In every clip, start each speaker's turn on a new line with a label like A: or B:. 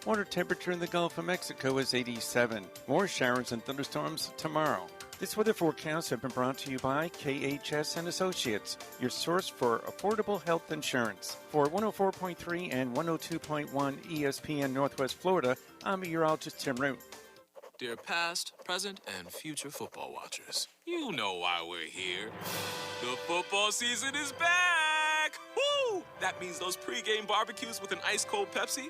A: Water temperature in the Gulf of Mexico is 87. More showers and thunderstorms tomorrow. This weather forecast has been brought to you by KHS and Associates, your source for affordable health insurance. For 104.3 and 102.1 ESPN Northwest Florida, I'm meteorologist Tim Root.
B: Dear past, present, and future football watchers, you know why we're here. The football season is back! Woo! That means those pregame barbecues with an ice-cold Pepsi,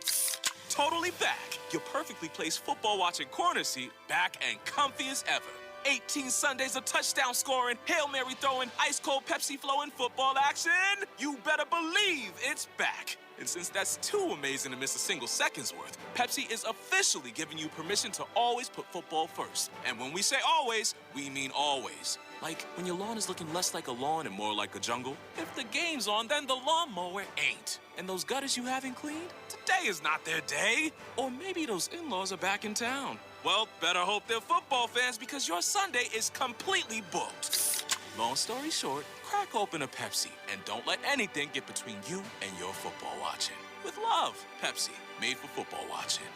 B: totally back. Your perfectly placed football-watching corner seat, back and comfy as ever. 18 Sundays of touchdown scoring, Hail Mary throwing, ice-cold Pepsi flowing football action. You better believe it's back. And since that's too amazing to miss a single second's worth, Pepsi is officially giving you permission to always put football first. And when we say always, we mean always. Like when your lawn is looking less like a lawn and more like a jungle. If the game's on, then the lawnmower ain't. And those gutters you haven't cleaned, today is not their day. Or maybe those in-laws are back in town. Well, better hope they're football fans because your Sunday is completely booked. Long story short, crack open a Pepsi and don't let anything get between you and your football watching. With love, Pepsi, made for football watching.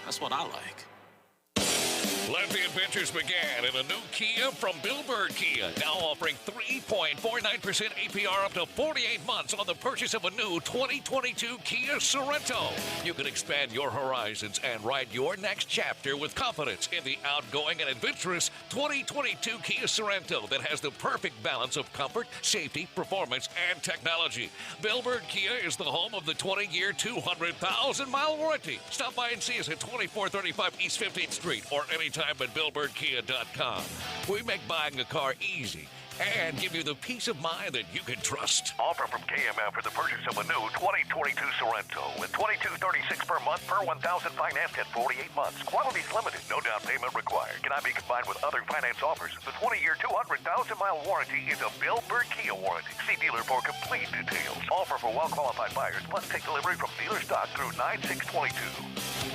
B: That's what I like.
C: Let the adventures begin in a new Kia from Bill Bird Kia. Now offering 3.49% APR up to 48 months on the purchase of a new 2022 Kia Sorento. You can expand your horizons and ride your next chapter with confidence in the outgoing and adventurous 2022 Kia Sorento that has the perfect balance of comfort, safety, performance, and technology. Bill Bird Kia is the home of the 20-year, 200,000-mile warranty. Stop by and see us at 2435 East 15th Street or anytime at BillBirdKia.com. We make buying a car easy and give you the peace of mind that you can trust.
D: Offer from KMF for the purchase of a new 2022 Sorento with $22.36 per month per $1,000 financed at 48 months. Quantities limited. No down payment required. Cannot be combined with other finance offers. The 20-year, 200,000-mile warranty is a Bill Bird Kia warranty. See dealer for complete details. Offer for well-qualified buyers. Plus take delivery from dealer stock through 9/6/22.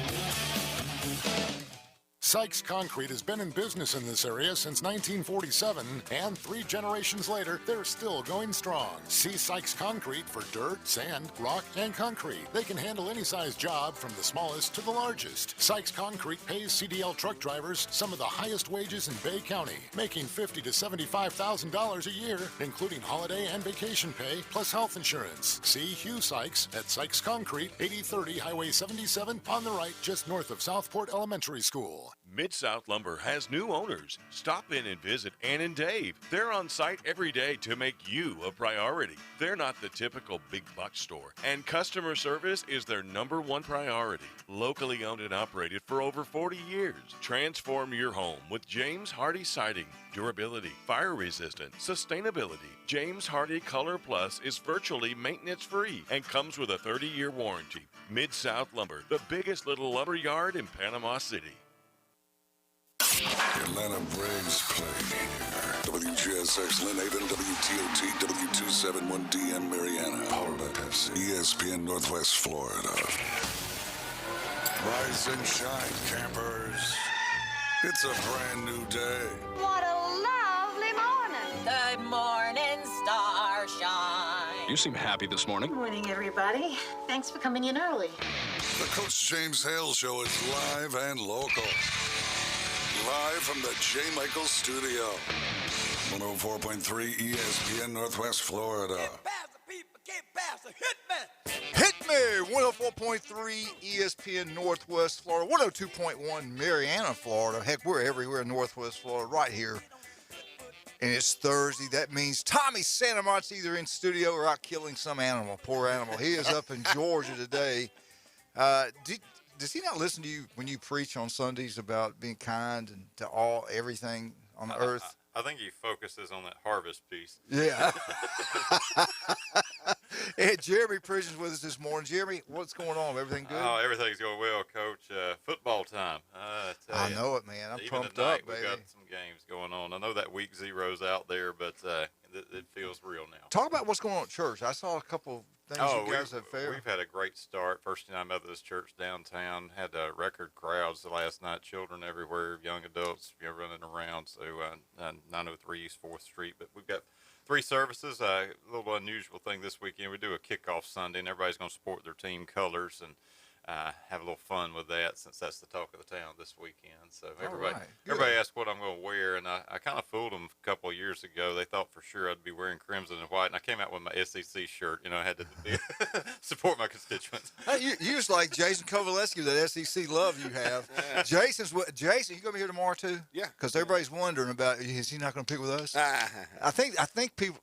E: Sykes Concrete has been in business in this area since 1947, and 3 generations later, they're still going strong. See Sykes Concrete for dirt, sand, rock, and concrete. They can handle any size job from the smallest to the largest. Sykes Concrete pays CDL truck drivers some of the highest wages in Bay County, making $50,000 to $75,000 a year, including holiday and vacation pay, plus health insurance. See Hugh Sykes at Sykes Concrete, 8030 Highway 77 on the right, just north of Southport Elementary School.
F: Mid-South Lumber has new owners. Stop in and visit Ann and Dave. They're on site every day to make you a priority. They're not the typical big box store, and customer service is their #1 priority. Locally owned and operated for over 40 years. Transform your home with James Hardy Siding. Durability, fire resistant, sustainability. James Hardy Color Plus is virtually maintenance-free and comes with a 30-year warranty. Mid-South Lumber, the biggest little lumber yard in Panama City.
G: Atlanta Braves play here. WGSX Lynn Haven, WTOT, W271DM Mariana. Powered by Pepsi. ESPN Northwest Florida. Rise and shine, campers. It's a brand new day.
H: What a lovely morning.
I: Good morning, Starshine.
B: You seem happy this morning.
H: Good morning, everybody. Thanks for coming in early.
G: The Coach James Hale Show is live and local. Live from the J. Michaels Studio. 104.3 ESPN Northwest Florida.
J: Get past the people, get past the hitman.
K: Hit me! 104.3 ESPN Northwest Florida. 102.1 Mariana, Florida. Heck, we're everywhere in Northwest Florida, right here. And it's Thursday. That means Tommy Santamont's either in studio or out killing some animal. Poor animal. He is up in Georgia today. Does he not listen to you when you preach on Sundays about being kind and to everything on the earth?
L: I think he focuses on that harvest piece.
K: Yeah. And Jeremy Prison's with us this morning. Jeremy, what's going on? Everything good?
L: Oh, everything's going well, Coach. Football time.
K: I know it, man. I'm pumped
L: tonight,
K: up, baby.
L: We've got some games going on. I know that week zero's out there, but it feels real now.
K: Talk about what's going on at church. I saw a couple things you guys have fair.
L: We've had a great start. First United Methodist Church downtown had record crowds the last night. Children everywhere, young adults running around. So 903 East 4th Street. But we've got 3 services. A little unusual thing this weekend. We do a kickoff Sunday, and everybody's going to support their team colors. And have a little fun with that since that's the talk of the town this weekend. So
K: right.
L: everybody asked what I'm going to wear, and I kind of fooled them a couple of years ago. They thought for sure I'd be wearing crimson and white, and I came out with my SEC shirt. I had to support my constituents.
K: Hey, you was like Jason Kovaleski, that SEC love you have. Jason, you gonna be here tomorrow too?
M: Yeah.
K: Because everybody's wondering about, is he not gonna pick with us? I think people,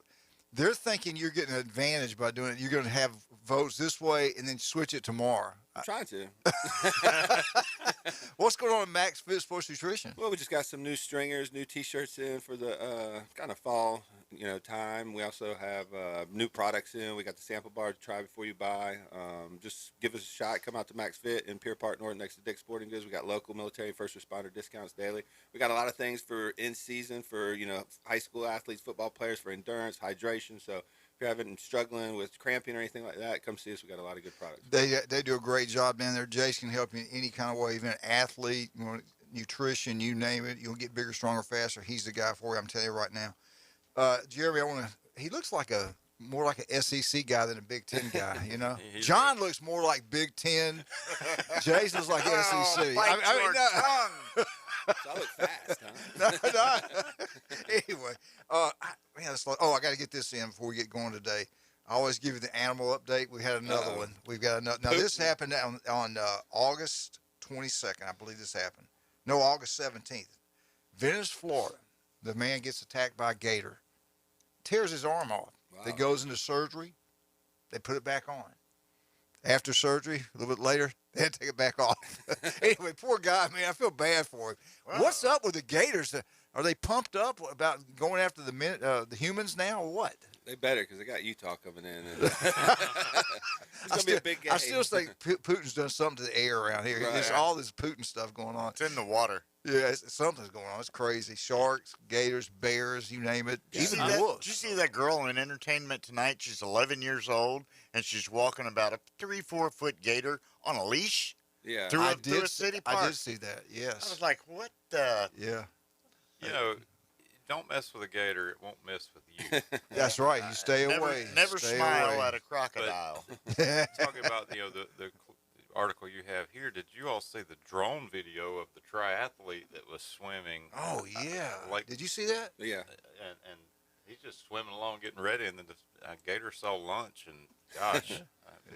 K: they're thinking you're getting an advantage by doing it. You're gonna have votes this way and then switch it tomorrow.
M: I'm trying to.
K: What's going on in Max Fit Sports Nutrition?
M: Well, we just got some new stringers, new T-shirts in for the kind of fall, time. We also have new products in. We got the sample bar to try before you buy. Just give us a shot. Come out to Max Fit in Pier Park North next to Dick's Sporting Goods. We got local military first responder discounts daily. We got a lot of things for in season for high school athletes, football players, for endurance, hydration. So if you're having struggling with cramping or anything like that, come see us. We got a lot of good products.
K: They do a great job down there. Jason can help you in any kind of way, even an athlete, nutrition, you name it. You'll get bigger, stronger, faster. He's the guy for you. I'm telling you right now. Jeremy, he looks like more like an SEC guy than a Big Ten guy. John looks more like Big Ten. Jason's like SEC.
M: So I look fast, huh?
K: Anyway, I got to get this in before we get going today. I always give you the animal update. We had another one. We've got another. Now, this happened on August 22nd. I believe this happened. No, August 17th. Venice, Florida. The man gets attacked by a gator. Tears his arm off. Wow. He goes into surgery. They put it back on. After surgery, a little bit later, they had to take it back off. Anyway, poor guy, man, I feel bad for him. Wow. What's up with the gators? Are they pumped up about going after the humans now or what?
M: They better, because they got Utah coming in. It's going to be a big game.
K: I still think Putin's done something to the air around here. Right. There's all this Putin stuff going on.
N: It's in the water.
K: Yeah, something's going on. It's crazy. Sharks, gators, bears, you name it. Even wolves.
N: Did you see that girl in entertainment tonight? She's 11 years old, and she's walking about a 3-4 foot gator on a leash.
M: Yeah.
N: Through a city park.
K: I did see that, yes.
N: I was like, what the?
K: Yeah.
L: Don't mess with a gator. It won't mess with you.
K: That's right. You stay away.
N: Never
K: stay
N: smile
K: away.
N: at a crocodile.
L: Talking about the article you have here, did you all see the drone video of the triathlete that was swimming?
K: Oh, yeah. Did you see that?
M: Yeah.
L: And he's just swimming along, getting ready, and then the gator saw lunch, and gosh,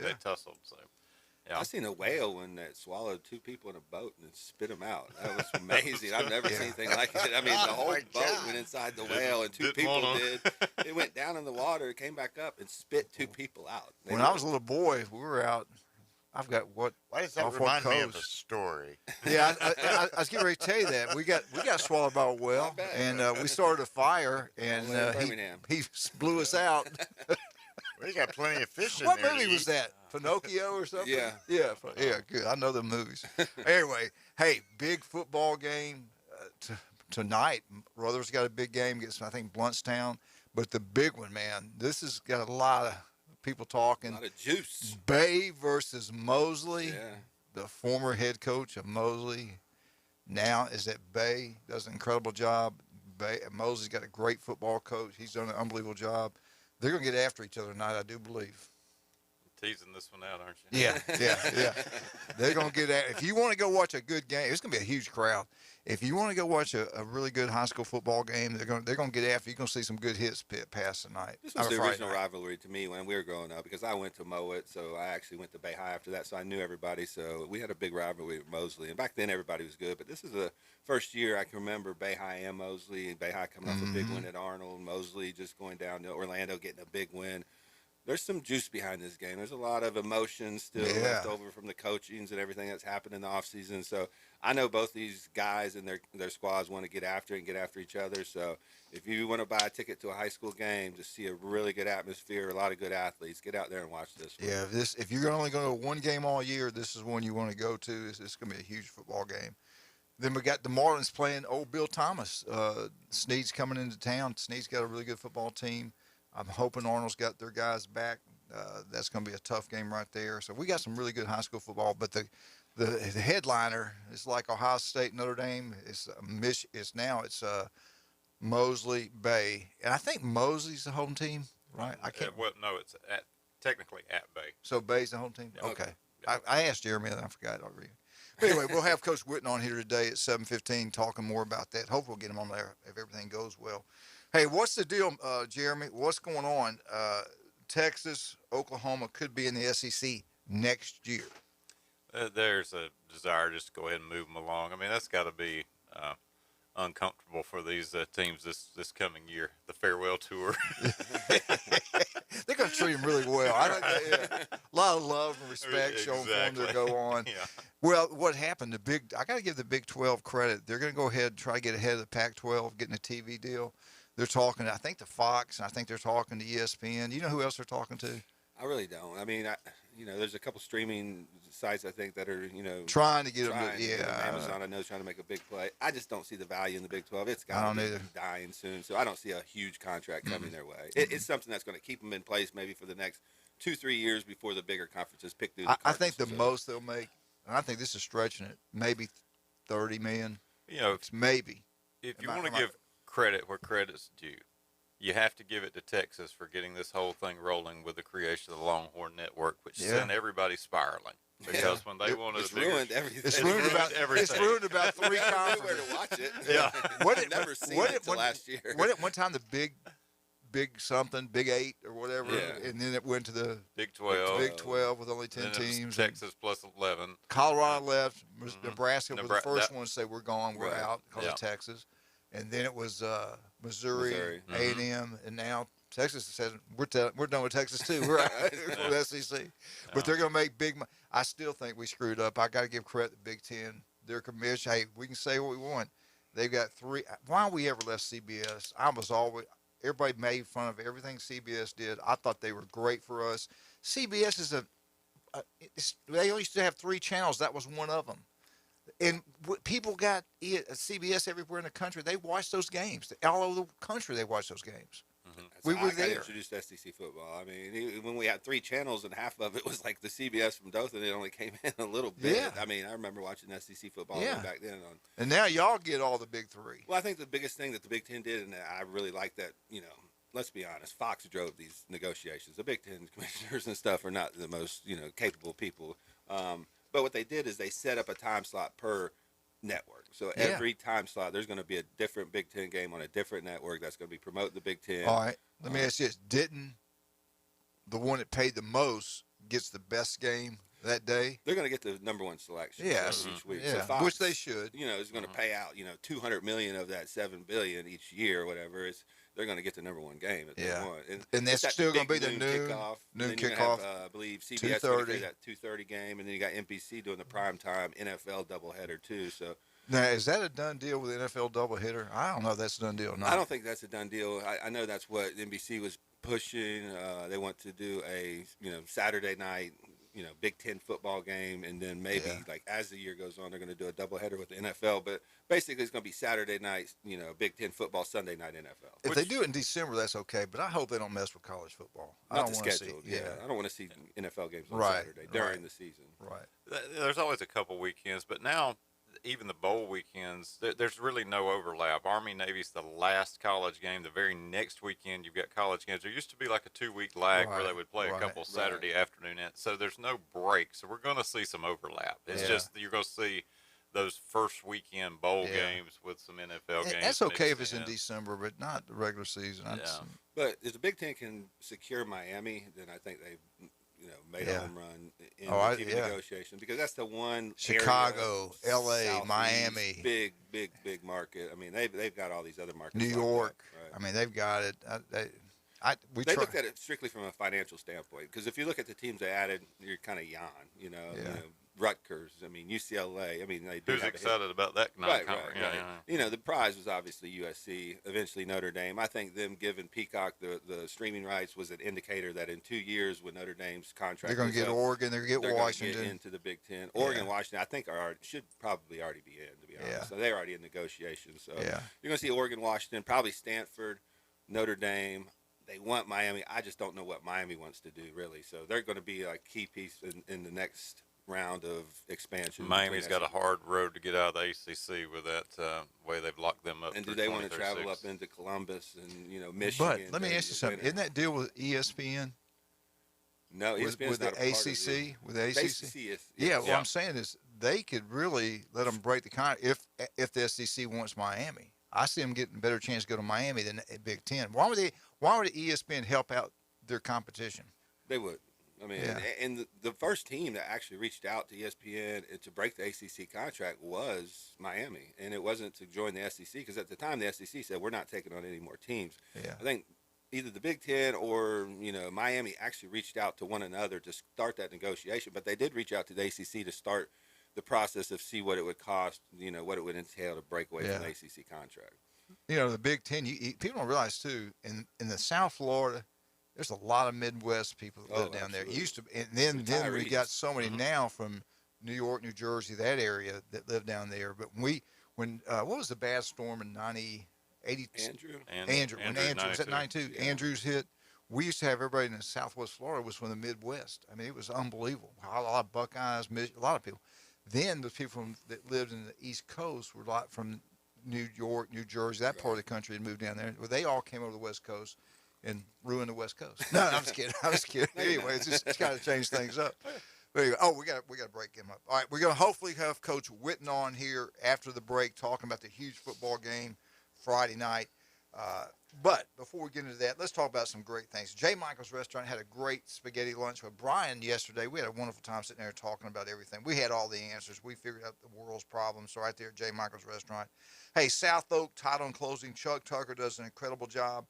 L: they tussled. So, yeah.
M: I seen a whale one that swallowed 2 people in a boat and spit them out. That was amazing. I've never seen anything like it. I mean, the whole boat went inside the whale, and 2 people did. It went down in the water, came back up, and spit 2 people out.
K: When I was a little boy, we were out. I've got what?
N: Why does that remind me of a story?
K: Yeah, I was getting ready to tell you that. We got swallowed by a whale, and we started a fire, and he blew us out.
N: We got plenty of fish in
K: what
N: there.
K: What movie was that? Pinocchio or something?
M: Yeah.
K: Yeah, good. I know the movies. Anyway, hey, big football game tonight. Rutherford's got a big game against, I think, Bluntstown. But the big one, man, this has got a lot of people talking.
M: A lot of juice.
K: Bay versus Mosley.
M: Yeah.
K: The former head coach of Mosley now is at Bay. Does an incredible job. Mosley's got a great football coach. He's done an unbelievable job. They're going to get after each other tonight, I do believe.
L: Teasing this one out, aren't you?
K: Yeah. They're going to get at. If you want to go watch a good game, it's going to be a huge crowd. If you want to go watch a really good high school football game, they're going to get after. You're going to see some good hits pass tonight.
M: This was the original rivalry to me when we were growing up, because I went to Mowat, so I actually went to Bay High after that, so I knew everybody. So we had a big rivalry with Mosley, and back then everybody was good. But this is the first year I can remember Bay High and Mosley, and Bay High coming off a big win at Arnold, Mosley just going down to Orlando getting a big win. There's some juice behind this game. There's a lot of emotion still left over from the coachings and everything that's happened in the offseason. So I know both these guys and their squads want to get after it and get after each other. So if you want to buy a ticket to a high school game to see a really good atmosphere, a lot of good athletes, get out there and watch this one.
K: Yeah, if you're only going to one game all year, this is one you want to go to. It's going to be a huge football game. Then we got the Marlins playing old Bill Thomas. Snead's coming into town. Snead's got a really good football team. I'm hoping Arnold's got their guys back. That's going to be a tough game right there. So we got some really good high school football. But the headliner is like Ohio State, Notre Dame. It's Mosley, Bay, and I think Mosley's the home team, right? I can't.
L: Well, no, it's technically at Bay.
K: So Bay's the home team. Okay. I asked Jeremy, and I forgot already. But anyway, we'll have Coach Witten on here today at 7:15 talking more about that. Hopefully we'll get him on there if everything goes well. Hey, what's the deal, Jeremy? What's going on? Texas, Oklahoma could be in the SEC next year.
L: There's a desire just to go ahead and move them along. I mean, that's got to be uncomfortable for these teams this coming year, the farewell tour.
K: They're going to treat them really well. A lot of love and respect shown for them to go on.
L: Yeah.
K: Well, what happened? I got to give the Big 12 credit. They're going to go ahead and try to get ahead of the Pac-12, getting a TV deal. They're talking, I think, to Fox, and I think they're talking to ESPN. You know who else they're talking to?
M: I really don't. I mean, there's a couple streaming sites I think that are,
K: trying to get them.
M: Amazon, I know, is trying to make a big play. I just don't see the value in the Big 12. It's got to be dying soon, so I don't see a huge contract coming their way. It's something that's going to keep them in place maybe for the next 2-3 years before the bigger conferences pick through.
K: I think the most they'll make, and I think this is stretching it, maybe $30 million. Maybe.
L: If you want to give credit where credit's due, you have to give it to Texas for getting this whole thing rolling with the creation of the Longhorn Network, which sent everybody spiraling. Because when they wanted
M: it's ruined everything.
K: It's ruined about 3 conferences.
M: Nowhere to watch it.
K: Yeah.
M: I've never seen it until last year.
K: What at one time the big something, Big 8 or whatever, and then it went to the
L: Big 12.
K: Big 12 with only 10 teams.
L: Texas plus 11.
K: Colorado left. Nebraska was the first one to say we're gone, we're out because of Texas. And then it was Missouri, A&M, and now Texas says we're done with Texas too. We're out of the SEC, but they're going to make big. I still think we screwed up. I got to give credit to Big Ten. Their commission. Hey, we can say what we want. They've got 3. Why we ever left CBS? Everybody made fun of everything CBS did. I thought they were great for us. CBS is they used to have 3 channels. That was one of them. And people got CBS everywhere in the country. They watch those games. All over the country, they watch those games. We were there.
M: I introduced SEC football. I mean, when we had 3 channels and half of it was like the CBS from Dothan, it only came in a little bit.
K: Yeah.
M: I mean, I remember watching SEC football back then.
K: And now y'all get all the big 3.
M: Well, I think the biggest thing that the Big Ten did, and I really like that, let's be honest, Fox drove these negotiations. The Big Ten commissioners and stuff are not the most, capable people. But what they did is they set up a time slot per network. So every time slot, there's going to be a different Big Ten game on a different network that's going to be promoting the Big Ten.
K: All right. Let me ask you this. Didn't the one that paid the most gets the best game that day?
M: They're going to get the number 1 selection each week.
K: Yeah.
M: So Fox,
K: which they should.
M: Is going to pay out, $200 million of that $7 billion each year or whatever. They're going to get the number 1 game if they want.
K: And that's still going to be the noon kickoff.
M: I believe CBS is going to play that 2:30 game, and then you got NBC doing the primetime NFL doubleheader too. So
K: now, is that a done deal with the NFL doubleheader? I don't know if that's a done deal or not.
M: I don't think that's a done deal. I know that's what NBC was pushing. They want to do a Saturday night Big Ten football game, and then maybe like as the year goes on, they're going to do a doubleheader with the NFL. But basically, it's going to be Saturday night, Big Ten football, Sunday night NFL.
K: If they do it in December, that's okay. But I hope they don't mess with college football. I don't want to see.
M: I don't want to see NFL games on Saturday during the season.
K: Right.
L: There's always a couple weekends, but now even the bowl weekends, there's really no overlap. Army-Navy's the last college game. The very next weekend, you've got college games. There used to be like a 2-week lag where they would play a couple Saturday afternoon. So there's no break. So we're going to see some overlap. It's just you're going to see those first weekend bowl games with some NFL games.
K: That's okay if it's in December, but not the regular season.
M: But if the Big Ten can secure Miami, then I think they've made a home run in the TV negotiation, because that's the one
K: Chicago,
M: area,
K: LA, Miami,
M: big market. I mean, they've got all these other markets.
K: New York. I mean, they've got it. They
M: looked at it strictly from a financial standpoint, because if you look at the teams they added, you're kind of Rutgers, UCLA.
L: Who's excited about that?
M: Right. The prize was obviously USC, eventually Notre Dame. I think them giving Peacock the streaming rights was an indicator that in 2 years, when Notre Dame's contract,
K: they're going to get Oregon, they're going to get Washington,
M: get into the Big Ten. Oregon, Washington, I think should probably already be in, to be honest. So they're already in negotiations. So you're going to see Oregon, Washington, probably Stanford, Notre Dame. They want Miami. I just don't know what Miami wants to do, really. So they're going to be a key piece in the next round of expansion.
L: Miami's got a hard road to get out of the ACC with that way they've locked them up.
M: And do they want to travel up into Columbus and Michigan?
K: But let me ask you something. Isn't that deal with ESPN?
M: No,
K: with
M: ESPN's
K: the
M: not a part of
K: ACC. With the ACC,
M: The ACC is.
K: yeah. What I'm saying is they could really let them break the contract if the SEC wants Miami. I see them getting a better chance to go to Miami than the Big Ten. Why would ESPN help out their competition?
M: They would. I mean, and the first team that actually reached out to ESPN to break the ACC contract was Miami, and it wasn't to join the SEC because at the time the SEC said we're not taking on any more teams.
K: Yeah.
M: I think either the Big Ten or Miami actually reached out to one another to start that negotiation, but they did reach out to the ACC to start the process of see what it would cost, what it would entail to break away from the ACC contract.
K: The Big Ten. People don't realize too in the South Florida. There's a lot of Midwest people that live down there. It used to, and then we got so many now from New York, New Jersey, that area that live down there. But when what was the bad storm in 80? Andrew. When Andrew was at 92. Yeah. Andrews hit. We used to have everybody in Southwest Florida was from the Midwest. I mean, it was unbelievable. A lot of Buckeyes, a lot of people. Then the people that lived in the East Coast were a lot from New York, New Jersey, that part of the country, and moved down there. Well, they all came over to the West Coast and ruin the West Coast. No, I'm just kidding. Anyway, it's got to change things up. But anyway, we got to break him up. All right, we're going to hopefully have Coach Witten on here after the break talking about the huge football game Friday night. But before we get into that, let's talk about some great things. J. Michael's Restaurant had a great spaghetti lunch with Brian yesterday. We had a wonderful time sitting there talking about everything. We had all the answers. We figured out the world's problems right there at J. Michael's Restaurant. Hey, South Oak Title and Closing. Chuck Tucker does an incredible job.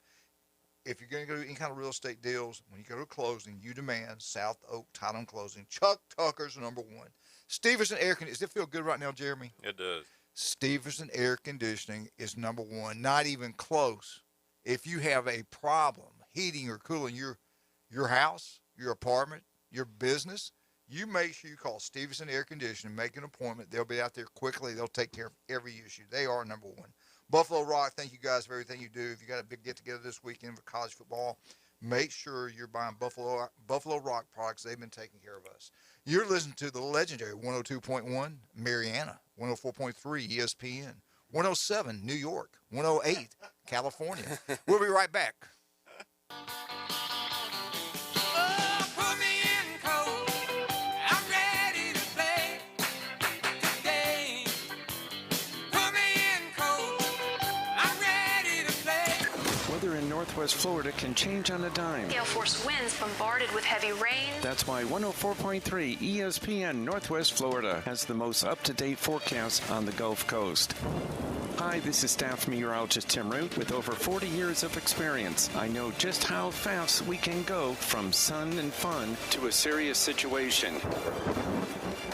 K: If you're going to go to any kind of real estate deals, when you go to closing, you demand South Oak Title and Closing. Chuck Tucker's number one. Stevenson Air Conditioning. Does it feel good right now, Jeremy?
L: It does.
K: Stevenson Air Conditioning is number one. Not even close. If you have a problem heating or cooling your house, your apartment, your business, you make sure you call Stevenson Air Conditioning, make an appointment. They'll be out there quickly. They'll take care of every issue. They are number one. Buffalo Rock, thank you guys for everything you do. If you got a big get-together this weekend for college football, make sure you're buying Buffalo Rock products. They've been taking care of us. You're listening to the legendary 102.1 Mariana, 104.3 ESPN, 107 New York, 108 California. We'll be right back.
A: Northwest Florida can change on a dime.
O: Gale force winds bombarded with heavy rain.
A: That's why 104.3 ESPN Northwest Florida has the most up-to-date forecast on the Gulf Coast. Hi, this is staff meteorologist Tim Root. With over 40 years of experience, I know just how fast we can go from sun and fun to a serious situation.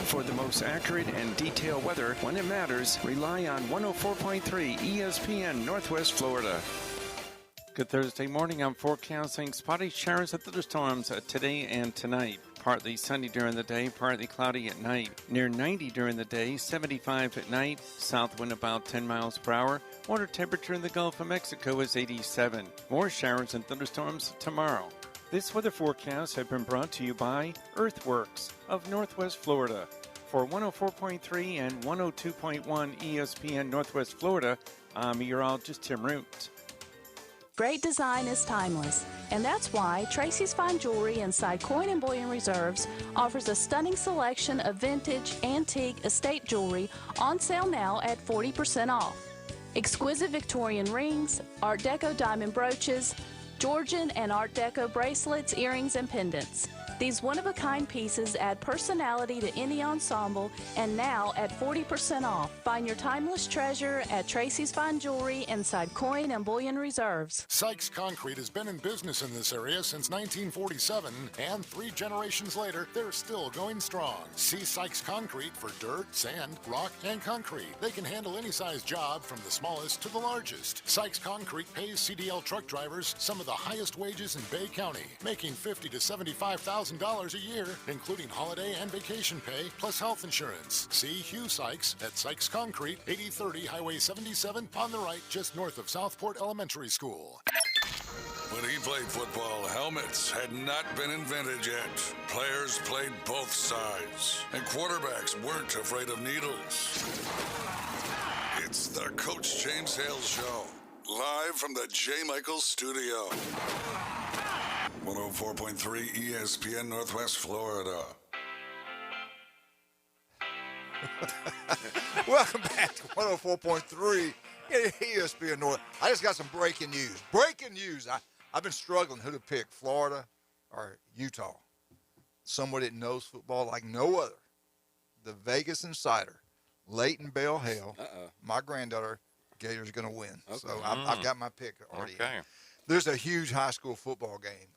A: For the most accurate and detailed weather when it matters, rely on 104.3 ESPN Northwest Florida. Good Thursday morning. I'm forecasting spotty showers and thunderstorms today and tonight. Partly sunny during the day, partly cloudy at night. Near 90 during the day, 75 at night. South wind about 10 miles per hour. Water temperature in the Gulf of Mexico is 87. More showers and thunderstorms tomorrow. This weather forecast has been brought to you by Earthworks of Northwest Florida. For 104.3 and 102.1 ESPN Northwest Florida, I'm meteorologist Tim Root.
P: Great design is timeless, and that's why Tracy's Fine Jewelry inside Coin and Bullion Reserves offers a stunning selection of vintage, antique, estate jewelry on sale now at 40% off. Exquisite Victorian rings, Art Deco diamond brooches, Georgian and Art Deco bracelets, earrings, and pendants. These one-of-a-kind pieces add personality to any ensemble, and now at 40% off. Find your timeless treasure at Tracy's Fine Jewelry inside Coin and Bullion Reserves.
E: Sykes Concrete has been in business in this area since 1947, and 3 generations later, they're still going strong. See Sykes Concrete for dirt, sand, rock, and concrete. They can handle any size job from the smallest to the largest. Sykes Concrete pays CDL truck drivers some of the highest wages in Bay County, making $50,000 to $75,000 a year, including holiday and vacation pay, plus health insurance. See Hugh Sykes at Sykes Concrete, 8030 Highway 77, on the right, just north of Southport Elementary School.
G: When he played football, helmets had not been invented yet. Players played both sides, and quarterbacks weren't afraid of needles. It's the Coach James Hale Show, live from the J. Michaels studio. 104.3 ESPN Northwest Florida.
K: Welcome back to 104.3 ESPN North. I just got some breaking news. Breaking news. I've been struggling who to pick, Florida or Utah. Somebody that knows football like no other. The Vegas Insider, Leighton Bell Hale. My granddaughter, Gators going to win. Okay. So I've got my pick already. Okay. There's a huge high school football game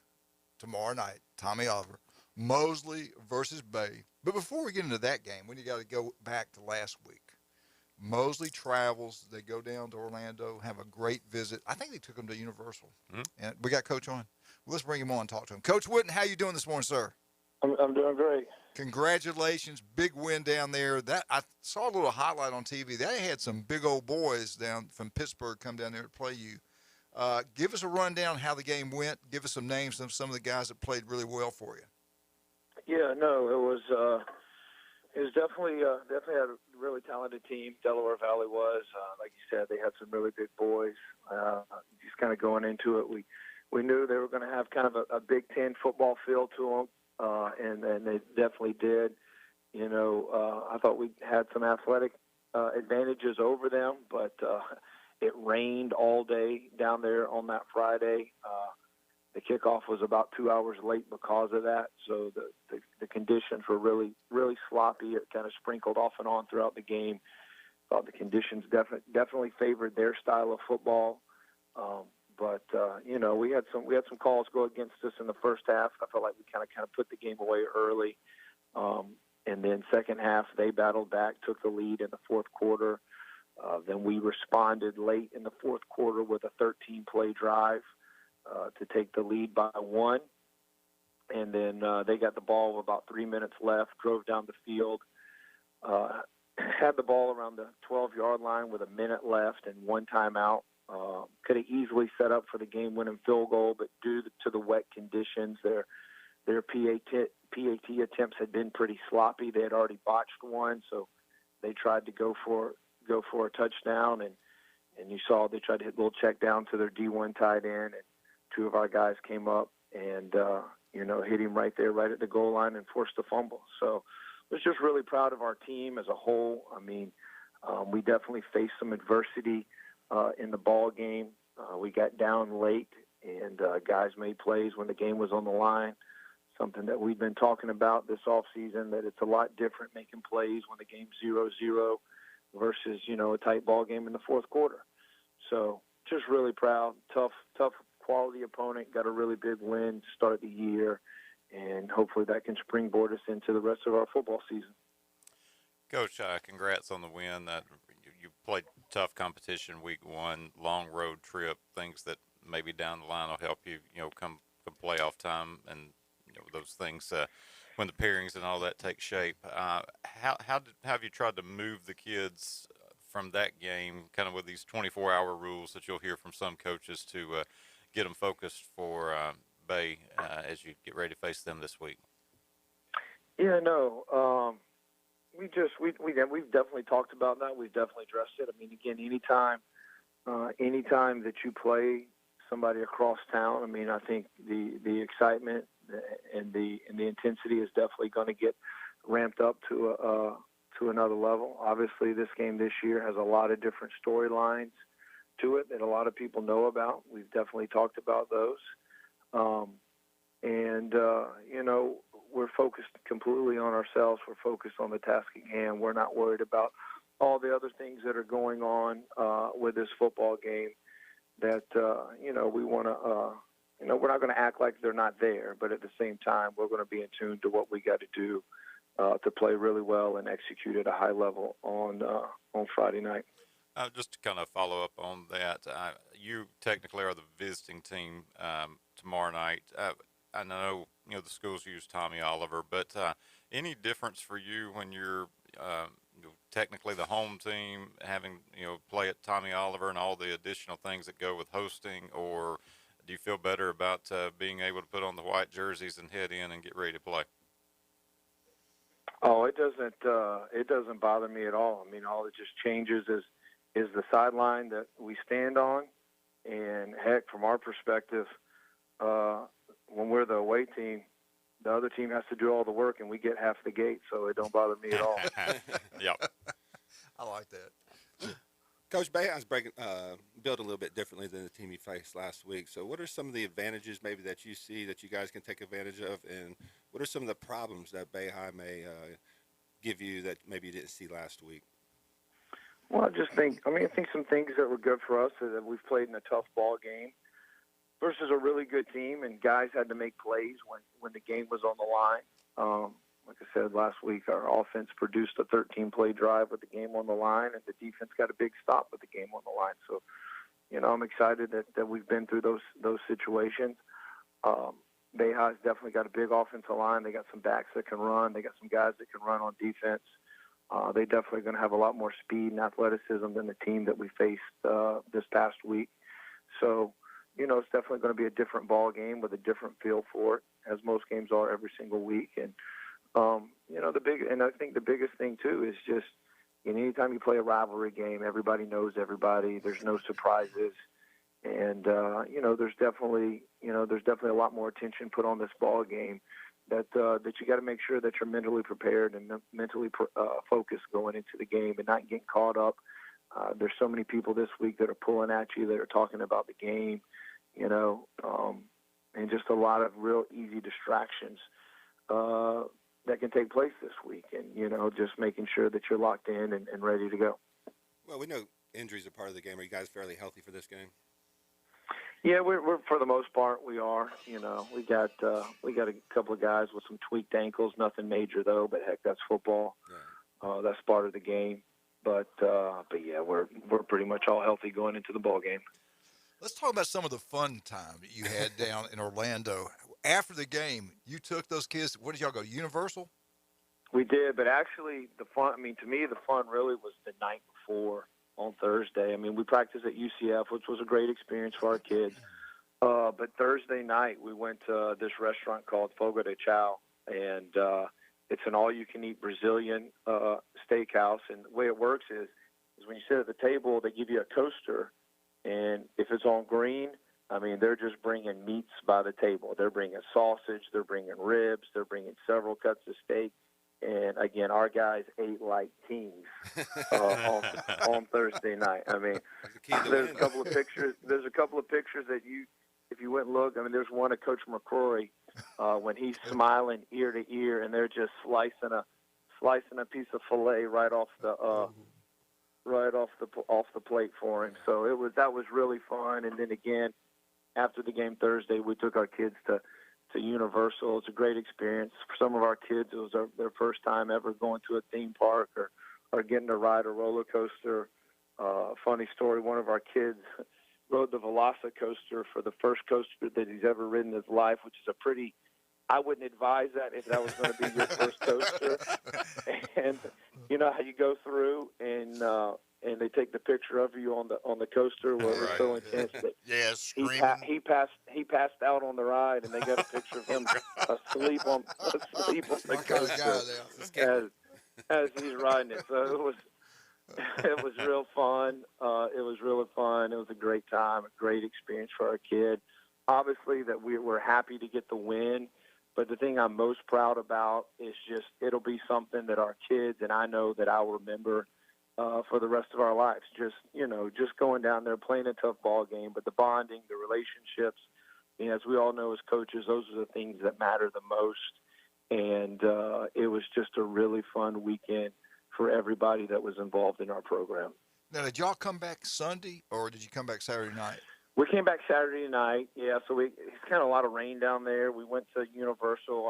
K: tomorrow night. Tommy Oliver, Mosley versus Bay. But before we get into that game, we got to go back to last week. Mosley travels. They go down to Orlando, have a great visit. I think they took them to Universal. And we got Coach on. Well, let's bring him on and talk to him. Coach Witten, how you doing this morning, sir?
Q: I'm doing great.
K: Congratulations. Big win down there. That I saw a little highlight on TV. They had some big old boys down from Pittsburgh come down there to play you. Give us a rundown how the game went. Give us some names of some of the guys that played really well for you.
Q: Yeah, no, it was definitely had a really talented team. Delaware Valley was, like you said, they had some really big boys. Just kind of going into it, we knew they were going to have kind of a Big Ten football feel to them, and they definitely did. You know, I thought we had some athletic advantages over them, but it rained all day down there on that Friday. The kickoff was about 2 hours late because of that, so the conditions were really, really sloppy. It kind of sprinkled off and on throughout the game. Thought the conditions definitely favored their style of football. But you know, we had some calls go against us in the first half. I felt like we kind of put the game away early, and then second half they battled back, took the lead in the fourth quarter. Then we responded late in the fourth quarter with a 13-play drive to take the lead by 1. And then they got the ball with about 3 minutes left, drove down the field, had the ball around the 12-yard line with a minute left and one timeout. Could have easily set up for the game-winning field goal, but due to the wet conditions, their PAT attempts had been pretty sloppy. They had already botched one, so they tried to go for a touchdown, and you saw they tried to hit a little check down to their D1 tight end, and two of our guys came up and hit him right there, right at the goal line, and forced a fumble. So I was just really proud of our team as a whole. I mean, we definitely faced some adversity in the ball game. We got down late, and guys made plays when the game was on the line, something that we've been talking about this offseason, that it's a lot different making plays when the game's 0-0 versus, a tight ball game in the fourth quarter. So just really proud. Tough quality opponent, got a really big win to start the year, and hopefully that can springboard us into the rest of our football season.
L: Coach, congrats on the win. You played tough competition week 1, long road trip, things that maybe down the line will help you, come playoff time, and those things when the pairings and all that take shape. How have you tried to move the kids from that game, kind of with these 24-hour rules that you'll hear from some coaches, to get them focused for Bay as you get ready to face them this week?
Q: Yeah, no. We've definitely talked about that. We've definitely addressed it. I mean, again, anytime that you play somebody across town, I mean, I think the excitement and the intensity is definitely going to get ramped up to another level. Obviously, this game this year has a lot of different storylines to it that a lot of people know about. We've definitely talked about those. We're focused completely on ourselves. We're focused on the task at hand. We're not worried about all the other things that are going on with this football game that, we want to, we're not going to act like they're not there, but at the same time, we're going to be in tune to what we got to do to play really well and execute at a high level on Friday night.
L: Just to kind of follow up on that, you technically are the visiting team tomorrow night. I know, the schools use Tommy Oliver, but any difference for you when you're technically the home team, having, play at Tommy Oliver and all the additional things that go with hosting, or do you feel better about being able to put on the white jerseys and head in and get ready to play?
Q: Oh, it doesn't bother me at all. I mean, all it just changes is the sideline that we stand on, and heck, from our perspective, when we're the away team, the other team has to do all the work, and we get half the gate, so it don't bother me at all.
L: Yep.
K: I like that.
M: Coach, Bayhi's built a little bit differently than the team you faced last week. So what are some of the advantages maybe that you see that you guys can take advantage of, and what are some of the problems that Bayhi may give you that maybe you didn't see last week?
Q: Well, I think some things that were good for us is that we've played in a tough ball game versus a really good team, and guys had to make plays when the game was on the line. Like I said, last week our offense produced a 13-play drive with the game on the line, and the defense got a big stop with the game on the line. So, I'm excited that we've been through those situations. Bayhi's definitely got a big offensive line. They got some backs that can run. They got some guys that can run on defense. They definitely going to have a lot more speed and athleticism than the team that we faced this past week. So, it's definitely going to be a different ball game with a different feel for it, as most games are every single week. And I think the biggest thing too is just anytime you play a rivalry game, everybody knows everybody. There's no surprises, and there's definitely a lot more attention put on this ball game. That you got to make sure that you're mentally prepared and mentally focused going into the game and not getting caught up. There's so many people this week that are pulling at you, that are talking about the game, and just a lot of real easy distractions that can take place this week. And, just making sure that you're locked in and ready to go.
M: Well, we know injuries are part of the game. Are you guys fairly healthy for this game?
Q: Yeah, we're for the most part we are. We got a couple of guys with some tweaked ankles, nothing major though. But heck, that's football. Yeah. That's part of the game. But yeah, we're pretty much all healthy going into the ball game.
K: Let's talk about some of the fun time that you had down in Orlando. After the game, you took those kids. What did y'all go? Universal?
Q: We did, but actually the fun. To me, the fun really was the night before. On Thursday. We practiced at UCF, which was a great experience for our kids. But Thursday night, we went to this restaurant called Fogo de Chao, and it's an all-you-can-eat Brazilian steakhouse. And the way it works is when you sit at the table, they give you a coaster, and if it's on green, they're just bringing meats by the table. They're bringing sausage, they're bringing ribs, they're bringing several cuts of steak. And again, our guys ate like kings on Thursday night. There's a couple of pictures. There's a couple of pictures that if you went and look, there's one of Coach McCrory when he's smiling ear to ear, and they're just slicing a piece of filet right off the plate for him. So that was really fun. And then again, after the game Thursday, we took our kids to Universal. It's a great experience. For some of our kids, it was their first time ever going to a theme park or getting to ride a roller coaster. Funny story, one of our kids rode the Velocicoaster for the first coaster that he's ever ridden in his life, which is I wouldn't advise that if that was going to be your first coaster. And you know how you go through and they take the picture of you on the coaster where it was so intense that he passed out on the ride, and they got a picture of him asleep on the coaster as he's riding it. So it was real fun. It was really fun. It was a great time, a great experience for our kid. Obviously, that we're happy to get the win. But the thing I'm most proud about is just it'll be something that our kids and I know that I'll remember for the rest of our lives. Just going down there, playing a tough ball game, but the bonding, the relationships, as we all know as coaches, those are the things that matter the most. And it was just a really fun weekend for everybody that was involved in our program.
K: Now, did y'all come back Sunday, or did you come back Saturday night?
Q: We came back Saturday night, yeah. So it's kind of a lot of rain down there. We went to Universal.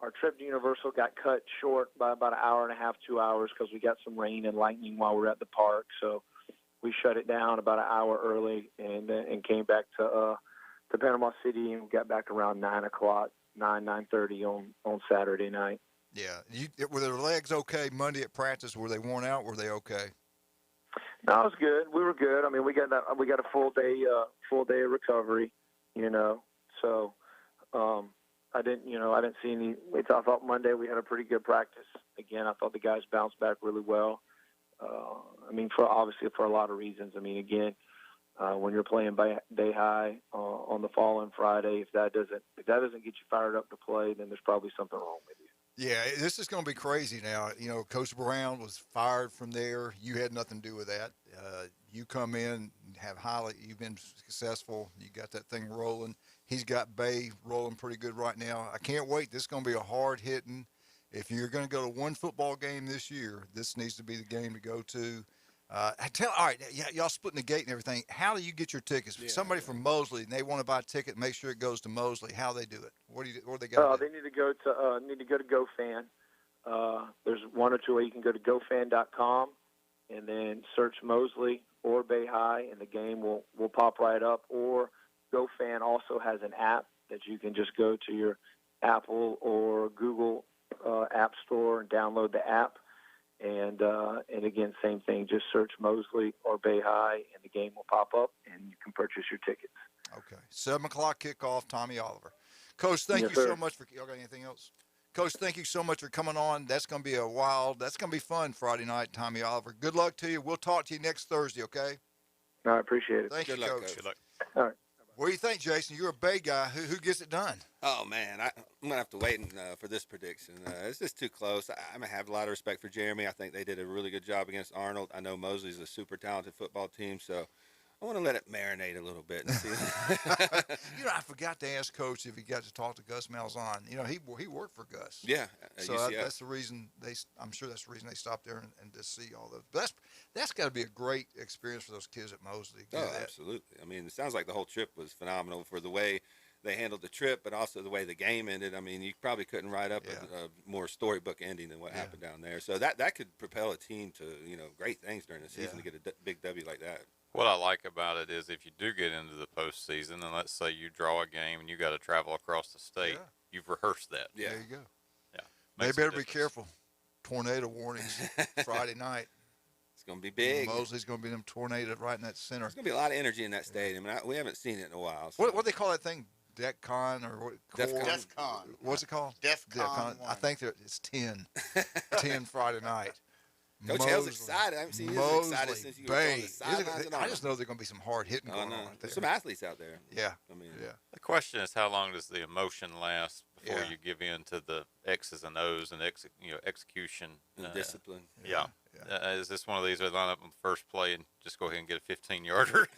Q: Our trip to Universal got cut short by about an hour and a half, 2 hours, because we got some rain and lightning while we were at the park. So we shut it down about an hour early and came back to Panama City and got back around 9:30 on Saturday night.
K: Yeah. Were their legs okay Monday at practice? Were they worn out? Were they okay?
Q: No, it was good. We were good. We got a full day of recovery, So I didn't see any. I thought Monday we had a pretty good practice. Again, I thought the guys bounced back really well. For a lot of reasons. when you're playing Bay High on the following Friday. If that doesn't get you fired up to play, then there's probably something wrong with you.
K: Yeah, this is going to be crazy now. You know, Coach Brown was fired from there. You had nothing to do with that. You come in and you've been successful. You got that thing rolling. He's got Bay rolling pretty good right now. I can't wait. This is going to be a hard-hitting. If you're going to go to one football game this year, this needs to be the game to go to. All right, y'all splitting the gate and everything. How do you get your tickets? Somebody from Mosley, and they want to buy a ticket, make sure it goes to Mosley. How do they do it? What do they got?
Q: They need to go to GoFan. There's one or two ways. You can go to GoFan.com and then search Mosley or Bay High, and the game will pop right up. Or GoFan also has an app that you can just go to your Apple or Google App Store and download the app. And again, same thing. Just search Mosley or Bay High, and the game will pop up, and you can purchase your tickets.
K: Okay. 7 o'clock kickoff, Tommy Oliver. Coach, thank you so much for – y'all got anything else? Coach, thank you so much for coming on. That's going to be that's going to be fun Friday night, Tommy Oliver. Good luck to you. We'll talk to you next Thursday, okay?
Q: I appreciate it.
K: Thank you, Coach.
L: Good luck.
Q: All right.
K: What do you think, Jason? You're a Bay guy. Who gets it done?
M: Oh, man, I'm going to have to wait for this prediction. It's just too close. I'm going to have a lot of respect for Jeremy. I think they did a really good job against Arnold. I know Mosley's a super talented football team, so I want to let it marinate a little bit and see.
K: I forgot to ask Coach if he got to talk to Gus Malzahn. He worked for Gus.
M: Yeah.
K: So that's the reason I'm sure that's the reason they stopped there and to see all those. But that's got to be a great experience for those kids at Mosley.
M: Oh, absolutely. I mean, it sounds like the whole trip was phenomenal for the way they handled the trip, but also the way the game ended. I mean, you probably couldn't write up a more storybook ending than what happened down there. So that could propel a team to great things during the season to get a big W like that.
L: What I like about it is if you do get into the postseason, and let's say you draw a game and you got to travel across the state, you've rehearsed that.
K: Yeah. There you go.
L: Yeah.
K: They better be careful. Tornado warnings Friday night.
M: It's going to be big.
K: Mosley's going to be them tornado right in that center.
M: There's going to be a lot of energy in that stadium, and we haven't seen it in a while.
K: So. What do they call that thing? DEFCON or what?
N: DEFCON.
K: What's it called?
N: DEFCON.
K: I think it's 10. 10 Friday night.
M: Coach Hale's excited. I haven't seen you as excited since you were on the sidelines.
K: I just know there's going to be some hard hitting going on out there.
M: There's some athletes out there.
K: Yeah.
L: The question is, how long does the emotion last before you give in to the X's and O's and execution
M: and discipline?
L: Yeah. Is this one of these where they line up on the first play and just go ahead and get a 15-yarder?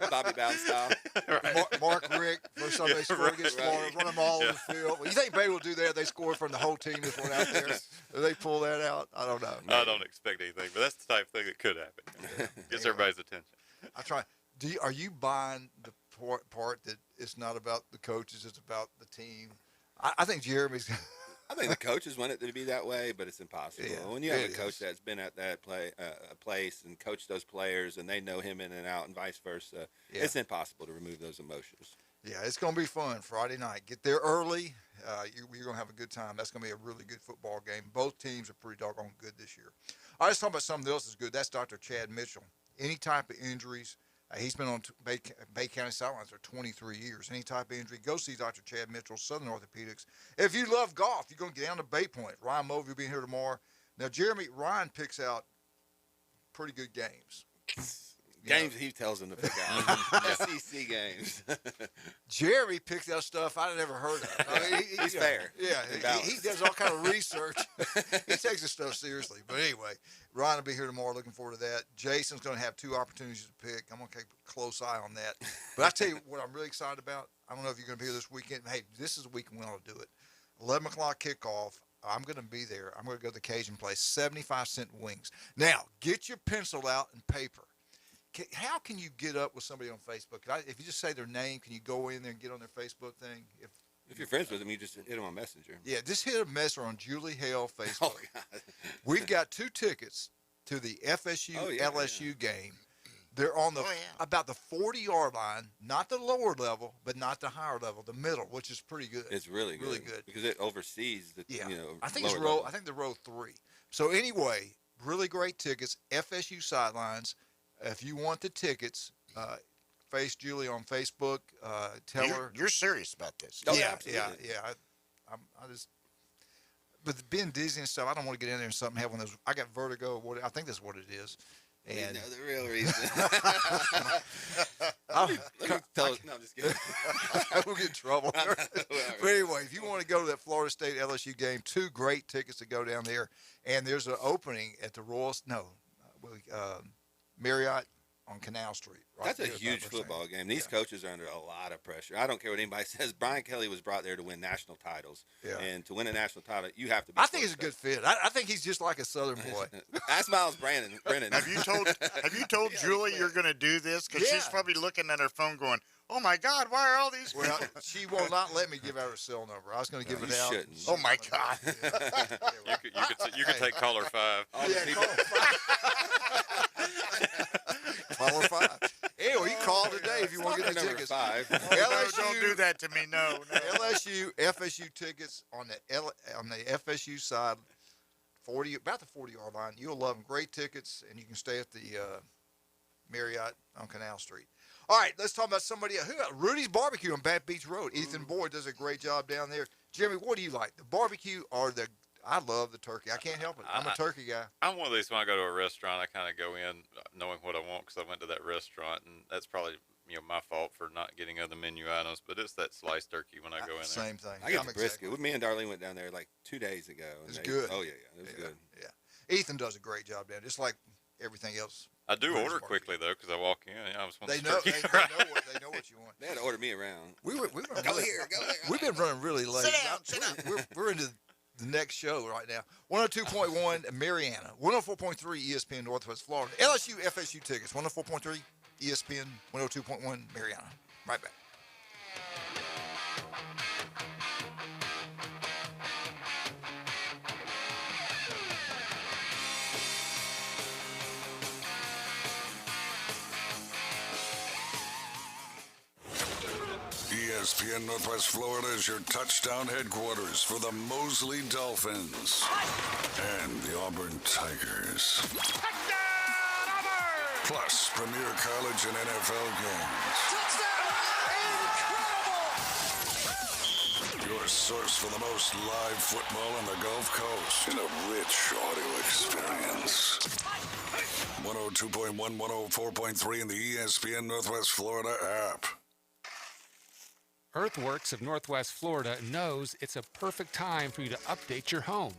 M: Bobby Bowden style.
K: Right. Mark Rick, first time they scored against Florida, run them all over the field. Well, you think Bay will do that? They score from the whole team that's one out there. Do they pull that out? I don't know.
L: I don't expect anything, but that's the type of thing that could happen. Gets everybody's attention.
K: I try. Are you buying the part that it's not about the coaches, it's about the team? I think Jeremy's.
M: I think the coaches want it to be that way, but it's impossible. When you have a coach that's been at that place and coached those players, and they know him in and out, and vice versa, it's impossible to remove those emotions.
K: Yeah, it's going to be fun Friday night. Get there early. You're going to have a good time. That's going to be a really good football game. Both teams are pretty doggone good this year. All right, let's talk about something else that's good. That's Dr. Chad Mitchell. Any type of injuries. He's been on Bay County sidelines for 23 years. Any type of injury, go see Dr. Chad Mitchell, Southern Orthopedics. If you love golf, you're going to get down to Bay Point. Ryan Mulvey will be here tomorrow. Now, Ryan picks out pretty good games.
M: Games he tells them to pick out. SEC games.
K: Jeremy picks out stuff I'd never heard of. I mean,
M: he's fair.
K: Yeah, he does all kind of research. He takes this stuff seriously. But anyway, Ryan will be here tomorrow. Looking forward to that. Jason's going to have 2 opportunities to pick. I'm going to keep a close eye on that. But I tell you what I'm really excited about. I don't know if you're going to be here this weekend. Hey, this is the weekend we ought to do it. 11 o'clock kickoff. I'm going to be there. I'm going to go to the Cajun place. 75-cent wings. Now, get your pencil out and paper. How can you get up with somebody on Facebook? If you just say their name, can you go in there and get on their Facebook thing?
M: If you're friends with them, you just hit them on Messenger.
K: Yeah, just hit a messenger on Julie Hale Facebook.
M: Oh, God.
K: We've got 2 tickets to the FSU LSU game. They're on the about the 40-yard line, not the lower level, but not the higher level, the middle, which is pretty good.
M: It's really good because it oversees the
K: I think they're row 3. So anyway, really great tickets. FSU sidelines. If you want the tickets, face Julie on Facebook. Tell her
N: you're serious about this.
K: Oh, yeah. I just, but being dizzy and stuff, I don't want to get in there and something have one of those. I got vertigo. I think that's what it is. And
M: know the real reason.
K: let me
M: tell us. No, I'm just kidding.
K: We'll get in trouble. But anyway, if you want to go to that Florida State LSU game, 2 great tickets to go down there. And there's an opening at the Marriott on Canal Street. Right.
M: That's a huge football game. These coaches are under a lot of pressure. I don't care what anybody says. Brian Kelly was brought there to win national titles. Yeah. And to win a national title, you have to be.
K: I think it's a good fit. I think he's just like a Southern boy.
M: That's Miles Brennan.
N: Have you told Julie you're going to do this? Because she's probably looking at her phone going, "Oh my God, why are all these?"
K: Well, she will not let me give out her cell number. I was going to give it out.
M: Shouldn't.
N: Oh my God.
L: You could take caller 5.
K: Caller 5. Anyway, you call today if you want to get the tickets.
M: 5.
K: LSU,
N: don't do that to me. No.
K: LSU, FSU tickets on the FSU side, about the 40-yard line. You'll love them. Great tickets, and you can stay at the Marriott on Canal Street. All right, let's talk about somebody else. Rudy's Barbecue on Baton Beach Road. Ethan Boyd does a great job down there. Jeremy, what do you like? The barbecue or the? I love the turkey. I can't help it. I'm a turkey guy.
L: I'm one of these, when I go to a restaurant, I kind of go in knowing what I want because I went to that restaurant, and that's probably my fault for not getting other menu items, but it's that sliced turkey when I go in there.
K: Same thing.
M: I get the brisket. Me and Darlene went down there like 2 days ago.
K: It's good.
M: Oh, yeah. It was good.
K: Yeah. Ethan does a great job down, just like everything else.
L: I do order quickly, though, because I walk in. I just want
K: they know what you want.
M: They had to order me around.
K: Go here.
M: We've
K: been running really late. Sit down. We're into the next show right now. 102.1 Mariana, 104.3 ESPN Northwest Florida. LSU FSU tickets, 104.3 ESPN, 102.1 Mariana. Right back.
G: ESPN Northwest Florida is your touchdown headquarters for the Mosley Dolphins and the Auburn Tigers. Plus, premier college and NFL games. Touchdown! Your source for the most live football on the Gulf Coast in a rich audio experience. 102.1, 104.3 in the ESPN Northwest Florida app.
R: Earthworks of Northwest Florida knows it's a perfect time for you to update your home.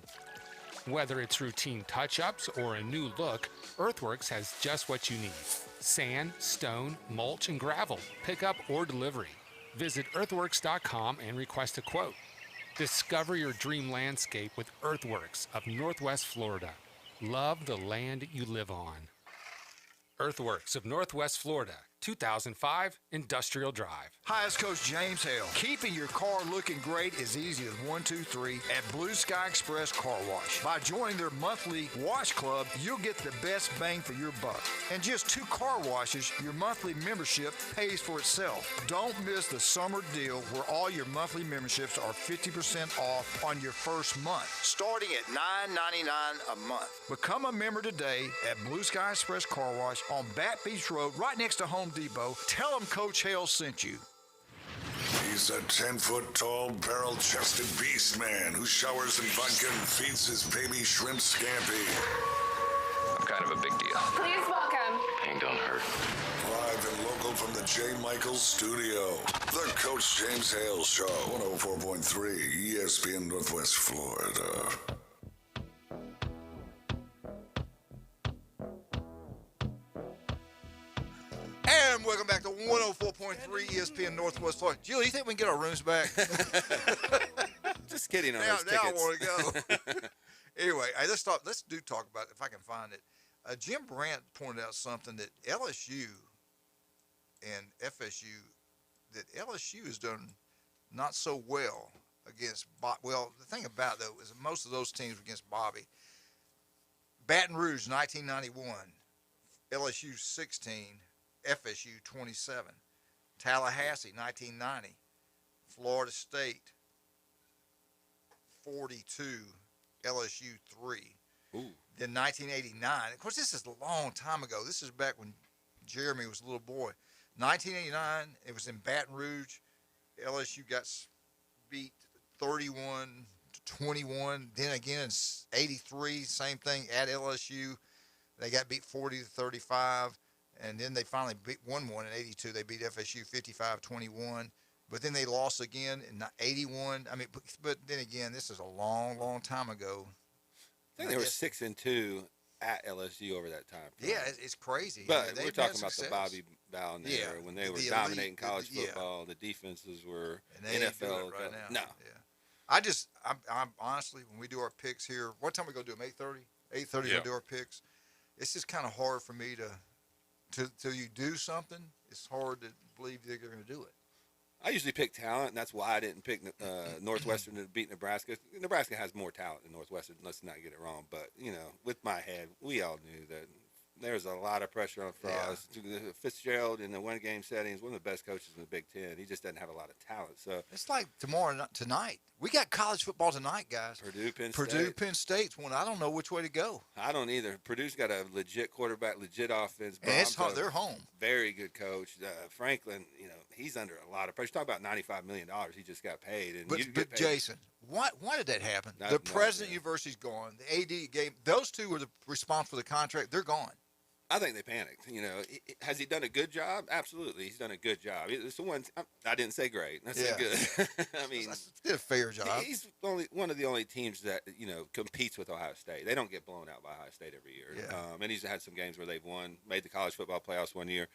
R: Whether it's routine touch-ups or a new look, Earthworks has just what you need. Sand, stone, mulch, and gravel, pickup or delivery. Visit earthworks.com and request a quote. Discover your dream landscape with Earthworks of Northwest Florida. Love the land you live on. Earthworks of Northwest Florida, 2005 Industrial Drive.
S: Hi, it's Coach James Hale. Keeping your car looking great is easy as 1, 2, 3 at Blue Sky Express Car Wash. By joining their monthly wash club, you'll get the best bang for your buck. And just 2 car washes, your monthly membership pays for itself. Don't miss the summer deal where all your monthly memberships are 50% off on your first month, starting at $9.99 a month. Become a member today at Blue Sky Express Car Wash on Baton Beach Road, right next to Home Depot. Tell them Coach Hale sent you.
G: He's a 10-foot-tall, barrel-chested beast man who showers in vodka and feeds his baby shrimp scampi.
T: I'm kind of a big deal.
O: Please welcome.
T: Pain don't hurt.
G: Live and local from the J. Michaels studio, the Coach James Hale Show, 104.3 ESPN Northwest Florida.
K: And welcome back to 104.3 ESPN Northwest Florida. Julie, you think we can get our rooms back?
M: Just kidding on
K: now,
M: those
K: now
M: tickets.
K: I want to go. Anyway, hey, let's talk about it if I can find it. Jim Brandt pointed out something that LSU and FSU, that LSU has done not so well against well, the thing about it, though, is most of those teams against Bobby. Baton Rouge, 1991. LSU 16. FSU 27, Tallahassee 1990, Florida State 42, LSU 3.
M: Ooh.
K: Then 1989. Of course, this is a long time ago. This is back when Jeremy was a little boy. 1989. It was in Baton Rouge. LSU got beat 31-21. Then again in '83, same thing at LSU. They got beat 40-35, and then they finally won one in 82. They beat FSU 55-21. But then they lost again in 81. I mean, but then again, this is a long, long time ago.
M: I think they were 6-2 at LSU over that time.
K: Yeah, it's crazy.
M: But we're talking about the Bobby Bowden era when they were dominating
K: elite,
M: college football. The defenses were
K: and they
M: NFL.
K: right now.
M: No.
K: Yeah. I'm honestly, when we do our picks here, what time we going to do them? 8:30? 8:30 we do our picks. It's just kind of hard for me till you do something, it's hard to believe they're going to do it.
M: I usually pick talent, and that's why I didn't pick Northwestern to beat Nebraska. Nebraska has more talent than Northwestern. Let's not get it wrong. But, with my head, we all knew that there's a lot of pressure on Frost. Yeah. Fitzgerald in the one-game setting is one of the best coaches in the Big Ten. He just doesn't have a lot of talent. So
K: it's like tonight. We got college football tonight, guys. Penn State's one. I don't know which way to go.
M: I don't either. Purdue's got a legit quarterback, legit offense.
K: And it's hard. They're home.
M: Very good coach. Franklin, he's under a lot of pressure. Talk about $95 million he just got paid. And
K: but Jason, why did that happen? The president of the university's gone. The AD gave those two were responsible for the contract. They're gone.
M: I think they panicked. Has he done a good job? Absolutely, he's done a good job. It's the one. I didn't say great. I said good. I mean,
K: he did a fair job.
M: He's one of the only teams that competes with Ohio State. They don't get blown out by Ohio State every year.
K: Yeah.
M: And he's had some games where they've won, made the college football playoffs one year.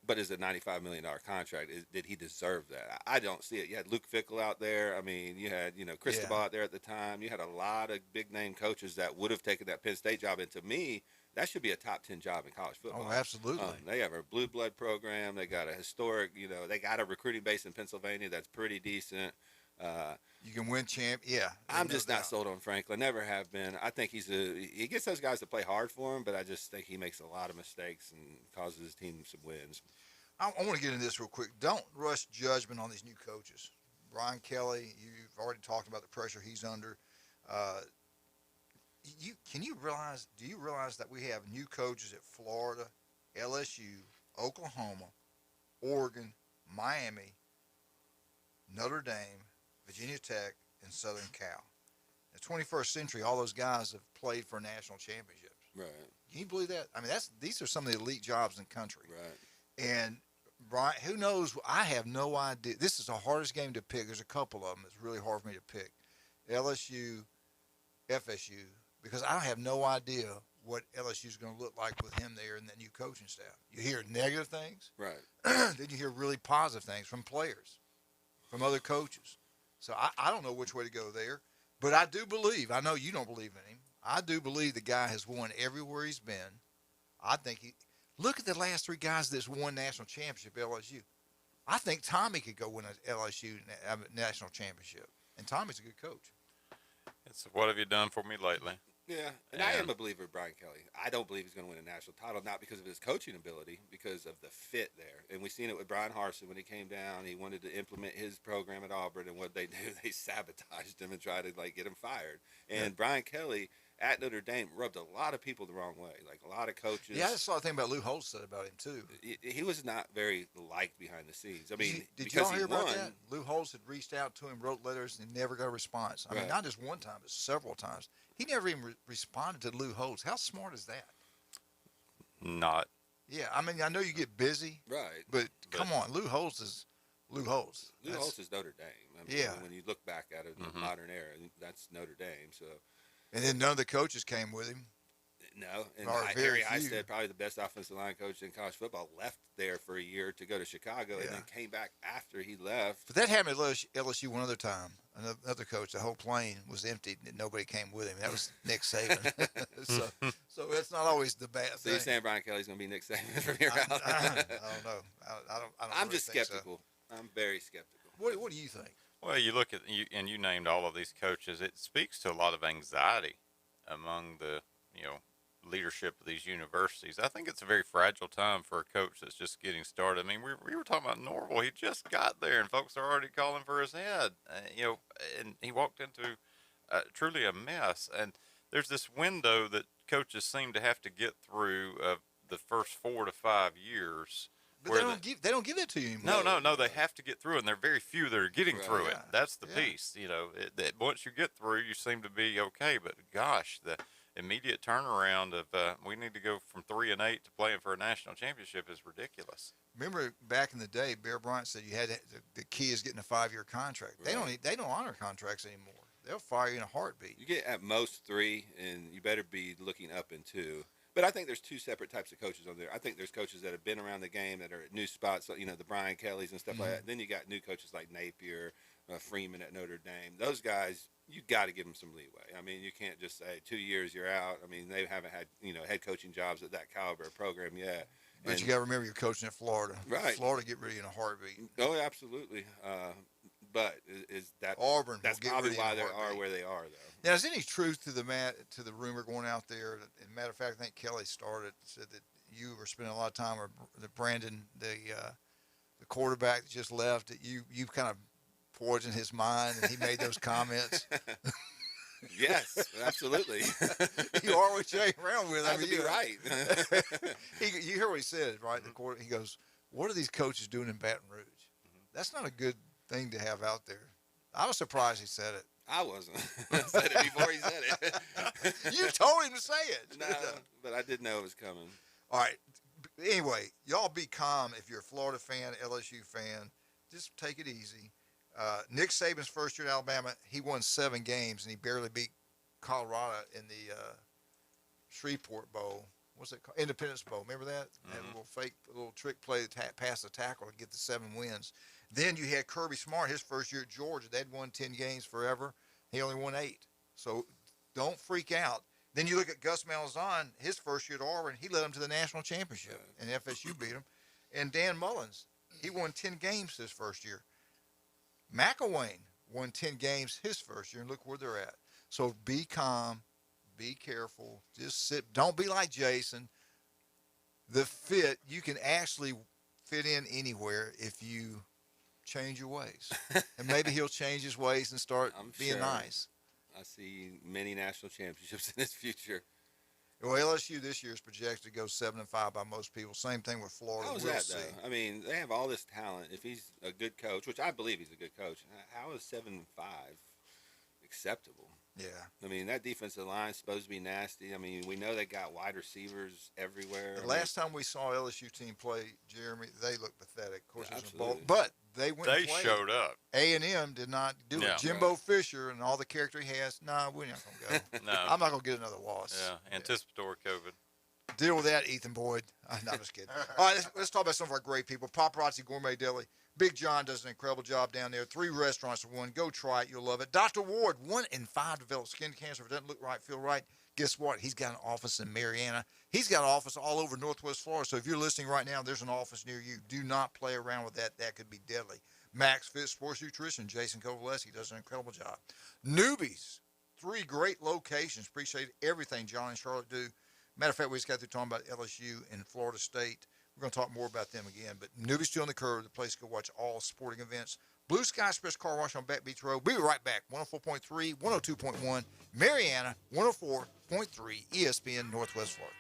M: But is a $95 million contract? Did he deserve that? I don't see it. You had Luke Fickell out there. I mean, you had Cristobal out there at the time. You had a lot of big name coaches that would have taken that Penn State job. And to me, that should be a top 10 job in college football.
K: Oh, absolutely.
M: They have a blue blood program. They got a historic, they got a recruiting base in Pennsylvania that's pretty decent.
K: You can win champ. Yeah.
M: I'm just not sold on Franklin. Never have been. I think he gets those guys to play hard for him, but I just think he makes a lot of mistakes and causes his team some wins.
K: I want to get into this real quick. Don't rush judgment on these new coaches. Brian Kelly, you've already talked about the pressure he's under. Do you realize that we have new coaches at Florida, LSU, Oklahoma, Oregon, Miami, Notre Dame, Virginia Tech, and Southern Cal? In the 21st century, all those guys have played for national championships.
M: Right.
K: Can you believe that? I mean, these are some of the elite jobs in the country.
M: Right.
K: And Brian, who knows? I have no idea. This is the hardest game to pick. There's a couple of them that's really hard for me to pick. LSU, FSU. Because I have no idea what LSU is going to look like with him there and the new coaching staff. You hear negative things.
M: Right.
K: Then you hear really positive things from players, from other coaches. So I don't know which way to go there. But I do believe, I know you don't believe in him, I do believe the guy has won everywhere he's been. I think look at the last three guys that's won national championship at LSU. I think Tommy could go win an LSU national championship. And Tommy's a good coach.
L: It's what have you done for me lately?
M: Yeah, and I am a believer of Brian Kelly. I don't believe he's going to win a national title, not because of his coaching ability, because of the fit there. And we've seen it with Brian Harsin when he came down. He wanted to implement his program at Auburn, and what they do, they sabotaged him and tried to get him fired. And Brian Kelly at Notre Dame rubbed a lot of people the wrong way, like a lot of coaches.
K: Yeah, I just saw a thing about Lou Holtz said about him too.
M: He was not very liked behind the scenes. I mean,
K: did y'all hear about that? Lou Holtz had reached out to him, wrote letters, and never got a response. I mean, not just one time, but several times. He never even responded to Lou Holtz. How smart is that?
L: Not.
K: Yeah, I mean, I know you get busy.
M: Right.
K: But come on, Lou Holtz is Lou Holtz.
M: Lou Holtz is Notre Dame. I mean, when you look back at it in the modern era, that's Notre Dame. So.
K: And then none of the coaches came with him.
M: No, and Harry Hysted, probably the best offensive line coach in college football, left there for a year to go to Chicago, and then came back after he left.
K: But that happened at LSU one other time. Another coach, the whole plane was empty, and nobody came with him. That was Nick Saban. so it's not always the bad thing.
M: So you're saying Brian Kelly's going to be Nick Saban from here out?
K: I don't know. I don't
M: I'm
K: really
M: just skeptical. So. I'm very skeptical.
K: What do you think?
L: Well, you look at and you named all of these coaches. It speaks to a lot of anxiety among the leadership of these universities. I think it's a very fragile time for a coach that's just getting started. I mean, we were talking about Norville. He just got there, and folks are already calling for his head. And he walked into truly a mess. And there's this window that coaches seem to have to get through of the first 4 to 5 years.
K: But they don't give it to you anymore.
L: No. They have to get through, and there are very few that are getting through it. That's the piece. Once you get through, you seem to be okay. But gosh, immediate turnaround of we need to go from 3-8 to playing for a national championship is ridiculous.
K: Remember back in the day, Bear Bryant said you had the key is getting a 5-year contract.
M: Right.
K: They don't honor contracts anymore. They'll fire you in a heartbeat.
M: You get at most 3, and you better be looking up in 2. But I think there's 2 separate types of coaches on there. I think there's coaches that have been around the game that are at new spots, you know, the Brian Kellys and stuff like that. Then you got new coaches like Napier, Freeman at Notre Dame. Those guys, you got to give them some leeway. I mean, you can't just say 2 years you're out. I mean, they haven't had, you know, head coaching jobs at that caliber of program yet.
K: But you got to remember you're coaching at Florida.
M: Right.
K: Florida get rid of you in a heartbeat.
M: Oh, absolutely. But is that
K: Auburn?
M: That's probably why they are where they are, though.
K: Now, is any truth to the rumor going out there? As a matter of fact, I think Kelly said that you were spending a lot of time, or that Brandon, the quarterback that just left, that you kind of poisoned his mind, and he made those comments.
M: Yes, absolutely.
K: You always hang around with him.
M: I have to be right.
K: You hear what he said, right? The quarter, he goes, "What are these coaches doing in Baton Rouge?" That's not a good thing to have out there. I was surprised he said it.
M: I wasn't. I said it before he said it.
K: You told him to say it.
M: No, but I did know it was coming.
K: All right. Anyway, y'all be calm if you're a Florida fan, LSU fan. Just take it easy. Nick Saban's first year at Alabama, he won 7 games, and he barely beat Colorado in the Shreveport Bowl. What's it called? Independence Bowl. Remember that? Had a little trick play to pass the tackle to get the 7 wins. Then you had Kirby Smart, his first year at Georgia. They'd won 10 games forever. He only won 8. So don't freak out. Then you look at Gus Malzahn, his first year at Auburn. He led them to the national championship, and FSU beat him. And Dan Mullins, he won 10 games his first year. McElwain won 10 games his first year, and look where they're at. So be calm, be careful, just sit. Don't be like Jason. You can actually fit in anywhere if you change your ways. And maybe he'll change his ways and start being nice.
M: I see many national championships in his future.
K: Well, LSU this year is projected to go 7-5 by most people. Same thing with Florida.
M: How is that, though? I mean, they have all this talent. If he's a good coach, which I believe he's a good coach, how is 7-5 acceptable?
K: Yeah.
M: I mean, that defensive line is supposed to be nasty. I mean, we know they got wide receivers everywhere.
K: The last time we saw LSU team play, Jeremy, they looked pathetic. Of course, it was a
M: absolutely.
K: ball, but they went and
F: They
K: played.
F: showed up.
K: A&M did not do it. Jimbo Fisher and all the character he has, nah, we're not going to go.
F: No.
K: I'm not going to get another loss.
F: Yeah, anticipatory COVID.
K: Deal with that, Ethan Boyd. I'm not just kidding. All right, let's talk about some of our great people. Paparazzi Gourmet Deli. Big John does an incredible job down there. 3 restaurants for one. Go try it. You'll love it. Dr. Ward, 1 in 5 develop skin cancer. If it doesn't look right, feel right, guess what? He's got an office in Mariana. He's got an office all over Northwest Florida. So if you're listening right now, there's an office near you. Do not play around with that. That could be deadly. Max Fit Sports Nutrition. Jason Kovaleski does an incredible job. Newbies, 3 great locations. Appreciate everything John and Charlotte do. Matter of fact, we just got through talking about LSU and Florida State. We're going to talk more about them again. But Newbies 2 on the Curve, the place to go watch all sporting events. Blue Sky Express Car Wash on Back Beach Road. We'll be right back. 104.3, 102.1, Mariana, 104.3, ESPN Northwest Florida.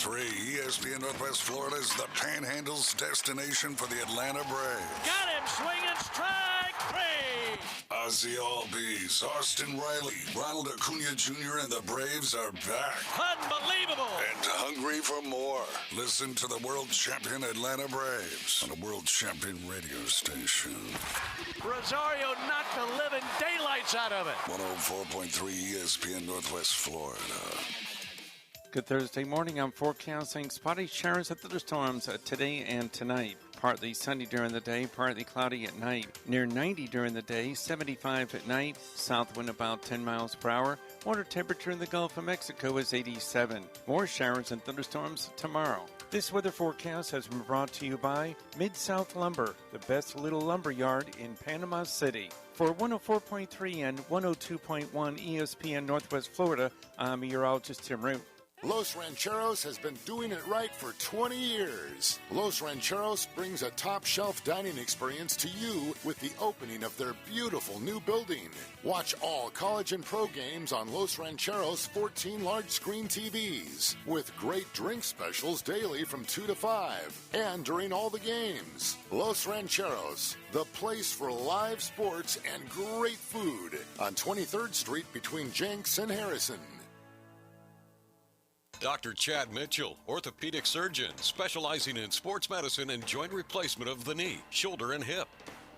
G: ESPN Northwest Florida is the Panhandle's destination for the Atlanta Braves.
J: Got him swinging strike 3.
G: Ozzie Albies, Austin Riley, Ronald Acuna Jr. and the Braves are back.
J: Unbelievable.
G: And hungry for more. Listen to the world champion Atlanta Braves on a world champion radio station.
J: Rosario knocked the living daylights out of it.
G: 104.3 ESPN Northwest Florida.
A: Good Thursday morning. I'm forecasting spotty showers and thunderstorms today and tonight. Partly sunny during the day, partly cloudy at night. Near 90 during the day, 75 at night. South wind about 10 miles per hour. Water temperature in the Gulf of Mexico is 87. More showers and thunderstorms tomorrow. This weather forecast has been brought to you by Mid-South Lumber, the best little lumber yard in Panama City. For 104.3 and 102.1 ESPN Northwest Florida, I'm meteorologist Tim Root.
E: Los Rancheros has been doing it right for 20 years. Los Rancheros brings a top-shelf dining experience to you with the opening of their beautiful new building. Watch all college and pro games on Los Rancheros' 14 large-screen TVs with great drink specials daily from 2 to 5 and during all the games. Los Rancheros, the place for live sports and great food on 23rd Street between Jenks and Harrison.
U: Dr. Chad Mitchell, orthopedic surgeon specializing in sports medicine and joint replacement of the knee, shoulder, and hip.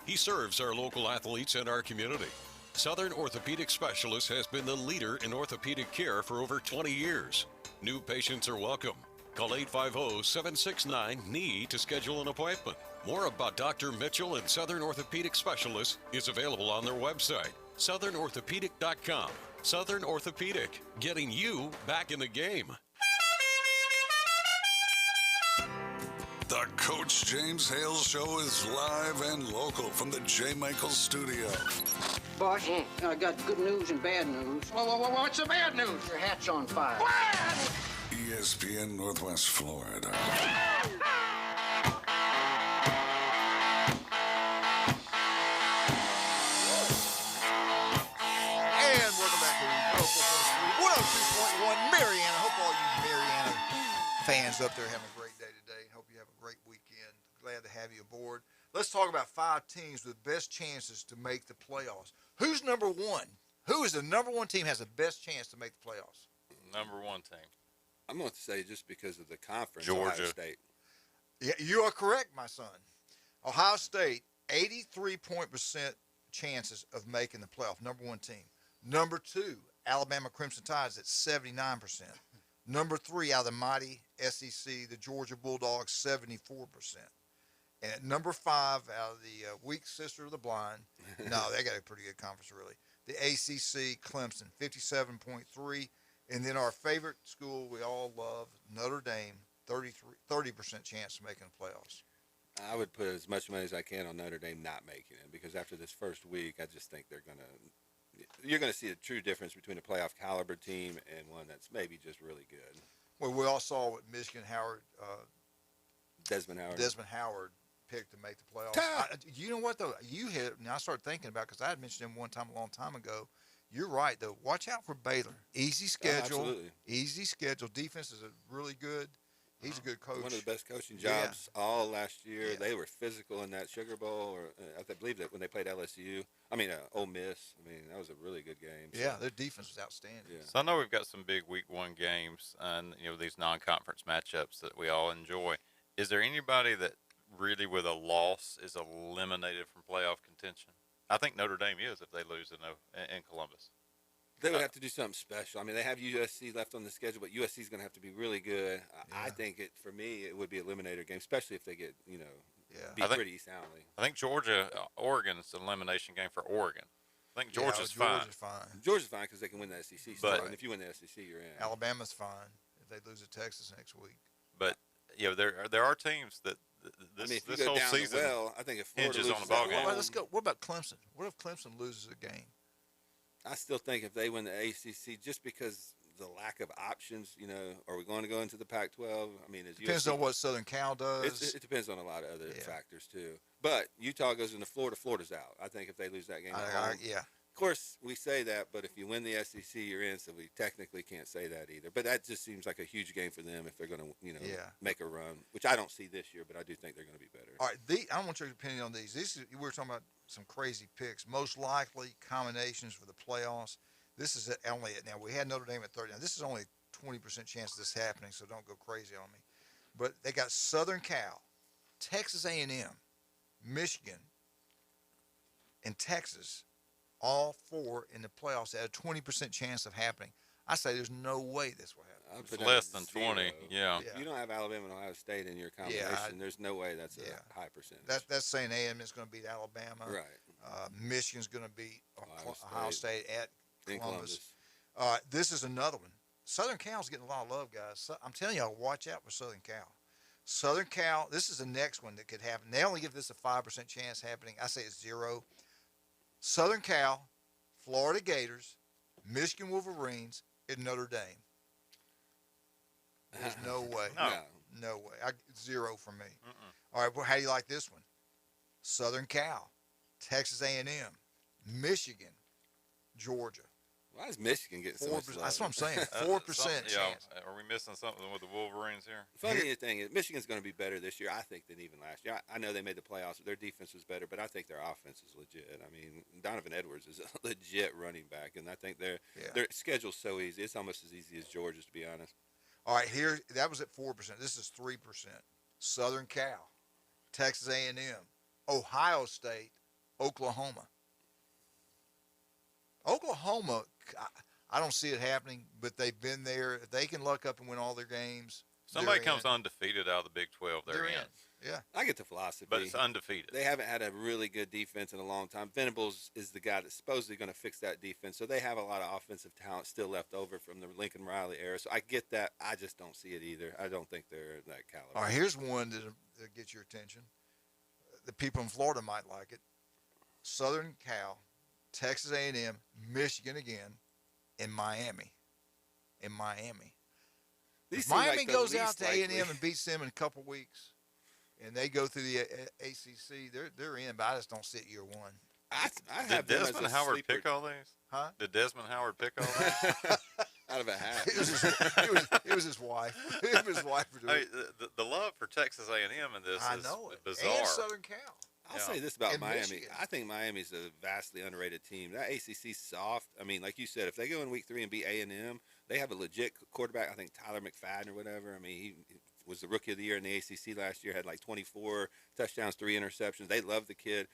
U: He serves our local athletes and our community. Southern Orthopedic Specialist has been the leader in orthopedic care for over 20 years. New patients are welcome. Call 850-769-KNEE to schedule an appointment. More about Dr. Mitchell and Southern Orthopedic Specialist is available on their website, southernorthopedic.com. Southern Orthopedic, getting you back in the game.
G: The Coach James Hale Show is live and local from the J. Michael Studio.
V: Boss, I got good news and bad news. What's the bad news? Your hat's on fire. What?
G: ESPN Northwest Florida.
K: And welcome back to 102.1 Mariana. Hope all you Mariana fans up there having a great day today. Hope you have a great weekend. Glad to have you aboard. Let's talk about 5 teams with the best chances to make the playoffs. Who's number one? Who is the number one team has the best chance to make the playoffs?
L: Number one team.
M: I'm going to say just because of the conference,
L: Georgia.
M: Ohio State.
K: Yeah, you are correct, my son. Ohio State, 83% chances of making the playoff. Number one team. Number 2, Alabama Crimson Tides at 79%. Number 3, out of the mighty SEC, the Georgia Bulldogs, 74%. And at number 5, out of the weak sister of the blind, no, they got a pretty good conference, really. The ACC, Clemson, 57.3. And then our favorite school we all love, Notre Dame, 30% chance of making the playoffs.
M: I would put as much money as I can on Notre Dame not making it because after this first week, I just think you're going to see a true difference between a playoff caliber team and one that's maybe just really good.
K: Well, we all saw what Michigan
M: Desmond
K: Howard picked to make the playoffs. You know what, though? You hit it, and I started thinking about because I had mentioned him one time a long time ago. You're right, though. Watch out for Baylor. Easy schedule.
M: Absolutely.
K: Easy schedule. Defense is really good. He's a good coach.
M: One of the best coaching jobs all last year. Yeah. They were physical in that Sugar Bowl, or I believe that when they played Ole Miss. I mean, that was a really good game. So.
K: Yeah, their defense was outstanding.
L: Yeah. So I know we've got some big Week 1 games and these non-conference matchups that we all enjoy. Is there anybody that really, with a loss, is eliminated from playoff contention? I think Notre Dame is if they lose in Columbus.
M: They would have to do something special. I mean, they have USC left on the schedule, but USC is going to have to be really good. I think for me, it would be an eliminator game, especially if they get, beat pretty soundly.
L: I think Oregon is an elimination game for Oregon. I think Georgia's fine.
M: Georgia's fine because they can win the SEC. And if you win the SEC, you're in.
K: Alabama's fine if they lose to Texas next week.
L: But there are teams that this whole season
M: I think if Florida
L: hinges on the ball game.
K: Let's go. What about Clemson? What if Clemson loses a game?
M: I still think if they win the ACC, just because the lack of options, are we going to go into the Pac-12? I mean,
K: depends on what Southern Cal does.
M: It depends on a lot of other factors too. But Utah goes into Florida. Florida's out. I think if they lose that game, Of course, we say that, but if you win the SEC, you're in. So we technically can't say that either. But that just seems like a huge game for them if they're going to, make a run, which I don't see this year, but I do think they're going to be better.
K: All right, I want your opinion on these. We were talking about some crazy picks. Most likely combinations for the playoffs. This is only it. Now, we had Notre Dame at 30. Now, this is only 20% chance of this happening, so don't go crazy on me. But they got Southern Cal, Texas A&M, Michigan, and Texas. All 4 in the playoffs at a 20% chance of happening. I say there's no way this will happen.
L: It's less than 20, yeah.
M: If you don't have Alabama and Ohio State in your combination, there's no way that's a high percentage.
K: That's saying A&M is going to beat Alabama.
M: Right.
K: Michigan's going to beat Ohio State at Columbus. This is another one. Southern Cal's getting a lot of love, guys. I'm telling y'all, watch out for Southern Cal. Southern Cal, this is the next one that could happen. They only give this a 5% chance happening. I say it's 0. Southern Cal, Florida Gators, Michigan Wolverines, and Notre Dame. There's no way. No way. 0 for me. All right, well, how do you like this one? Southern Cal, Texas A&M, Michigan, Georgia.
M: Why is Michigan getting so much love?
K: That's what I'm saying. 4% chance.
L: Are we missing something with the Wolverines here?
M: Funny thing is, Michigan's going to be better this year, I think, than even last year. I know they made the playoffs. Their defense was better, but I think their offense is legit. I mean, Donovan Edwards is a legit running back, and I think their schedule's so easy. It's almost as easy as Georgia's, to be honest.
K: All right, that was at 4%. This is 3%. Southern Cal, Texas A&M, Ohio State, Oklahoma. Oklahoma, I don't see it happening, but they've been there. If they can luck up and win all their games,
L: somebody comes undefeated out of the Big 12, they're in.
K: Yeah,
M: I get the philosophy,
L: but it's undefeated.
M: They haven't had a really good defense in a long time. Venables is the guy that's supposedly going to fix that defense, so they have a lot of offensive talent still left over from the Lincoln Riley era. So I get that. I just don't see it either. I don't think they're that caliber.
K: All right, here's one that gets your attention. The people in Florida might like it. Southern Cal, Texas A&M, Michigan again, and Miami. If Miami goes out to A&M and beats them in a couple weeks, and they go through the ACC, they're in, but I just don't see it year one.
L: Did Desmond Howard pick all these?
K: Huh?
L: Did Desmond Howard pick all these?
M: Out of a hat.
K: It was his wife. It was his wife.
L: The love for Texas A&M in this is bizarre.
K: And Southern Cal.
M: I'll say this about Miami.
K: Michigan.
M: I think Miami's a vastly underrated team. That ACC's soft. I mean, like you said, if they go in week 3 and beat A&M, they have a legit quarterback. I think Tyler McFadden or whatever. I mean, he was the rookie of the year in the ACC last year, had like 24 touchdowns, 3 interceptions. They love the kid.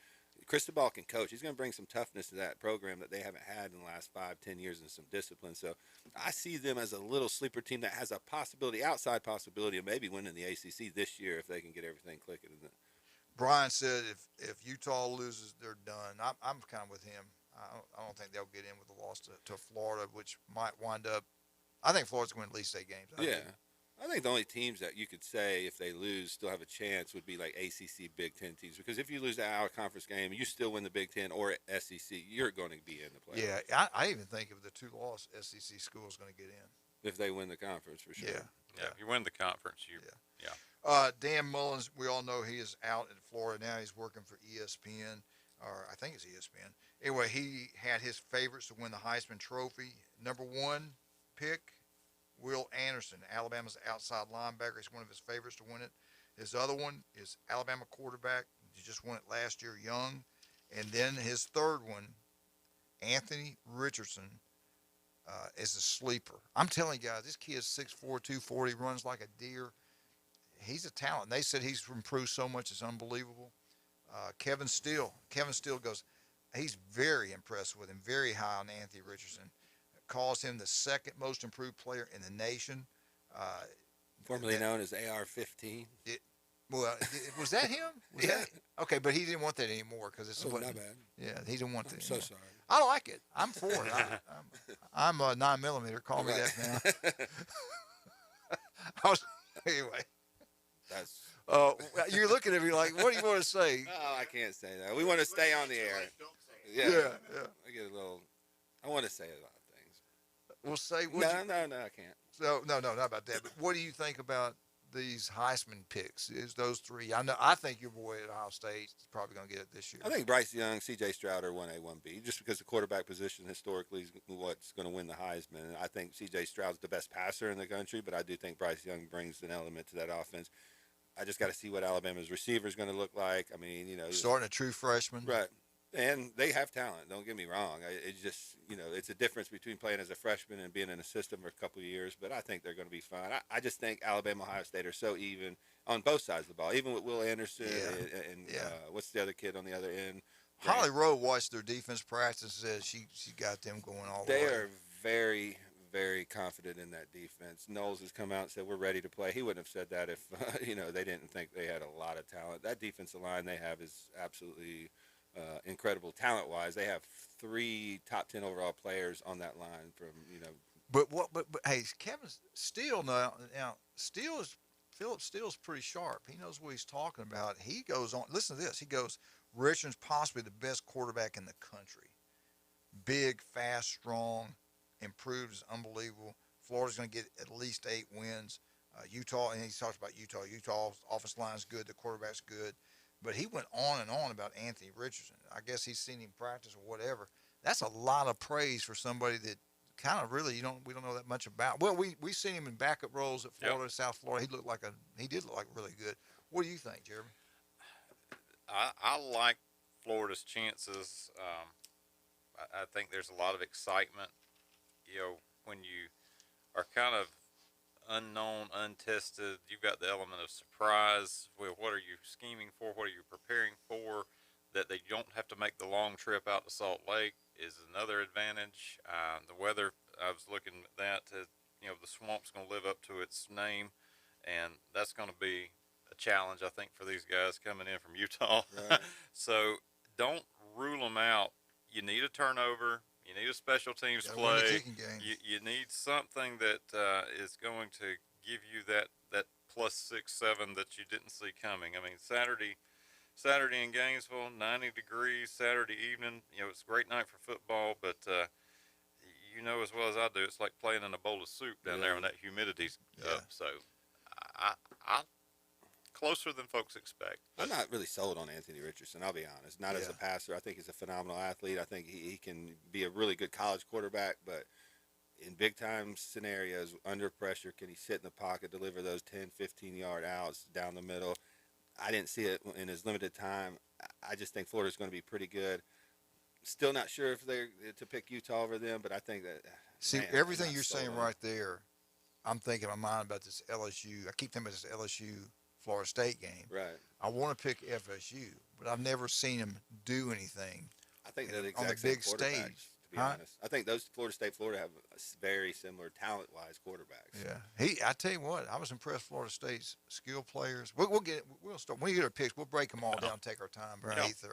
M: Cristobal can coach. He's going to bring some toughness to that program that they haven't had in the last 5-10 years, and some discipline. So I see them as a little sleeper team that has a outside possibility of maybe winning the ACC this year if they can get everything clicking.
K: Brian said if Utah loses, they're done. I'm kind of with him. I don't think they'll get in with a loss to Florida, which might wind up. I think Florida's going to win at least 8 games.
M: I think the only teams that you could say, if they lose, still have a chance would be like ACC Big Ten teams. Because if you lose that out-of-conference game, you still win the Big Ten or SEC, you're going to be in the playoffs.
K: Yeah, I even think if the 2-loss SEC school is going to get in.
M: If they win the conference, for sure.
L: Yeah, if you win the conference,
K: Dan Mullins, we all know he is out in Florida now. He's working for ESPN, or I think it's ESPN. Anyway, he had his favorites to win the Heisman Trophy. Number 1 pick, Will Anderson, Alabama's outside linebacker. He's one of his favorites to win it. His other one is Alabama quarterback. He just won it last year, Young. And then his third one, Anthony Richardson, is a sleeper. I'm telling you guys, this kid's 6'4", 240, runs like a deer. He's a talent. They said he's improved so much, it's unbelievable. Kevin Steele goes, he's very impressed with him, very high on Anthony Richardson. Calls him the second most improved player in the nation.
M: Formerly known as AR-15.
K: Was that him? Okay, but he didn't want that anymore because it's
M: not bad.
K: Yeah, he didn't want that.
M: I'm so sorry.
K: I like it. I'm for it. I'm a 9mm. Call me that now. Anyway.
M: That's.
K: You're looking at me like, what do you want to say?
M: Oh, I can't say that. We want to stay on the air. Yeah. I get a little. I want to say a lot of things.
K: We'll say.
M: No, I can't.
K: So no, not about that. But what do you think about these Heisman picks? Is those 3? I think your boy at Ohio State is probably going to get it this year.
M: I think Bryce Young, C.J. Stroud are 1A, 1B, just because the quarterback position historically is what's going to win the Heisman. And I think C.J. Stroud's the best passer in the country, but I do think Bryce Young brings an element to that offense. I just got to see what Alabama's receiver is going to look like. I mean,
K: starting a true freshman,
M: right? And they have talent. Don't get me wrong. It's just, it's a difference between playing as a freshman and being in a system for a couple of years. But I think they're going to be fine. I just think Alabama, Ohio State are so even on both sides of the ball. Even with Will Anderson and what's the other kid on the other end?
K: Holly Rowe watched their defense practice and said she got them going all the way.
M: They are very, very confident in that defense. Knowles has come out and said, we're ready to play. He wouldn't have said that if, they didn't think they had a lot of talent. That defensive line they have is absolutely incredible talent-wise. They have 3 top 10 overall players on that line from,
K: But hey, Kevin Steele now Philip Steele's pretty sharp. He knows what he's talking about. He goes on. Listen to this. He goes, Richard's possibly the best quarterback in the country. Big, fast, strong, improved is unbelievable. Florida's going to get at least 8 wins. Utah, and he talks about Utah. Utah's offensive line's good, the quarterback's good. But he went on and on about Anthony Richardson. I guess he's seen him practice or whatever. That's a lot of praise for somebody that kind of really we don't know that much about. Well, we seen him in backup roles at Florida, South Florida. He did look like really good. What do you think, Jeremy?
L: I like Florida's chances. I think there's a lot of excitement. When you are kind of unknown, untested, you've got the element of surprise. Well, what are you scheming for? What are you preparing for? That they don't have to make the long trip out to Salt Lake is another advantage. The weather, I was looking at that. The swamp's going to live up to its name, and that's going to be a challenge, I think, for these guys coming in from Utah. Right. So don't rule them out. You need a turnover. You need a special teams play. You need something that is going to give you that plus 6, 7 that you didn't see coming. I mean, Saturday in Gainesville, 90 degrees, Saturday evening. It's a great night for football, but you know as well as I do, it's like playing in a bowl of soup down there when that humidity's up. So I closer than folks expect.
M: I'm not really sold on Anthony Richardson, I'll be honest. Not as a passer. I think he's a phenomenal athlete. I think he can be a really good college quarterback, but in big-time scenarios, under pressure, can he sit in the pocket, deliver those 10, 15-yard outs down the middle? I didn't see it in his limited time. I just think Florida's going to be pretty good. Still not sure if they're to pick Utah over them, but I think that.
K: See, everything you're saying right there, I'm thinking in my mind about this LSU. I keep thinking about this LSU Florida State game.
M: Right.
K: I want to pick FSU, but I've never seen them do anything.
M: I think they're the
K: on the
M: exact
K: big
M: same
K: stage.
M: To be honest, I think those Florida have very similar talent-wise quarterbacks.
K: Yeah. I tell you what, I was impressed. Florida State's skill players. We'll start when we get our picks. We'll break them all down. Take our time around 8:30.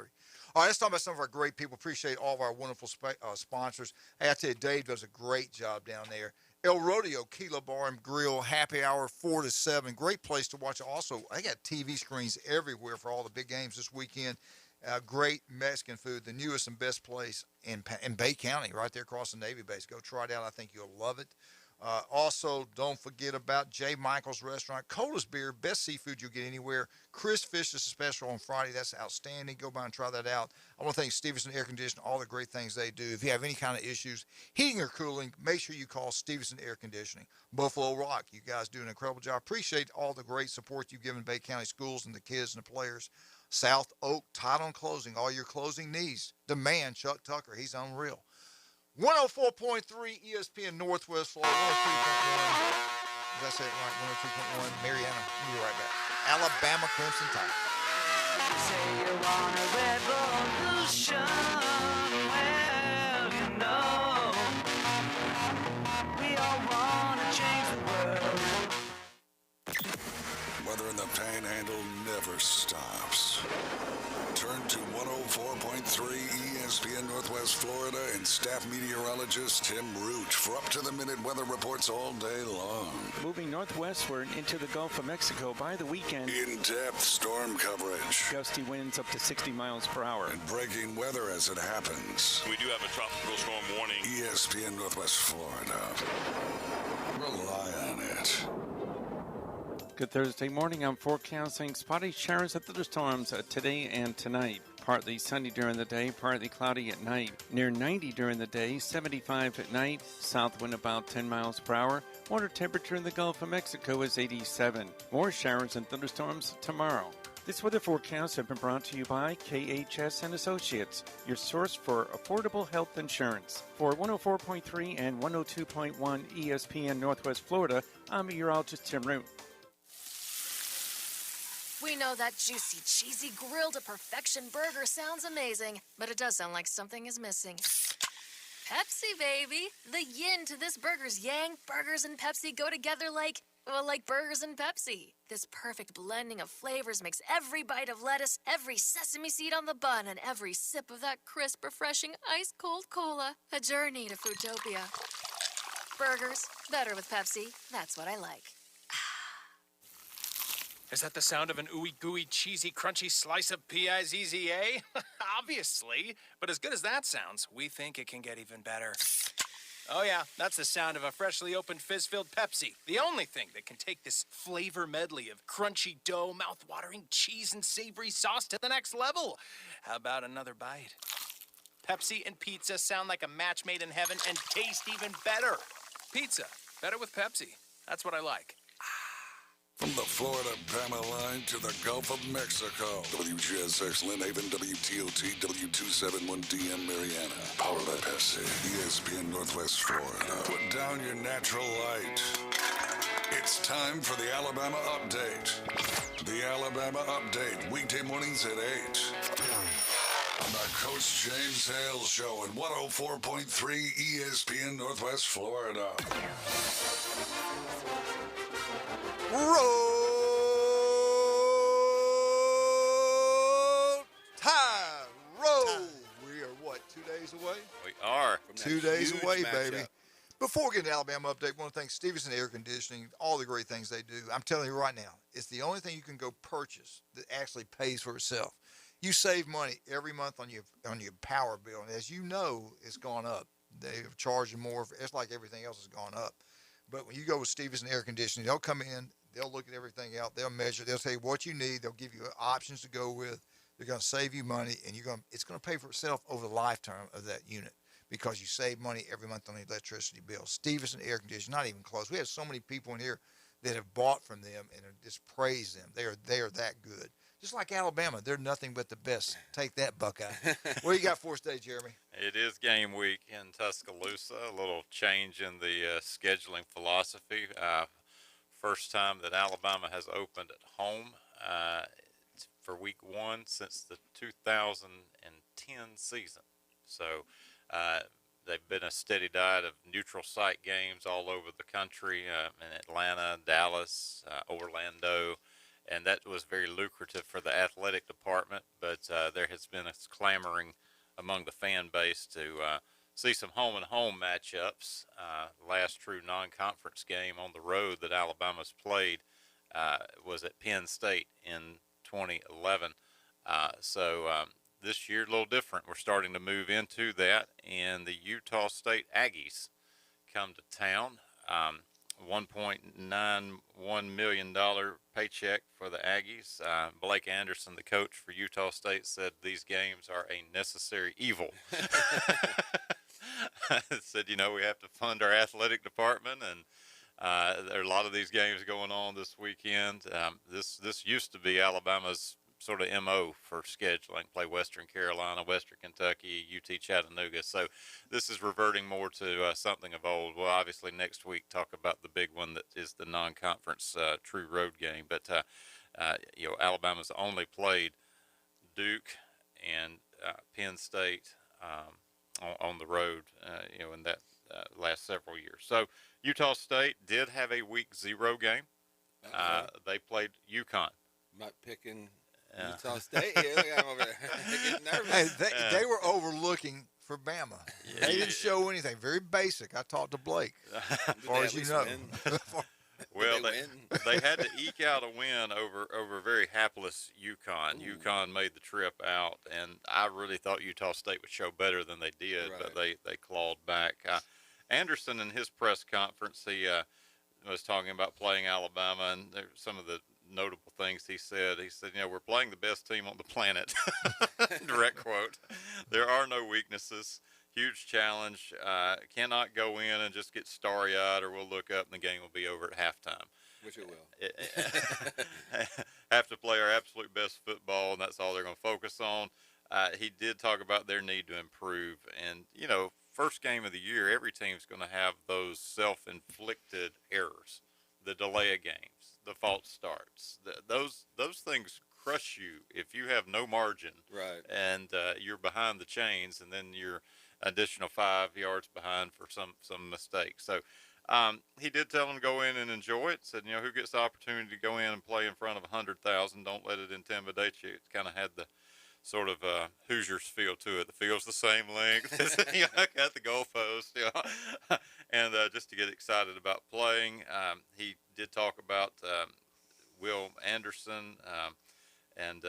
K: All right, let's talk about some of our great people. Appreciate all of our wonderful sponsors. Hey, I tell you, Dave does a great job down there. El Rodeo Kila Bar and Grill, happy hour 4 to 7. Great place to watch. Also, they got TV screens everywhere for all the big games this weekend. Great Mexican food, the newest and best place in Bay County, right there across the Navy base. Go try it out. I think you'll love it. Also, don't forget about J. Michael's Restaurant. Coldest beer, best seafood you'll get anywhere. Chris Fish is special on Friday. That's outstanding. Go by and try that out. I want to thank Stevenson Air Conditioning, all the great things they do. If you have any kind of issues, heating or cooling, make sure you call Stevenson Air Conditioning. Buffalo Rock, you guys do an incredible job. Appreciate all the great support you've given Bay County schools and the kids and the players. South Oak, title and closing, all your closing needs. Demand Chuck Tucker. He's unreal. 104.3 ESPN Northwest Florida, 103.1. Did I say it right? 103.1 Mariana. We'll be right back. Alabama Crimson Tide.
J: Say you want a revolution. Well, you know, we all want to change the world.
G: Weather in the Panhandle never stops. Turn to 104.3 ESPN Northwest Florida and staff meteorologist Tim Root for up-to-the-minute weather reports all day long.
A: Moving northwestward into the Gulf of Mexico by the weekend.
G: In-depth storm coverage.
A: Gusty winds up to 60 miles per hour.
G: And breaking weather as it happens.
F: We do have a tropical storm warning.
G: ESPN Northwest Florida. Rely on it.
A: Good Thursday morning. I'm forecasting spotty showers and thunderstorms today and tonight. Partly sunny during the day, partly cloudy at night. Near 90 during the day, 75 at night. South wind about 10 miles per hour. Water temperature in the Gulf of Mexico is 87. More showers and thunderstorms tomorrow. This weather forecast has been brought to you by KHS and Associates, your source for affordable health insurance. For 104.3 and 102.1 ESPN Northwest Florida, I'm meteorologist Tim Root.
C: We know that juicy, cheesy, grilled to perfection burger sounds amazing, but it does sound like something is missing. Pepsi, baby! The yin to this burger's yang. Burgers and Pepsi go together like burgers and Pepsi. This perfect blending of flavors makes every bite of lettuce, every sesame seed on the bun, and every sip of that crisp, refreshing, ice-cold cola a journey to Foodtopia. Burgers, better with Pepsi. That's what I like.
J: Is that the sound of an ooey gooey, cheesy, crunchy slice of P-I-Z-Z-A? Obviously. But as good as that sounds, we think it can get even better.
D: Oh, yeah, that's the sound of a freshly opened fizz-filled Pepsi. The only thing that can take this flavor medley of crunchy dough, mouth-watering cheese, and savory sauce to the next level. How about another bite? Pepsi and pizza sound like a match made in heaven and taste even better. Pizza, better with Pepsi. That's what I like.
G: From the Florida-Bama line to the Gulf of Mexico, WGSX Lynn Haven, WTOT, W271DM Mariana. Powered by Pepsi, ESPN Northwest Florida. Put down your natural light. It's time for the Alabama Update. The Alabama Update, weekday mornings at 8. On the Coach James Hale Show at 104.3 ESPN Northwest Florida.
K: Roll Tide. Roll. We are what, 2 days away?
L: We are.
K: 2 days away, baby. Before we get into Alabama Update, I want to thank Stevenson Air Conditioning, all the great things they do. I'm telling you right now, it's the only thing you can go purchase that actually pays for itself. You save money every month on your power bill, and as you know, it's gone up. They're charging more. It's like everything else has gone up. But when you go with Stevenson Air Conditioning, they'll come in, they'll look at everything out, they'll measure, they'll tell you what you need, they'll give you options to go with. They're going to save you money, and it's going to pay for itself over the lifetime of that unit because you save money every month on the electricity bill. Stevenson Air Conditioning, not even close. We have so many people in here that have bought from them and just praise them. They are that good. Just like Alabama, they're nothing but the best. Take that, Buckeye. What do you got for us today, Jeremy?
L: It is game week in Tuscaloosa. A little change in the scheduling philosophy. First time that Alabama has opened at home for week one since the 2010 season. So they've been a steady diet of neutral site games all over the country in Atlanta, Dallas, Orlando. And that was very lucrative for the athletic department, but there has been a clamoring among the fan base to see some home-and-home matchups. Last true non-conference game on the road that Alabama's played was at Penn State in 2011. So this year, a little different. We're starting to move into that, and the Utah State Aggies come to town. $1.91 million paycheck for the Aggies. Blake Anderson, the coach for Utah State, said these games are a necessary evil. Said, we have to fund our athletic department, and there are a lot of these games going on this weekend. This used to be Alabama's sort of MO for scheduling, play Western Carolina, Western Kentucky, UT Chattanooga. So this is reverting more to something of old. We'll obviously next week talk about the big one that is the non-conference true road game. But, Alabama's only played Duke and Penn State on the road, in that last several years. So Utah State did have a week 0 game. They played UConn.
M: Not picking Utah State. Yeah, look, I'm over there getting nervous.
K: Hey, they were overlooking for Bama.
L: Yeah,
K: they didn't show anything. Very basic. I talked to Blake, as far as you know.
L: Well, they had to eke out a win over very hapless UConn. Ooh. UConn made the trip out, and I really thought Utah State would show better than they did, right. But they clawed back. Anderson, in his press conference, he was talking about playing Alabama, and some of the notable things he said. He said, we're playing the best team on the planet. Direct quote. There are no weaknesses. Huge challenge. Cannot go in and just get starry-eyed, or we'll look up and the game will be over at halftime.
M: Which it will.
L: Have to play our absolute best football, and that's all they're going to focus on. He did talk about their need to improve. And, first game of the year, every team's going to have those self-inflicted errors. The delay of games, the false starts, those things crush you if you have no margin,
M: right? And
L: you're behind the chains, and then you're additional 5 yards behind for some mistakes. So he did tell them to go in and enjoy it. Said, who gets the opportunity to go in and play in front of 100,000? Don't let it intimidate you. It kind of had the sort of Hoosiers feel to it. The field's the same length as at the goalpost, and just to get excited about playing. He did talk about Will Anderson and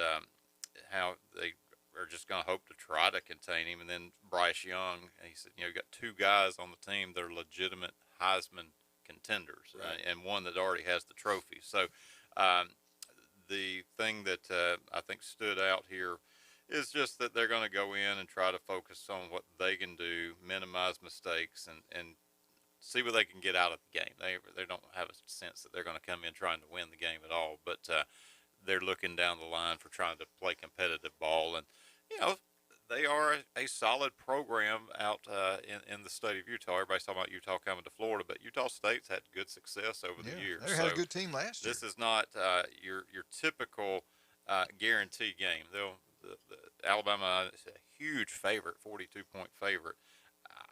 L: how they are just going to hope to try to contain him. And then Bryce Young, he said, you got two guys on the team that are legitimate Heisman contenders, and one that already has the trophy. So the thing that I think stood out here is just that they're going to go in and try to focus on what they can do, minimize mistakes, and see what they can get out of the game. They don't have a sense that they're going to come in trying to win the game at all, but they're looking down the line for trying to play competitive ball. And, they are a solid program out in the state of Utah. Everybody's talking about Utah coming to Florida, but Utah State's had good success over the years.
K: They had a good team last year.
L: This is not your typical guarantee game. The Alabama is a huge favorite, 42-point favorite.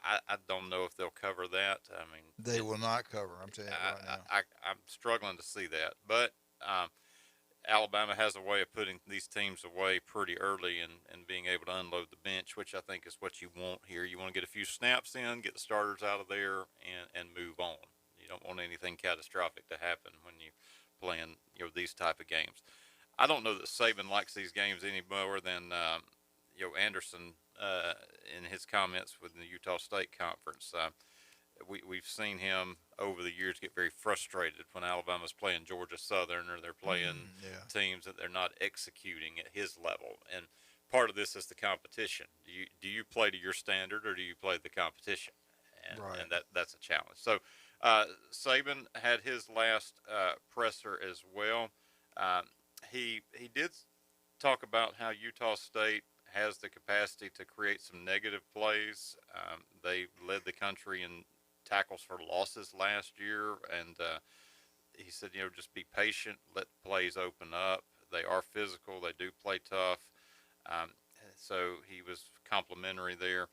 L: I don't know if they'll cover that. I mean,
K: they will not cover. I'm telling you right now.
L: I'm struggling to see that, but Alabama has a way of putting these teams away pretty early and being able to unload the bench, which I think is what you want here. You want to get a few snaps in, get the starters out of there, and move on. You don't want anything catastrophic to happen when you playing these type of games. I don't know that Saban likes these games any more than Anderson in his comments with the Utah State Conference. We've seen him over the years get very frustrated when Alabama's playing Georgia Southern or they're playing teams that they're not executing at his level. And part of this is the competition. Do you play to your standard or do you play the competition? And that's a challenge. So Saban had his last presser as well. He did talk about how Utah State has the capacity to create some negative plays. They led the country in tackles for losses last year, and he said, just be patient, let plays open up. They are physical, they do play tough. So he was complimentary there.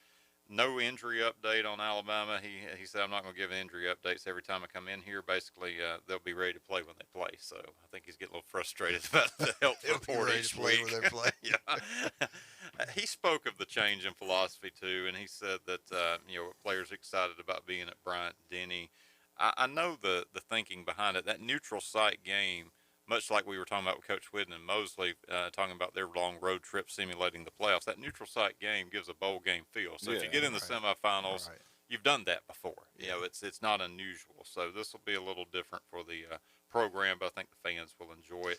L: No injury update on Alabama. He said, I'm not going to give injury updates every time I come in here. Basically, they'll be ready to play when they play. So I think he's getting a little frustrated about the health report each week.
K: When they play.
L: He spoke of the change in philosophy, too, and he said that, players excited about being at Bryant-Denny. I know the thinking behind it. That neutral site game, much like we were talking about with Coach Whidden and Mosley, talking about their long road trip simulating the playoffs, that neutral site game gives a bowl game feel. So if you get in the semifinals, you've done that before. It's not unusual. So this will be a little different for the program, but I think the fans will enjoy it.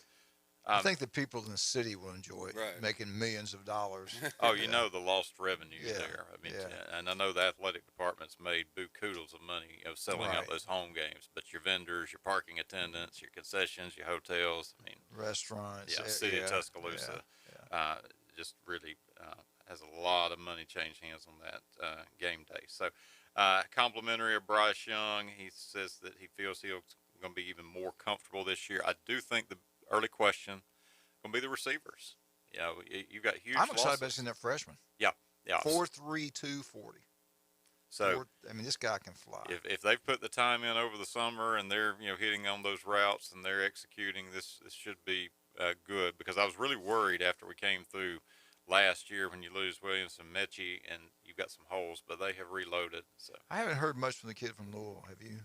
K: I think the people in the city will enjoy it, making millions of dollars.
L: The lost revenue there. I mean, and I know the athletic department's made buku-doodles of money, selling out those home games. But your vendors, your parking attendants, your concessions, your hotels,
K: restaurants.
L: City of Tuscaloosa, just really has a lot of money change hands on that game day. So, complimentary of Bryce Young, he says that he feels he's going to be even more comfortable this year. I do think the early question going to be the receivers. You've got huge
K: I'm excited
L: losses.
K: about seeing that freshman.
L: Yeah.
K: 4.3 240.
L: So
K: this guy can fly.
L: If they've put the time in over the summer and they're hitting on those routes and they're executing, this should be good, because I was really worried after we came through last year when you lose Williams and Mechie and you've got some holes, but they have reloaded. So
K: I haven't heard much from the kid from Louisville. Have you?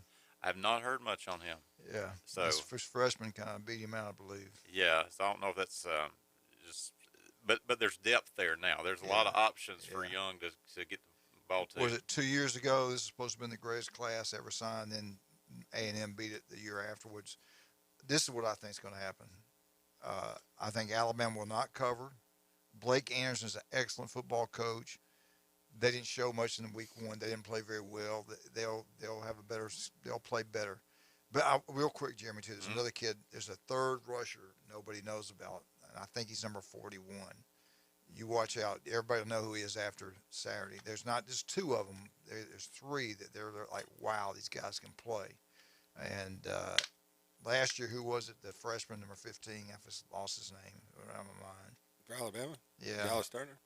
L: I have not heard much on him.
K: Yeah.
L: So
K: this first freshman kind of beat him out, I believe.
L: Yeah. So I don't know if that's just, but there's depth there now. There's a lot of options for Young to get the ball to.
K: Was it 2 years ago? This is supposed to have been the greatest class ever signed. Then A&M beat it the year afterwards. This is what I think is going to happen. I think Alabama will not cover. Blake Anderson is an excellent football coach. They didn't show much in week one. They didn't play very well. They'll have a better. They'll play better. But real quick, Jeremy, too. There's another kid. There's a third rusher nobody knows about, and I think he's number 41. You watch out. Everybody will know who he is after Saturday. There's not just two of them. There's three that they're like, wow, these guys can play. And last year, who was it? The freshman, number 15. I just lost his name. Out of my mind.
M: For Alabama?
K: Yeah.
M: Dallas Turner?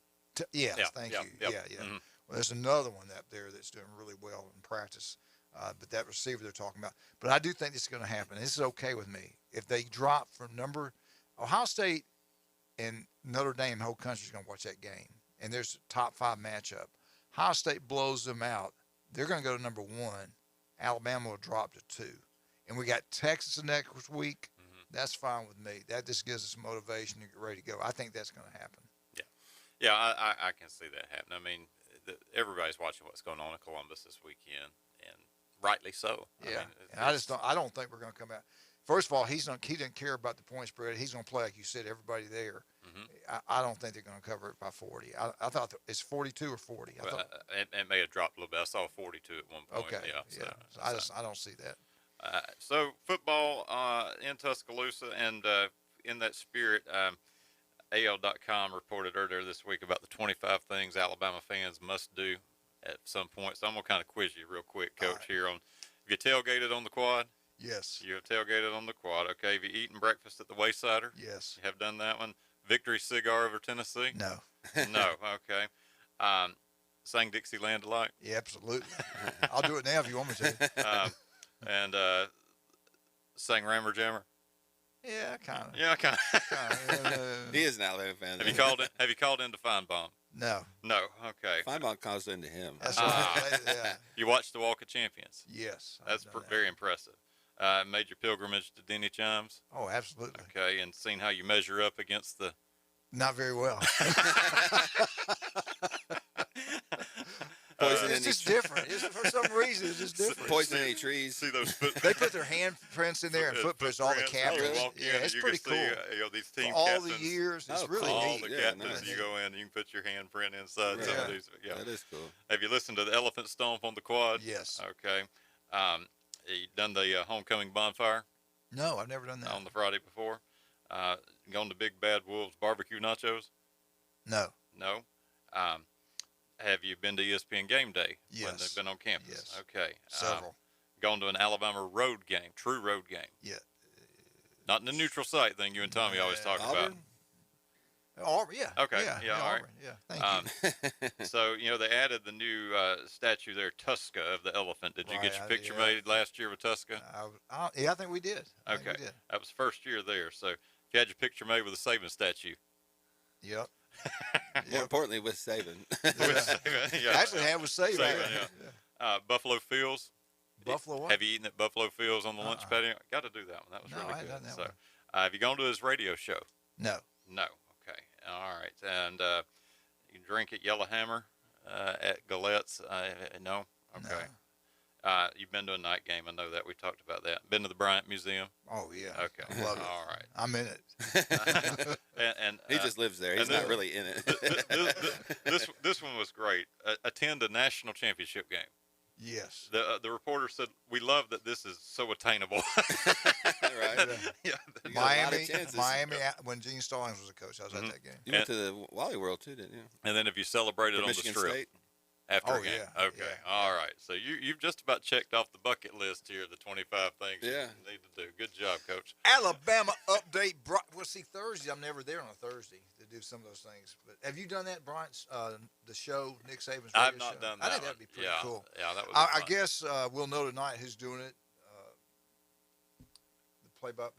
K: Yes, thank you.
L: Yep.
K: Yeah. Mm-hmm. Well, there's another one up there that's doing really well in practice, but that receiver they're talking about. But I do think this is going to happen. This is okay with me. If they drop from Ohio State and Notre Dame, the whole country's going to watch that game, and there's a top 5 matchup. Ohio State blows them out. They're going to go to number 1. Alabama will drop to 2. And we got Texas next week. Mm-hmm. That's fine with me. That just gives us motivation to get ready to go. I think that's going to happen.
L: Yeah, I can see that happen. I mean, everybody's watching what's going on in Columbus this weekend, and rightly so.
K: Yeah,
L: I mean,
K: I don't think we're going to come out. First of all, he didn't care about the point spread. He's going to play, like you said, everybody there.
L: Mm-hmm.
K: I don't think they're going to cover it by 40. I thought it's 42 or 40.
L: It may have dropped a little bit. I saw 42 at one point.
K: Okay.
L: Yeah.
K: So I don't see that.
L: So football in Tuscaloosa, and in that spirit, AL.com reported earlier this week about the 25 things Alabama fans must do at some point. So I'm going to kind of quiz you real quick, Coach, here on, have you tailgated on the quad?
K: Yes.
L: You have tailgated on the quad. Okay. Have you eaten breakfast at the Waysider?
K: Yes.
L: You have done that one. Victory cigar over Tennessee?
K: No.
L: No. Okay. Sang Dixieland Delight?
K: Yeah, absolutely. I'll do it now if you want me to.
L: And sang Rammer Jammer?
K: Yeah, kind of.
L: Yeah, kind of.
M: He is an Alabama fan.
L: Have you called into Feinbaum?
K: No.
L: No. Okay.
M: Feinbaum calls into him.
K: That's right. Yeah.
L: You watched the Walk of Champions?
K: Yes.
L: That's very impressive. Made your pilgrimage to Denny Chimes?
K: Oh, absolutely.
L: Okay, and seen how you measure up against the...
K: Not very well. It's just different. For some reason, it's just different.
M: Poison any trees.
L: See those
K: They put their handprints in there and footprints, all the captains. Yeah, it's pretty cool.
L: These team
K: For all
L: captains,
K: the years, it's really
L: all
K: neat.
L: the captains, you go in and you can put your handprint inside some of these. Yeah,
M: that is cool.
L: Have you listened to the Elephant Stomp on the quad?
K: Yes.
L: Okay. You done the homecoming bonfire?
K: No, I've never done that.
L: On the Friday before? Gone to Big Bad Wolf's barbecue nachos?
K: No.
L: No. Have you been to ESPN Game Day?
K: Yes.
L: When they've been on campus?
K: Yes.
L: Okay.
K: Several.
L: Gone to an Alabama road game, true road game?
K: Yeah.
L: Not in the neutral site thing you and Tommy always talk about.
K: Auburn, yeah.
L: Okay.
K: Yeah,
L: all right.
K: Auburn. Yeah, thank you.
L: So, they added the new statue there, Tuska, of the elephant. Did you get your picture made last year with Tuska?
K: Yeah, I think we did.
L: Okay. That was first year there. So, if you had your picture made with a Saban statue.
K: Yep.
M: More importantly, with Saban.
L: Yeah.
K: Actually, have with Saban.
L: Yeah. Buffalo Fields.
K: Buffalo what?
L: Have you eaten at Buffalo Fields on the lunch patio? Got to do that one. That was really good.
K: Done that
L: So,
K: one.
L: have you gone to his radio show?
K: No.
L: No. Okay. All right. And you drink at Yellowhammer at Galette's? No. Okay.
K: No.
L: You've been to a night game. I know that. We talked about that. Been to the Bryant Museum?
K: Oh, yeah.
L: Okay.
K: Love it.
L: All right.
K: I'm in it.
L: and
M: he just lives there. He's not really in it.
L: This one was great. Attend a national championship game.
K: Yes.
L: The reporter said, we love that this is so attainable.
M: Right.
L: Yeah.
K: Miami, when Gene Stallings was a coach, I was at that game.
M: You went to the Wally World, too, didn't you?
L: And then have you celebrated on
M: Michigan
L: the Strip?
M: State?
L: After a game.
K: Yeah.
L: Okay. Yeah. All right. So you've just about checked off the bucket list here, the 25 things you need to do. Good job, Coach.
K: Alabama update. Well, see, Thursday, I'm never there on a Thursday to do some of those things. But have you done that, Bryant's, the show, Nick Saban's radio
L: I've not
K: show?
L: done that.
K: I think that'd be pretty cool.
L: Yeah, that would be
K: I
L: fun.
K: guess we'll know tonight who's doing it.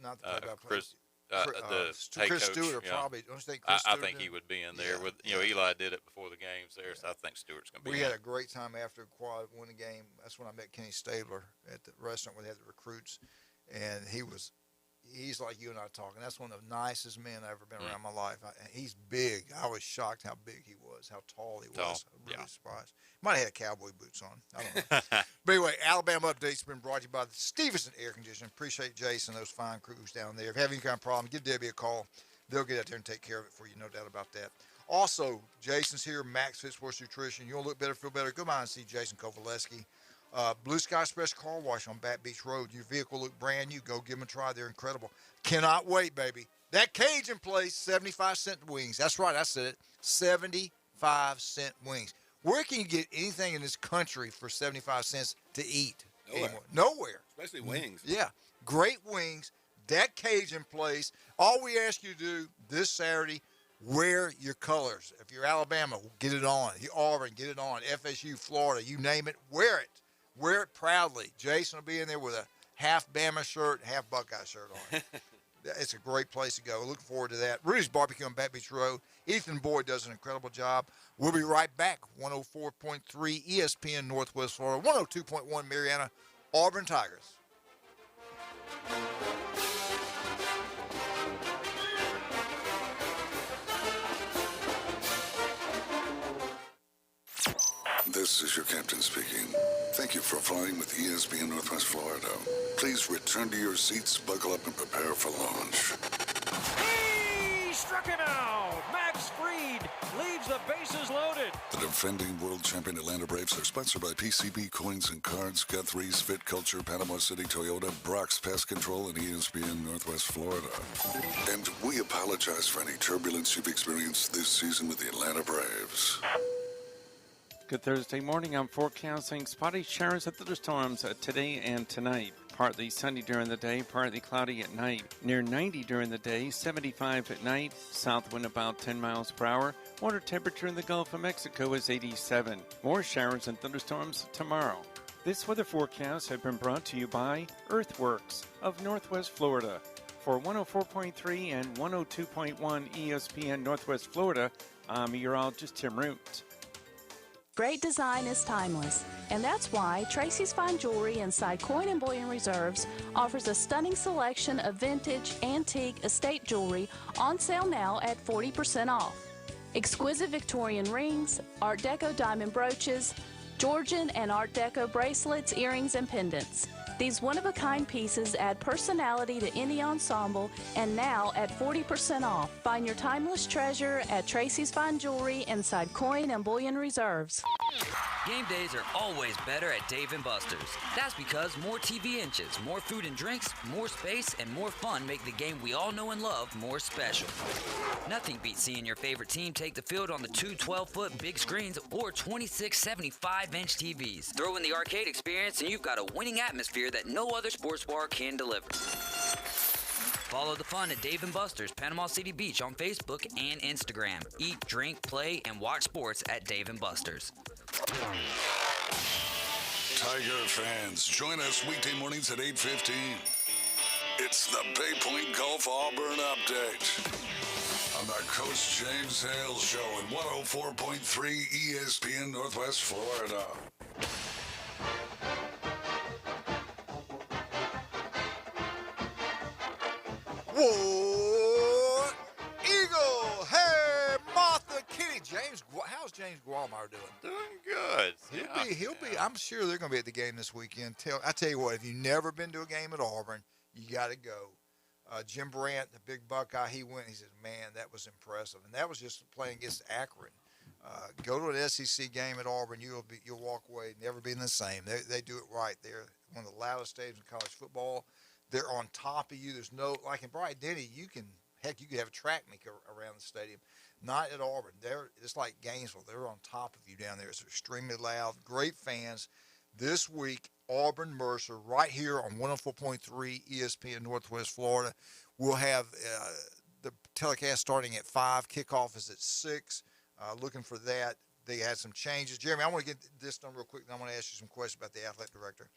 K: Not the play-by-play. Chris Stewart probably. Don't you think Chris
L: I
K: Stewart
L: think he
K: did?
L: would be in there with Eli did it before the games there, so I think Stewart's going to be.
K: We
L: in
K: had
L: there.
K: a great time after Quad won the game. That's when I met Kenny Stabler at the restaurant where they had the recruits, and he's like you and I talking. That's one of the nicest men I've ever been around in my life. He's big. I was shocked how big he was, how tall he was. I'm really surprised. Might have had cowboy boots on. I don't know. But anyway, Alabama Update's been brought to you by the Stevenson Air Conditioning. Appreciate Jason and those fine crews down there. If you have any kind of problem, give Debbie a call. They'll get out there and take care of it for you, no doubt about that. Also, Jason's here, Max Fit Sports Nutrition. You want to look better, feel better, go by and see Jason Kovaleski. Blue Sky Express Car Wash on Bat Beach Road. Your vehicle look brand new. Go give them a try. They're incredible. Cannot wait, baby. That Cajun place, 75-cent wings. That's right, I said it. 75-cent wings. Where can you get anything in this country for 75 cents to eat? Nowhere.
M: Especially wings.
K: Yeah. Great wings. That Cajun place. All we ask you to do this Saturday, wear your colors. If you're Alabama, get it on. If you're Auburn, get it on. FSU, Florida, you name it, wear it. Wear it proudly. Jason will be in there with a half Bama shirt, half Buckeye shirt on. It's a great place to go. Looking forward to that. Rudy's Barbecue on Bat Beach Road. Ethan Boyd does an incredible job. We'll be right back. 104.3 ESPN Northwest Florida. 102.1 Mariana, Auburn Tigers.
G: This is your captain speaking. Thank you for flying with ESPN Northwest Florida. Please return to your seats, buckle up, and prepare for launch.
J: He struck him out. Max Fried leaves the bases loaded.
G: The defending world champion Atlanta Braves are sponsored by PCB Coins and Cards, Guthrie's Fit Culture, Panama City Toyota, Brock's Pest Control, and ESPN Northwest Florida. And we apologize for any turbulence you've experienced this season with the Atlanta Braves.
A: Good Thursday morning. I'm forecasting spotty showers and thunderstorms today and tonight. Partly sunny during the day, partly cloudy at night. Near 90 during the day, 75 at night. South wind about 10 miles per hour. Water temperature in the Gulf of Mexico is 87. More showers and thunderstorms tomorrow. This weather forecast has been brought to you by Earthworks of Northwest Florida. For 104.3 and 102.1 ESPN Northwest Florida, I'm meteorologist Tim Root.
P: Great design is timeless, and that's why Tracy's Fine Jewelry inside Coin and Bullion Reserves offers a stunning selection of vintage, antique, estate jewelry on sale now at 40% off. Exquisite Victorian rings, Art Deco diamond brooches, Georgian and Art Deco bracelets, earrings, and pendants. These one-of-a-kind pieces add personality to any ensemble, and now at 40% off. Find your timeless treasure at Tracy's Fine Jewelry inside Coin and Bullion Reserves.
B: Game days are always better at Dave & Buster's. That's because more TV inches, more food and drinks, more space, and more fun make the game we all know and love more special. Nothing beats seeing your favorite team take the field on the two 12-foot big screens or 26 75-inch TVs. Throw in the arcade experience and you've got a winning atmosphere that no other sports bar can deliver. Follow the fun at Dave & Buster's Panama City Beach on Facebook and Instagram. Eat, drink, play, and watch sports at Dave & Buster's.
G: Tiger fans, join us weekday mornings at 8:15. It's the Bay Point Golf Auburn Update on the Coach James Hale Show at 104.3 ESPN Northwest Florida.
K: Whoa, Eagle! Hey, Martha Kitty. How's James Gualmar doing?
L: Doing good.
K: He'll be. I'm sure they're going to be at the game this weekend. I tell you what, if you've never been to a game at Auburn, you got to go. Jim Brandt, the big Buckeye, he went. He said, "Man, that was impressive," and that was just playing against Akron. Go to an SEC game at Auburn, you'll walk away never being the same. They do it right. They're one of the loudest stadiums in college football. They're on top of you. There's no, like in Bryant-Denny, you could have a track meet around the stadium. Not at Auburn. It's like Gainesville. They're on top of you down there. It's extremely loud. Great fans. This week, Auburn Mercer, right here on 104.3 ESPN Northwest Florida. We'll have the telecast starting at 5. Kickoff is at 6. Looking for that. They had some changes. Jeremy, I want to get this done real quick, and I want to ask you some questions about the athletic director.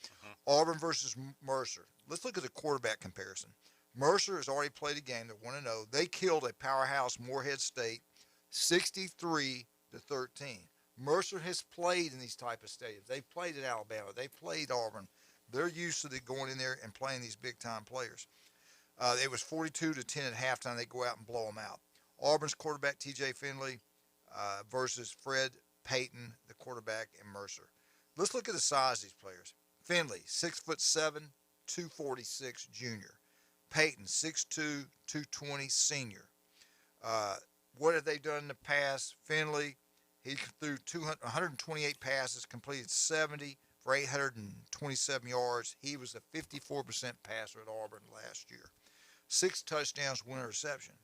K: Auburn versus Mercer. Let's look at the quarterback comparison. Mercer has already played a game. They're 1-0. They killed a powerhouse Morehead State 63-13. Mercer has played in these type of stadiums. They've played in Alabama. They've played Auburn. They're used to going in there and playing these big-time players. It was 42-10 at halftime. They go out and blow them out. Auburn's quarterback, T.J. Finley, versus Fred Payton, the quarterback in Mercer. Let's look at the size of these players. Finley, 6'7", 246 junior. Payton, 6'2", 220 senior. What have they done in the past? Finley, he threw 128 passes, completed 70 for 827 yards. He was a 54% passer at Auburn last year. 6 touchdowns, 1 interception.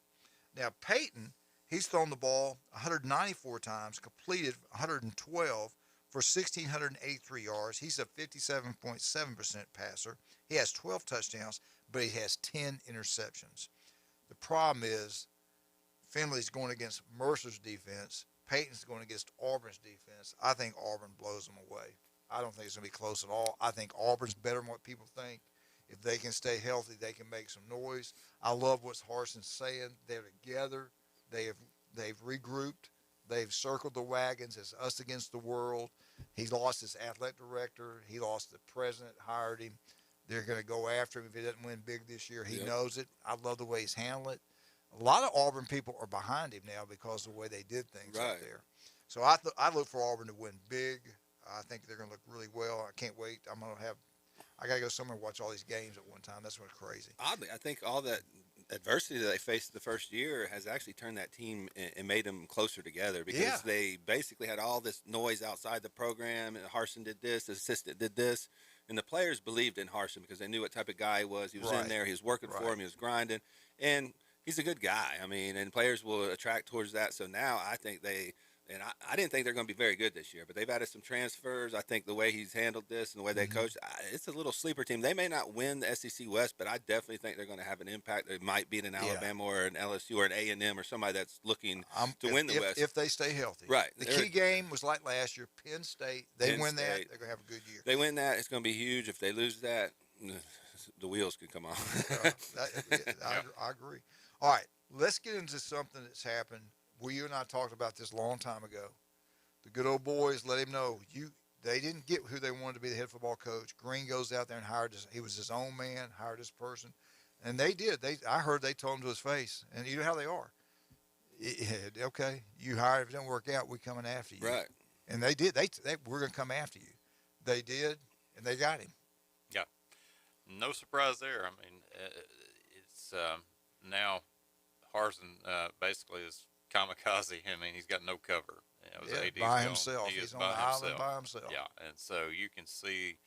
K: Now, Payton, he's thrown the ball 194 times, completed 112 for 1,683 yards. He's a 57.7% passer. He has 12 touchdowns, but he has 10 interceptions. The problem is Finley's going against Mercer's defense. Payton's going against Auburn's defense. I think Auburn blows them away. I don't think it's going to be close at all. I think Auburn's better than what people think. If they can stay healthy, they can make some noise. I love what Harson's saying. They're together. They've regrouped. They've circled the wagons. It's us against the world. He lost his athletic director. He lost the president, hired him. They're going to go after him if he doesn't win big this year. He knows it. I love the way he's handled it. A lot of Auburn people are behind him now because of the way they did things out there. So I look for Auburn to win big. I think they're going to look really well. I can't wait. I got to go somewhere and watch all these games at one time. That's what's crazy.
M: Oddly, I think all that adversity that they faced the first year has actually turned that team and made them closer together because they basically had all this noise outside the program. And Harsin did this, the assistant did this. And the players believed in Harsin because they knew what type of guy he was. He was in there. He was working for him. He was grinding. And he's a good guy. I mean, and players will attract towards that. So now I think I didn't think they're going to be very good this year, but they've added some transfers. I think the way he's handled this and the way they coach, it's a little sleeper team. They may not win the SEC West, but I definitely think they're going to have an impact. They might beat an Alabama or an LSU or an A&M or somebody that's looking to win the West.
K: If they stay healthy.
M: Right.
K: The key game was like last year, Penn State. They win that, they're going to have a good year.
M: They win that, it's going to be huge. If they lose that, the wheels could come off.
K: I agree. All right, let's get into something that's happened. You and I talked about this a long time ago. The good old boys let him know they didn't get who they wanted to be the head football coach. Green goes out there and he was his own man, hired this person. And they did. I heard they told him to his face. And you know how they are. Okay, you hired, if it doesn't work out, we're coming after you.
M: Right.
K: And they did. We're going to come after you. They did, and they got him.
L: Yeah. No surprise there. I mean, it's now Harsin basically is kamikaze. I mean, he's got no cover.
K: By himself. He's on the island by himself.
L: Yeah, and so you can see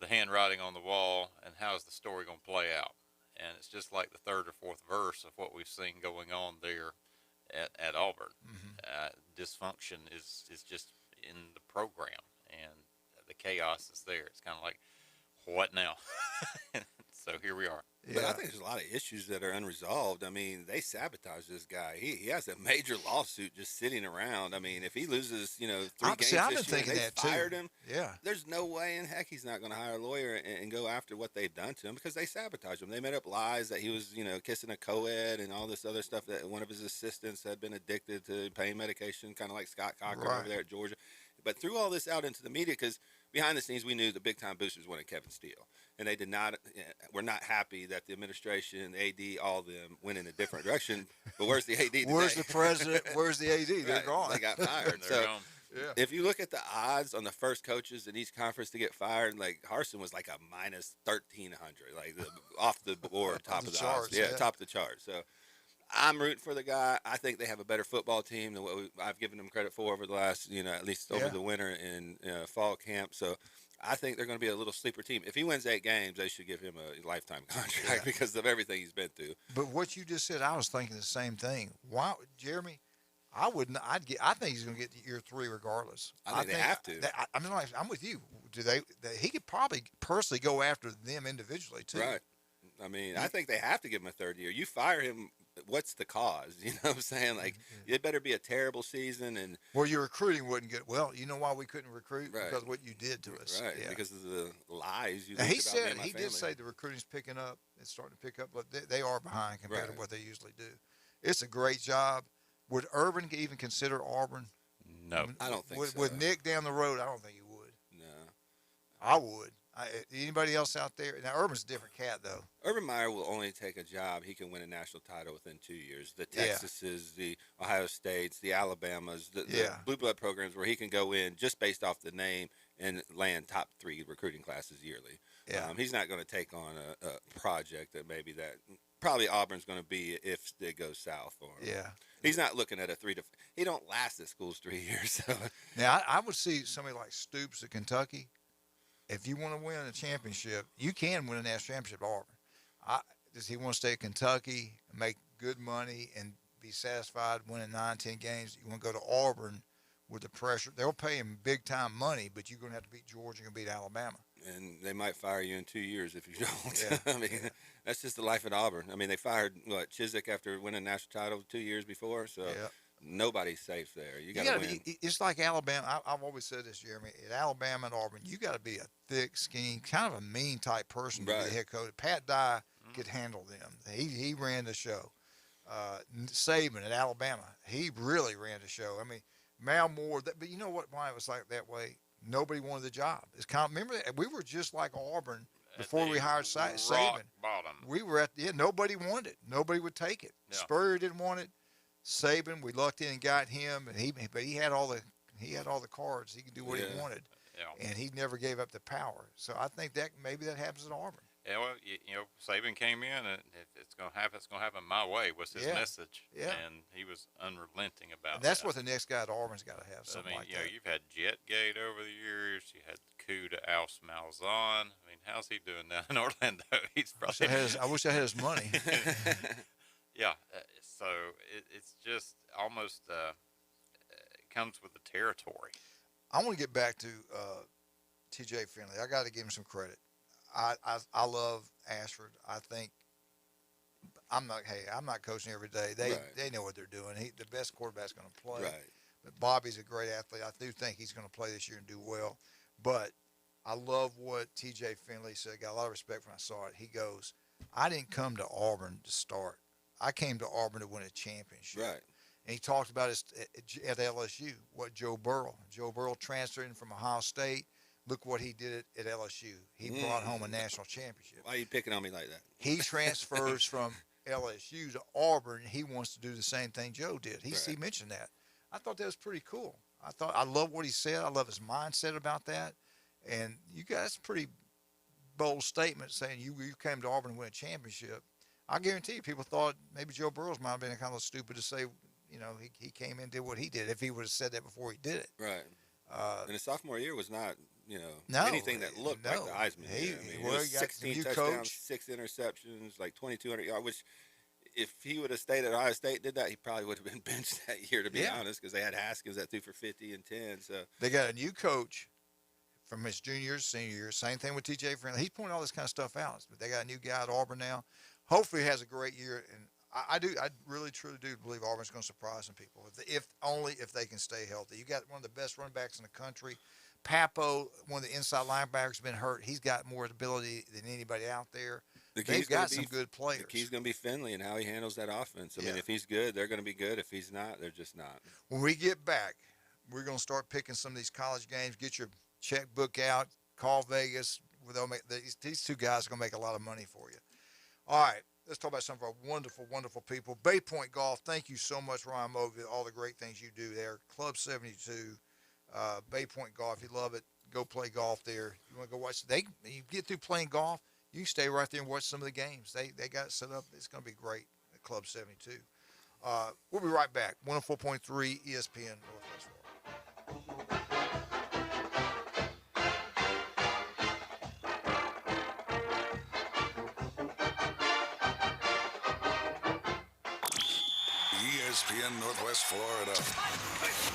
L: the handwriting on the wall and how's the story going to play out. And it's just like the third or fourth verse of what we've seen going on there at Auburn. Dysfunction is just in the program, and the chaos is there. It's kind of like, what now? So here we are.
M: But I think there's a lot of issues that are unresolved. I mean, they sabotage this guy. He has a major lawsuit just sitting around. I mean, if he loses, 3 games this year, they fired him.
K: Yeah.
M: There's no way in heck he's not going to hire a lawyer and go after what they've done to him because they sabotaged him. They made up lies that he was, kissing a co-ed and all this other stuff, that one of his assistants had been addicted to pain medication, kind of like Scott Cochran over there at Georgia. But threw all this out into the media because behind the scenes we knew the big-time boosters wanted Kevin Steele. And they were not happy that the administration, the AD, all of them went in a different direction. But where's the AD today?
K: Where's the president? Where's the AD? They're gone.
M: They got fired. If you look at the odds on the first coaches in each conference to get fired, like Harsin was like a minus 1,300, like off the board, top of the odds. Top of the chart. So I'm rooting for the guy. I think they have a better football team than what I've given them credit for over the last, at least over the winter and fall camp. So I think they're going to be a little sleeper team. If he wins 8 games, they should give him a lifetime contract because of everything he's been through.
K: But what you just said, I was thinking the same thing. Why, Jeremy? I wouldn't. I think he's going to get to year 3 regardless.
M: I think they have to.
K: I'm with you. He could probably personally go after them individually too.
M: Right. I mean, I think they have to give him a 3rd year. You fire him, what's the cause? You know what I'm saying? Like, it better be a terrible season. And
K: well, your recruiting wouldn't get well. You know why we couldn't recruit? Because of what you did to us.
M: Right. Yeah. Because of the lies you
K: now,
M: leaked about me and my
K: he
M: family.
K: did say the recruiting's picking up. It's starting to pick up, but they are behind compared to what they usually do. It's a great job. Would Urban even consider Auburn?
L: No,
M: I don't think so.
K: With Nick down the road, I don't think he would.
M: No.
K: I would. Anybody else out there? Now, Urban's a different cat, though.
M: Urban Meyer will only take a job. He can win a national title within 2 years. The Texases, the Ohio States, the Alabamas, the blue blood programs where he can go in just based off the name and land top 3 recruiting classes yearly.
K: Yeah.
M: He's not going to take on a project that probably Auburn's going to be if it goes south for him.
K: Yeah.
M: He's not looking at he don't last at schools 3 years. So.
K: Now, I would see somebody like Stoops at Kentucky. If you want to win a championship, you can win a national championship at Auburn. Does he want to stay at Kentucky, make good money, and be satisfied winning 9, 10 games? You want to go to Auburn with the pressure. They'll pay him big-time money, but you're going to have to beat Georgia and beat Alabama.
M: And they might fire you in 2 years if you don't.
K: Yeah.
M: I mean, that's just the life at Auburn. I mean, they fired, Chiswick after winning a national title 2 years before, so nobody's safe there. You got to win.
K: It's like Alabama. I've always said this, Jeremy. At Alabama and Auburn, you got to be a thick skin, kind of a mean type person to be the head coach. Pat Dye could handle them. He ran the show. Saban at Alabama, he really ran the show. I mean, Mal Moore. But you know what? Why it was like that way? Nobody wanted the job. It's remember that we were just like Auburn before we hired Saban.
L: Bottom.
K: We were nobody wanted it. Nobody would take it.
L: Yeah.
K: Spurrier didn't want it. Saban, we lucked in and got him, but he had all the cards. He could do what he wanted. and he never gave up the power. So I think that maybe that happens at Auburn.
L: Yeah, well, Saban came in, and if it's going to happen, it's going to happen my way, was his message.
K: Yeah.
L: And he was unrelenting about
K: And that's
L: that.
K: what the next guy at Auburn's got to have, something like that.
L: You've had Jetgate over the years. You had the coup to oust Malzahn. I mean, how's he doing down in Orlando? He's probably.
K: I wish I had his money.
L: Yeah. So it's just almost it comes with the territory.
K: I want to get back to T.J. Finley. I got to give him some credit. I love Ashford. I think I'm not coaching every day. They know what they're doing. The best quarterback's going to play.
M: Right.
K: But Bobby's a great athlete. I do think he's going to play this year and do well. But I love what T.J. Finley said. I got a lot of respect when I saw it. He goes, I didn't come to Auburn to start. I came to Auburn to win a championship.
M: Right.
K: And he talked about it at LSU, what Joe Burrow transferring from Ohio State. Look what he did at LSU. He brought home a national championship.
M: Why are you picking on me like that?
K: He transfers from LSU to Auburn. He wants to do the same thing Joe did. He mentioned that. I thought that was pretty cool. I love what he said. I love his mindset about that. And you guys, pretty bold statement saying you came to Auburn to win a championship. I guarantee you people thought maybe Joe Burrows might have been kind of stupid to say, he came in and did what he did if he would have said that before he did it.
M: Right. And his sophomore year was not, anything that looked like the Heisman.
K: He
M: was
K: got
M: 16 touchdowns, 6 interceptions, like 2,200 yards, which if he would have stayed at Ohio State, did that, he probably would have been benched that year, to be honest, because they had Haskins that threw for 50 and 10. So
K: they got a new coach from his junior year, senior year. Same thing with T.J. Finley. He's pointing all this kind of stuff out. But they got a new guy at Auburn now. Hopefully he has a great year. And I really, truly do believe Auburn's going to surprise some people, if they can stay healthy. You got one of the best running backs in the country. Papo, one of the inside linebackers, has been hurt. He's got more ability than anybody out there. They've got some good players.
M: The key's going to be Finley and how he handles that offense. I mean, if he's good, they're going to be good. If he's not, they're just not.
K: When we get back, we're going to start picking some of these college games. Get your checkbook out. Call Vegas. These two guys are going to make a lot of money for you. All right. Let's talk about some of our wonderful, wonderful people. Bay Point Golf, thank you so much, Ryan Moe, all the great things you do there. Club 72, Bay Point Golf. If you love it, go play golf there. You want to go watch? You get through playing golf, you can stay right there and watch some of the games. They got it set up. It's going to be great at Club 72. We'll be right back. 104.3 ESPN Northwest Florida.
G: ESPN Northwest Florida.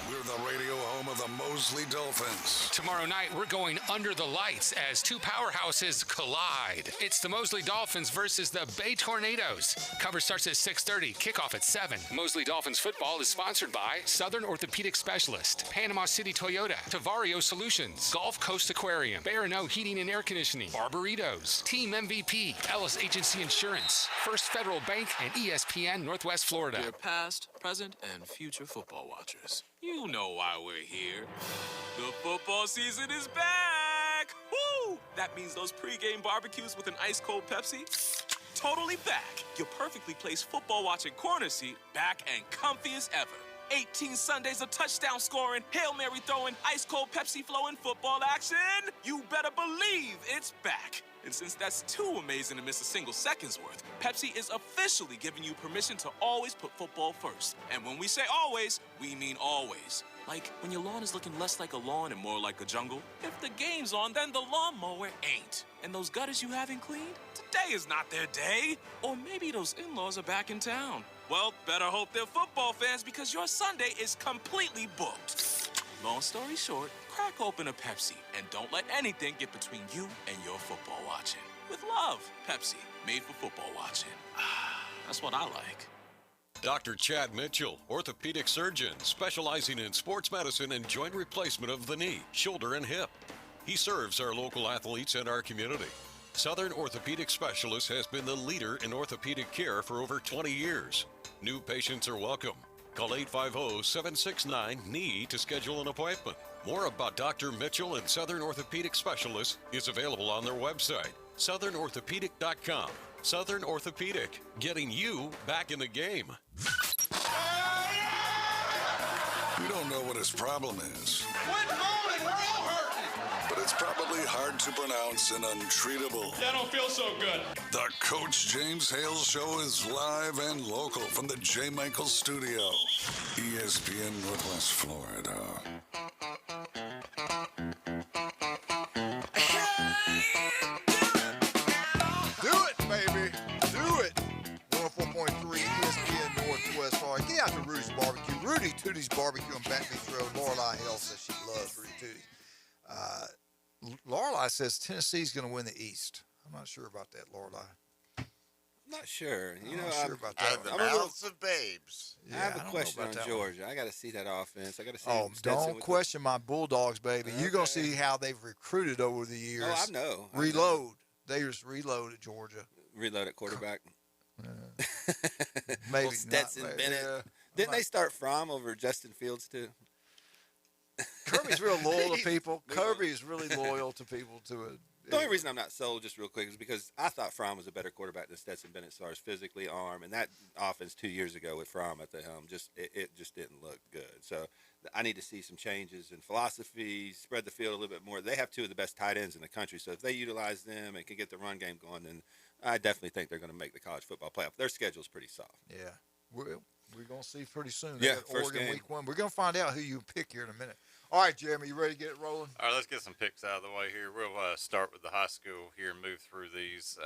G: We're the radio home of the Mosley Dolphins.
R: Tomorrow night, we're going under the lights as two powerhouses collide. It's the Mosley Dolphins versus the Bay Tornadoes. Coverage starts at 6:30, kickoff at 7. Mosley Dolphins football is sponsored by Southern Orthopedic Specialist, Panama City Toyota, Tavario Solutions, Gulf Coast Aquarium, Barano Heating and Air Conditioning, Barbaritos, Team MVP, Ellis Agency Insurance, First Federal Bank, and ESPN Northwest Florida.
H: Dear past, present, and future football watchers, you know why we're here. The football season is back! Woo! That means those pregame barbecues with an ice-cold Pepsi? Totally back. Your perfectly placed football watching corner seat back and comfy as ever. 18 Sundays of touchdown scoring, Hail Mary throwing, ice-cold Pepsi flowing football action. You better believe it's back. And since that's too amazing to miss a single second's worth, Pepsi is officially giving you permission to always put football first. And when we say always, we mean always. Like when your lawn is looking less like a lawn and more like a jungle. If the game's on, then the lawnmower ain't. And those gutters you haven't cleaned? Today is not their day. Or maybe those in-laws are back in town. Well, better hope they're football fans because your Sunday is completely booked. Long story short, crack open a Pepsi and don't let anything get between you and your football watching. With love, Pepsi, made for football watching. That's what I like.
U: Dr. Chad Mitchell, orthopedic surgeon, specializing in sports medicine and joint replacement of the knee, shoulder, and hip. He serves our local athletes and our community. Southern Orthopedic Specialist has been the leader in orthopedic care for over 20 years. New patients are welcome. Call 850-769-KNEE to schedule an appointment. More about Dr. Mitchell and Southern Orthopedic Specialists is available on their website, southernorthopedic.com. Southern Orthopedic, getting you back in the game.
G: We don't know what his problem is,
I: Quit moaning, we're all hurting.
G: but it's probably hard to pronounce and untreatable.
I: That don't feel so good.
G: The Coach James Hale Show is live and local from the J. Michael Studio, ESPN Northwest Florida.
K: Do it, baby. Do it. 104.3 ESPN Northwest Florida. Get out to Rudy's Barbecue. Rudy Tootie's Barbecue on Back Beach Road. Lorelei Hale says she loves Rudy Tootie. Lorelei says Tennessee's going to win the East. I'm not sure about that, Lorelei.
M: Not sure.
K: I'm not sure about that.
N: The mouths of babes.
M: I have a
K: don't know
M: question
K: about
M: on
K: that
M: Georgia. I got to see that offense. I got to see.
K: Oh,
M: Stetson
K: don't
M: with
K: question my Bulldogs, baby. You're going to see how they've recruited over the years.
M: Oh, I know.
K: Reload. They just reload at Georgia.
M: Reload at quarterback.
K: Maybe
M: Well, Stetson
K: not,
M: Bennett.
K: yeah.
M: Didn't they start Fromm over Justin Fields too?
K: Kirby's real loyal to people. Kirby is really loyal to people.
M: The only reason I'm not sold, just real quick, is because I thought Fromm was a better quarterback than Stetson Bennett as far as physically, arm, and that offense 2 years ago with Fromm at the helm it just didn't look good. So I need to see some changes in philosophy, spread the field a little bit more. They have two of the best tight ends in the country, so if they utilize them and can get the run game going, then I definitely think they're going to make the college football playoff. Their schedule's pretty soft.
K: Yeah, we're going to see pretty soon.
M: Yeah,
K: That
M: first
K: Oregon
M: game.
K: week 1. We're going to find out who you pick here in a minute. All right, Jeremy, you ready to get it rolling?
L: All right, let's get some picks out of the way here. We'll start with the high school here and move through these.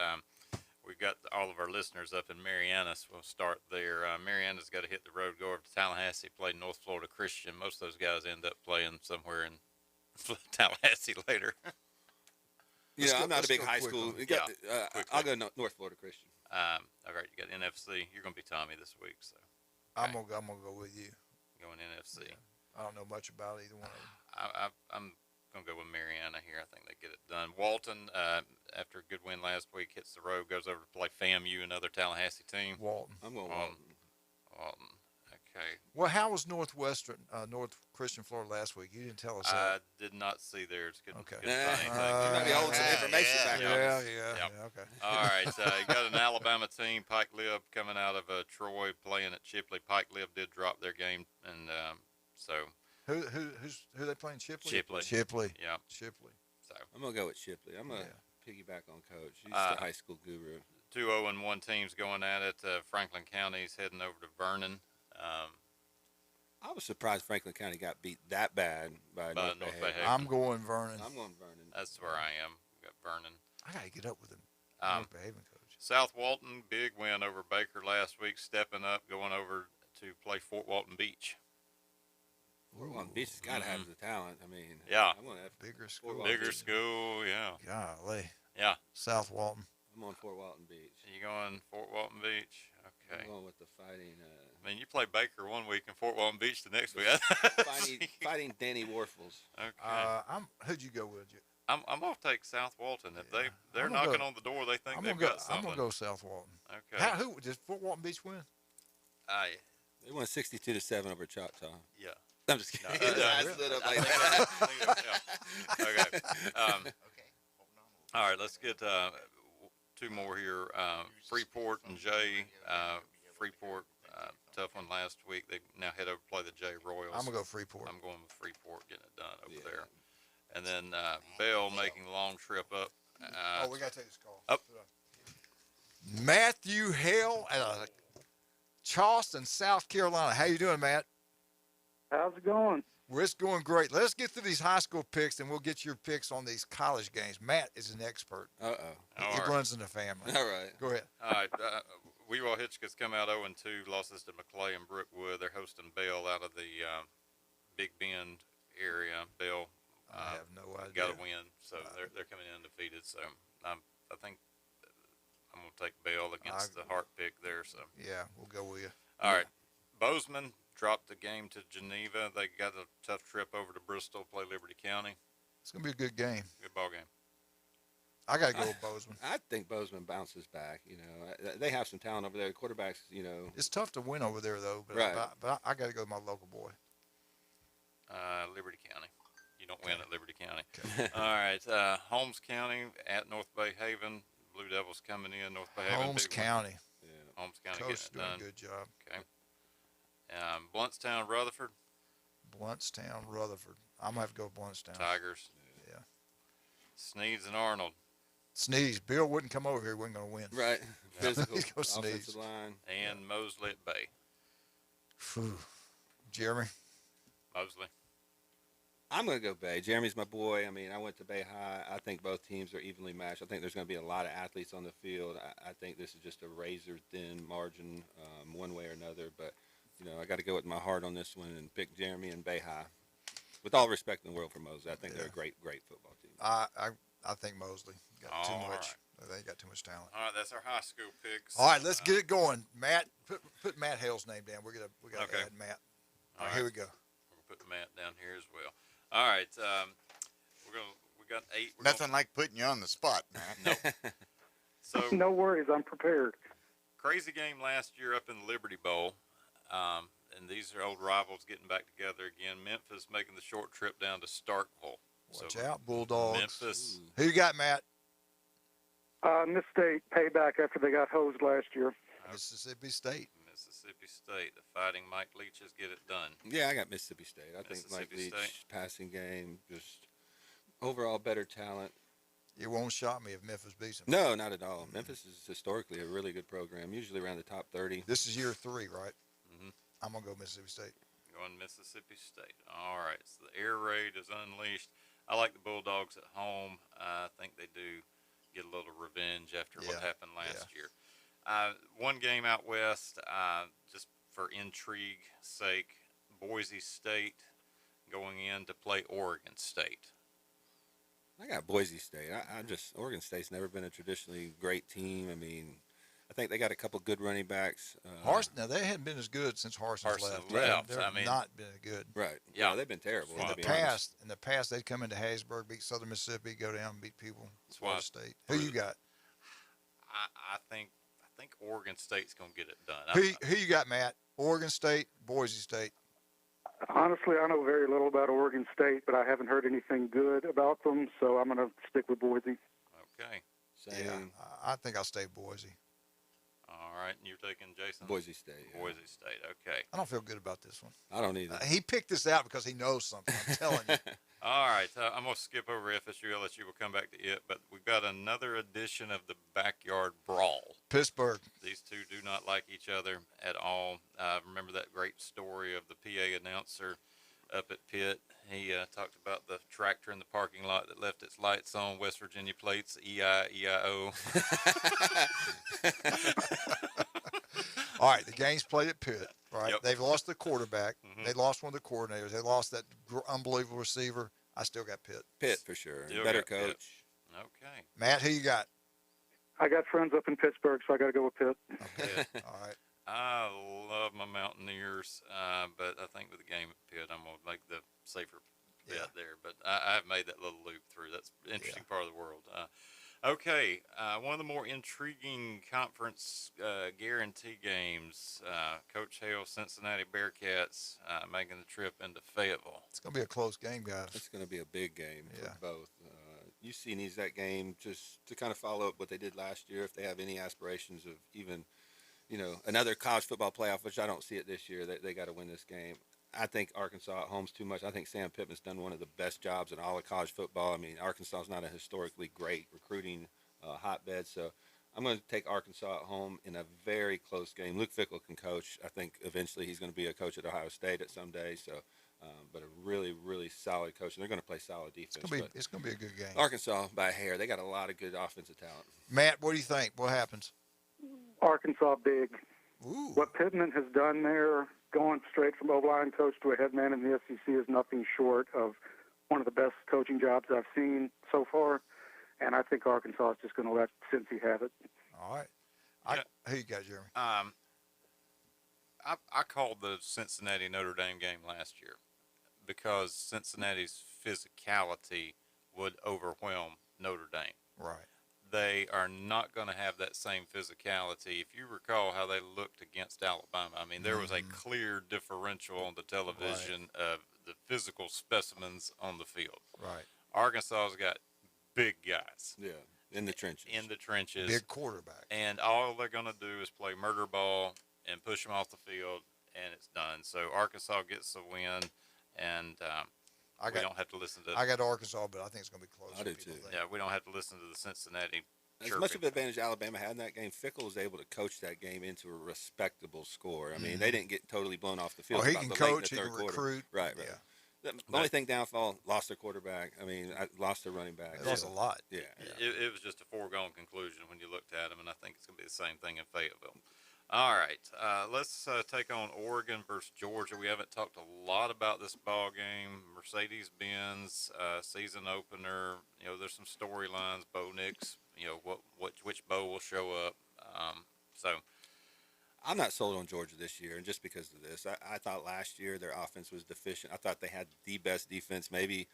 L: We've got all of our listeners up in Marianna, so we'll start there. Marianna's got to hit the road, go over to Tallahassee, play North Florida Christian. Most of those guys end up playing somewhere in Tallahassee later.
M: I'm not a big high school. I'll go North Florida Christian.
L: All right, you got NFC. You're going to be Tommy this week, so.
K: I'm gonna go with you.
L: Going NFC.
K: Yeah. I don't know much about either one of them.
L: I'm going to go with Marianna here. I think they get it done. Walton, after a good win last week, hits the road, goes over to play FAMU, another Tallahassee team.
K: Walton.
M: I'm going Walton.
L: Walton. Okay.
K: Well, how was North Christian Florida last week? You didn't tell us
L: I
K: that.
L: did not see theirs. Couldn't
K: Okay.
L: find anything.
M: You might be holding some information back on us.
K: Yeah, okay.
L: All right, you got an Alabama team, Pike Lib, coming out of Troy, playing at Chipley. Pike Lib did drop their game, and so.
K: Who they playing? Chipley.
L: Chipley. Yeah.
K: Chipley.
L: So
M: I'm gonna go with Chipley. I'm gonna piggyback on Coach. He's the high school guru.
L: 2-0-1 teams going at it. Franklin County's heading over to Vernon.
M: I was surprised Franklin County got beat that bad by North Bay Haven.
K: I'm going Vernon.
M: I'm going Vernon.
L: That's where I am. We got Vernon.
K: I gotta get up with him. North Bay Haven coach.
L: South Walton, big win over Baker last week, stepping up, going over to play Fort Walton Beach.
M: Fort Walton Beach has got to have the talent. I mean,
L: yeah.
M: I'm going to have
K: bigger school.
L: Bigger school, yeah.
K: Golly.
L: Yeah.
K: South Walton.
M: I'm on Fort Walton Beach.
L: You going Fort Walton Beach? Okay.
M: I'm going with the fighting.
L: I mean, you play Baker 1 week and Fort Walton Beach the next week.
M: fighting Danny Warfels.
L: Okay.
K: Who'd you go with?
L: I'm gonna take South Walton. If they're knocking on the door, they think they've got something.
K: I'm gonna go South Walton.
L: Okay.
K: Who did Fort Walton Beach win?
M: They won 62-7 over Choctaw.
L: Yeah.
M: I'm just kidding.
L: No,
M: I stood up like that.
L: Okay. All right, let's get two more here. Freeport and Jay. Freeport, tough one last week. They now head over to play the Jay Royals.
K: I'm going to go Freeport.
L: I'm going with Freeport, getting it done over there. And then Bell making the long trip up.
K: We got to take this call.
L: Up.
K: Matthew Hale at Charleston, South Carolina. How you doing, Matt?
Q: How's it going?
K: Well, it's going great. Let's get through these high school picks, and we'll get your picks on these college games. Matt is an expert. He runs in the family.
M: All right.
K: Go ahead.
L: All right. Weewalt Hitchcock's come out 0-2, losses to McClay and Brookwood. They're hosting Bell out of the Big Bend area. Bell
K: I have no idea.
L: got a win, so they're coming in undefeated. So I think I'm going to take Bell against the Hart pick there. So
K: yeah, we'll go with you.
L: All right. Bozeman dropped the game to Geneva. They got a tough trip over to Bristol, play Liberty County.
K: It's going to be a good game.
L: Good ball game.
K: I got to go with Bozeman.
M: I think Bozeman bounces back. You know, they have some talent over there. The quarterbacks, you know.
K: It's tough to win over there, though. But,
M: right.
K: but I got to go with my local boy.
L: Liberty County. You don't win at Liberty County. Okay. All right. Holmes County at North Bay Haven. Blue Devils coming in. North Bay Haven.
K: Holmes County.
L: Yeah. Holmes County
K: Coach
L: getting it
K: doing
L: done.
K: a good job.
L: Okay. Bluntstown, Rutherford.
K: Bluntstown, Rutherford. I'm going to have to go with Bluntstown.
L: Tigers.
K: Yeah.
L: Sneeds and Arnold.
K: Sneeze. Bill wouldn't come over here. He wasn't going to win.
M: Right. Physical.
K: He's going to sneeze.
M: Offensive line.
L: And Mosley at Bay.
K: Phew. Jeremy?
L: Mosley.
M: I'm going to go Bay. Jeremy's my boy. I mean, I went to Bay High. I think both teams are evenly matched. I think there's going to be a lot of athletes on the field. I think this is just a razor-thin margin one way or another. But, I got to go with my heart on this one and pick Jeremy and Bay High. With all respect in the world for Mosley, I think they're a great football team.
K: I think Mosley got too much. They got too much talent.
L: All right, that's our high school picks.
K: All right, let's get it going. Matt, put Matt Hale's name down. We got to add Matt. All right, here we go.
L: We'll put Matt down here as well. All right, we got 8.
N: Nothing like putting you on the spot, Matt.
L: Nope. So
Q: no worries, I'm prepared.
L: Crazy game last year up in the Liberty Bowl, and these are old rivals getting back together again. Memphis making the short trip down to Starkville.
K: Watch out, Bulldogs.
L: Memphis.
K: Who you got, Matt?
Q: Miss State payback after they got hosed last year.
K: Mississippi State.
L: Mississippi State. The Fighting Mike Leaches get it done.
M: Yeah, I got Mississippi State. I think Mike Leach, passing game, just overall better talent.
K: It won't shock me if Memphis beats them.
M: No, not at all. Memphis is historically a really good program, usually around the top 30.
K: This is year 3, right?
L: Mm-hmm.
K: I'm going to go Mississippi State.
L: Going Mississippi State. All right, so the air raid is unleashed. I like the Bulldogs at home. I think they do get a little revenge after what happened last year. One game out west, just for intrigue sake, Boise State going in to play Oregon State.
M: I got Boise State. Oregon State's never been a traditionally great team. I mean, I think they got a couple good running backs.
K: Now they hadn't been as good since Harson's left. They've not been good.
M: Right. Yeah, they've been terrible.
K: In the past, they'd come into Hattiesburg, beat Southern Mississippi, go down and beat people. Florida State. Who you got?
L: I think Oregon State's gonna get it done.
K: Who you got, Matt? Oregon State, Boise State.
Q: Honestly, I know very little about Oregon State, but I haven't heard anything good about them, so I'm going to stick with Boise.
L: Okay.
K: Yeah, I think I'll stay Boise.
L: All right, and you're taking Jason?
M: Boise State.
L: Yeah. Boise State, okay.
K: I don't feel good about this one.
M: I don't either.
K: He picked this out because he knows something, I'm telling you.
L: All right, I'm going to skip over FSU. LSU will come back to it, but we've got another edition of the Backyard Brawl.
K: Pittsburgh.
L: These two do not like each other at all. Remember that great story of the PA announcer up at Pitt? He talked about the tractor in the parking lot that left its lights on, West Virginia plates, E-I-E-I-O.
K: All right, the game's played at Pitt, right?
L: Yep.
K: They've lost the quarterback.
L: Mm-hmm.
K: They lost one of the coordinators. They lost that unbelievable receiver. I still got Pitt.
M: Pitt for sure.
L: Still
M: Better
L: got
M: coach.
L: Pitt. Okay.
K: Matt, who you got?
Q: I got friends up in Pittsburgh, so I got to go with Pitt.
K: Okay. All right.
L: I love my Mountaineers, but I think with the game at Pitt, I'm going to make the safer bet there. But I've made that little loop through. That's an interesting part of the world. Okay, one of the more intriguing conference guarantee games, Coach Hale, Cincinnati Bearcats making the trip into Fayetteville.
K: It's going to be a close game, guys.
M: It's going to be a big game for both. UC needs that game just to kind of follow up what they did last year if they have any aspirations of even, another college football playoff, which I don't see it this year. They got to win this game. I think Arkansas at home's too much. I think Sam Pittman's done one of the best jobs in all of college football. I mean, Arkansas is not a historically great recruiting hotbed, so I'm going to take Arkansas at home in a very close game. Luke Fickell can coach. I think eventually he's going to be a coach at Ohio State at some day, so but a really, really solid coach. And they're going to play solid defense.
K: It's going to be a good game.
M: Arkansas by a hair. They got a lot of good offensive talent.
K: Matt, what do you think? What happens?
Q: Arkansas big.
K: Ooh.
Q: What Pittman has done there, going straight from O-line coach to a head man in the SEC, is nothing short of one of the best coaching jobs I've seen so far. And I think Arkansas is just going to let Cincy have it.
K: All right. Who you got, Jeremy?
L: I called the Cincinnati Notre Dame game last year because Cincinnati's physicality would overwhelm Notre Dame.
K: Right.
L: They are not going to have that same physicality. If you recall how they looked against Alabama, I mean, there was a clear differential on the television of the physical specimens on the field.
K: Right.
L: Arkansas's got big guys.
M: Yeah, in the trenches.
L: In the trenches.
K: Big quarterback.
L: And all they're going to do is play murder ball and push them off the field, and it's done. So Arkansas gets the win. and
K: we
L: don't have to listen to.
K: I got Arkansas, but I think it's going to be close.
M: I do too.
L: Yeah, we don't have to listen to the Cincinnati.
M: As much of an advantage Alabama had in that game, Fickle was able to coach that game into a respectable score. I mean, they didn't get totally blown off the field.
K: Oh, he can coach, he can recruit.
M: Right.
K: Yeah.
M: The only thing downfall, lost their quarterback. I mean, lost their running back.
K: That's a lot.
M: Yeah.
L: It was just a foregone conclusion when you looked at them, and I think it's going to be the same thing in Fayetteville. All right, let's take on Oregon versus Georgia. We haven't talked a lot about this ball game. Mercedes-Benz season opener. You know, there's some storylines. Bo Nix. You know which Bo will show up. So
M: I'm not sold on Georgia this year, and just because of this, I thought last year their offense was deficient. I thought they had the best defense. Maybe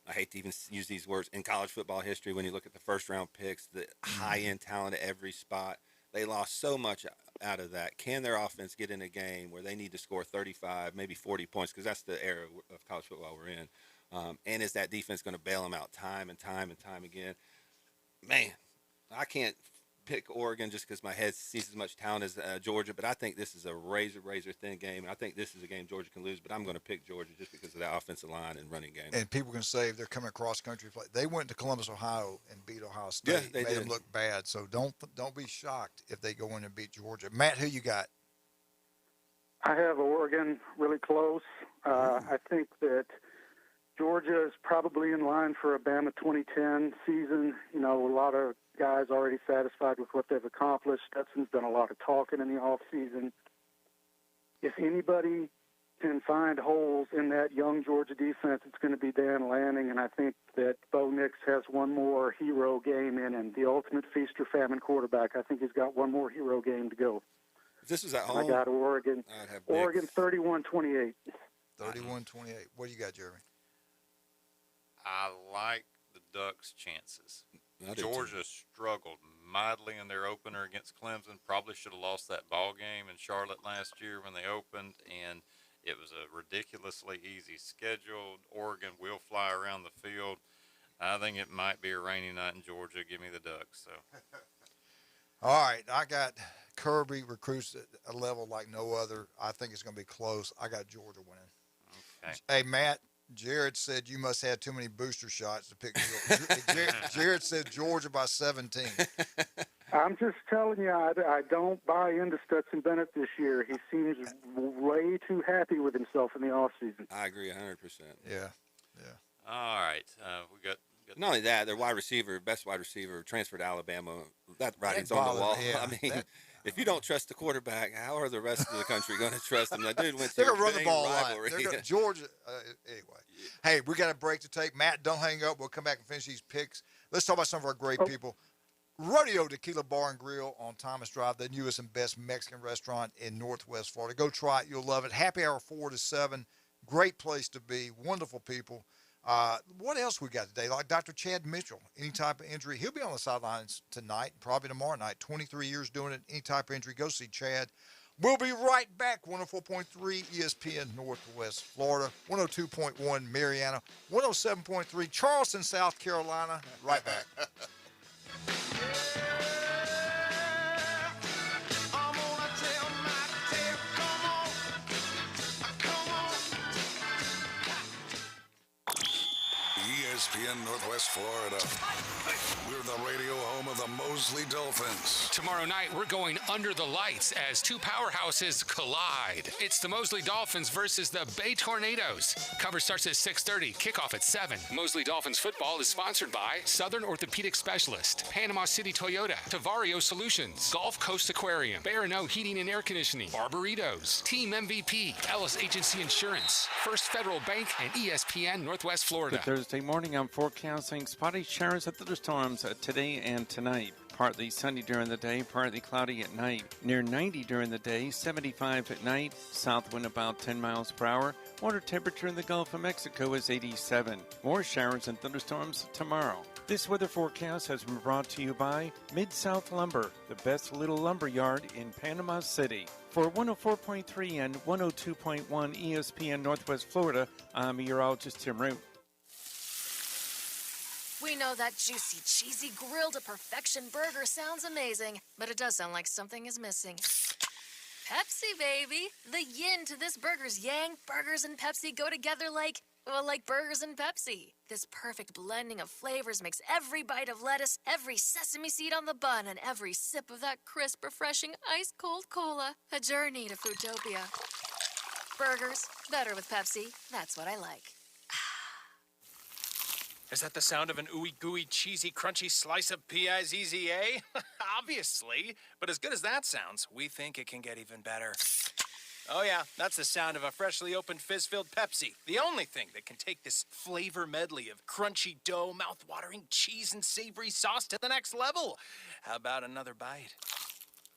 M: I hate to even use these words in college football history. When you look at the first round picks, the high end talent at every spot. They lost so much out of that. Can their offense get in a game where they need to score 35, maybe 40 points, because that's the era of college football we're in? And is that defense going to bail them out time and time and time again? Man, I can't pick Oregon just because my head sees as much talent as Georgia, but I think this is a razor thin game, and I think this is a game Georgia can lose, but I'm going to pick Georgia just because of that offensive line and running game.
K: And people can say if they're coming across country play, they went to Columbus, Ohio, and beat Ohio State.
M: Yeah, they
K: made
M: did.
K: them look bad. So don't be shocked if they go in and beat Georgia. Matt, who you got?
Q: I have Oregon really close. I think that Georgia is probably in line for a Bama 2010 season. You know, a lot of guys already satisfied with what they've accomplished. Stetson's done a lot of talking in the offseason. If anybody can find holes in that young Georgia defense, it's going to be Dan Lanning, and I think that Bo Nix has one more hero game in him. The ultimate feast or famine quarterback. I think he's got one more hero game to go.
M: If this is at home,
Q: I got Oregon.
M: I'd have
Q: Oregon 31-28.
K: 31-28. What do you got, Jeremy?
L: I like the Ducks' chances.
M: Georgia
L: struggled mightily in their opener against Clemson. Probably should have lost that ball game in Charlotte last year when they opened, and it was a ridiculously easy schedule. Oregon will fly around the field. I think it might be a rainy night in Georgia. Give me the Ducks. So.
K: All right, I got Kirby recruits at a level like no other. I think it's going to be close. I got Georgia winning.
L: Okay.
K: Hey, Matt, Jared said you must have too many booster shots to pick Georgia. Jared said Georgia by 17.
Q: I'm just telling you, I don't buy into Stetson Bennett this year. He seems way too happy with himself in the offseason.
M: I agree 100%.
K: Yeah.
L: All right, we got.
M: Not only that, their best wide receiver, transferred to Alabama. That writing's on the wall.
K: Yeah,
M: I mean, if you don't trust the quarterback, how are the rest of the country going to trust him? That dude went to
K: they're going to run the ball
M: rivalry.
K: Georgia. Anyway, hey, we got a break to take. Matt, don't hang up. We'll come back and finish these picks. Let's talk about some of our great people. Rodeo Tequila Bar and Grill on Thomas Drive, the newest and best Mexican restaurant in Northwest Florida. Go try it. You'll love it. Happy hour 4 to 7. Great place to be. Wonderful people. What else we got today? Like Dr. Chad Mitchell, any type of injury. He'll be on the sidelines tonight, probably tomorrow night. 23 years doing it, any type of injury. Go see Chad. We'll be right back. 104.3 ESPN Northwest Florida, 102.1 Mariana, 107.3 Charleston, South Carolina. Right back.
G: ESPN Northwest Florida. We're the radio home of the Mosley Dolphins.
R: Tomorrow night, we're going under the lights as two powerhouses collide. It's the Mosley Dolphins versus the Bay Tornadoes. Cover starts at 6:30, kickoff at 7. Mosley Dolphins football is sponsored by Southern Orthopedic Specialist, Panama City Toyota, Tavario Solutions, Gulf Coast Aquarium, Barano Heating and Air Conditioning, Barbaritos, Team MVP, Ellis Agency Insurance, First Federal Bank, and ESPN Northwest Florida.
A: Thursday morning, I'm forecasting spotty showers and thunderstorms today and tonight. Partly sunny during the day, partly cloudy at night. Near 90 during the day, 75 at night. South wind about 10 miles per hour. Water temperature in the Gulf of Mexico is 87. More showers and thunderstorms tomorrow. This weather forecast has been brought to you by Mid-South Lumber, the best little lumber yard in Panama City. For 104.3 and 102.1 ESPN Northwest Florida, I'm meteorologist Tim Root.
C: We know that juicy, cheesy, grilled to perfection burger sounds amazing, but it does sound like something is missing. Pepsi, baby. The yin to this burger's yang. Burgers and Pepsi go together like burgers and Pepsi. This perfect blending of flavors makes every bite of lettuce, every sesame seed on the bun, and every sip of that crisp, refreshing, ice-cold cola a journey to Foodtopia. Burgers, better with Pepsi. That's what I like.
D: Is that the sound of an ooey gooey, cheesy, crunchy slice of P-I-Z-Z-A? Obviously. But as good as that sounds, we think it can get even better. Oh yeah, that's the sound of a freshly opened fizz-filled Pepsi. The only thing that can take this flavor medley of crunchy dough, mouth-watering cheese, and savory sauce to the next level. How about another bite?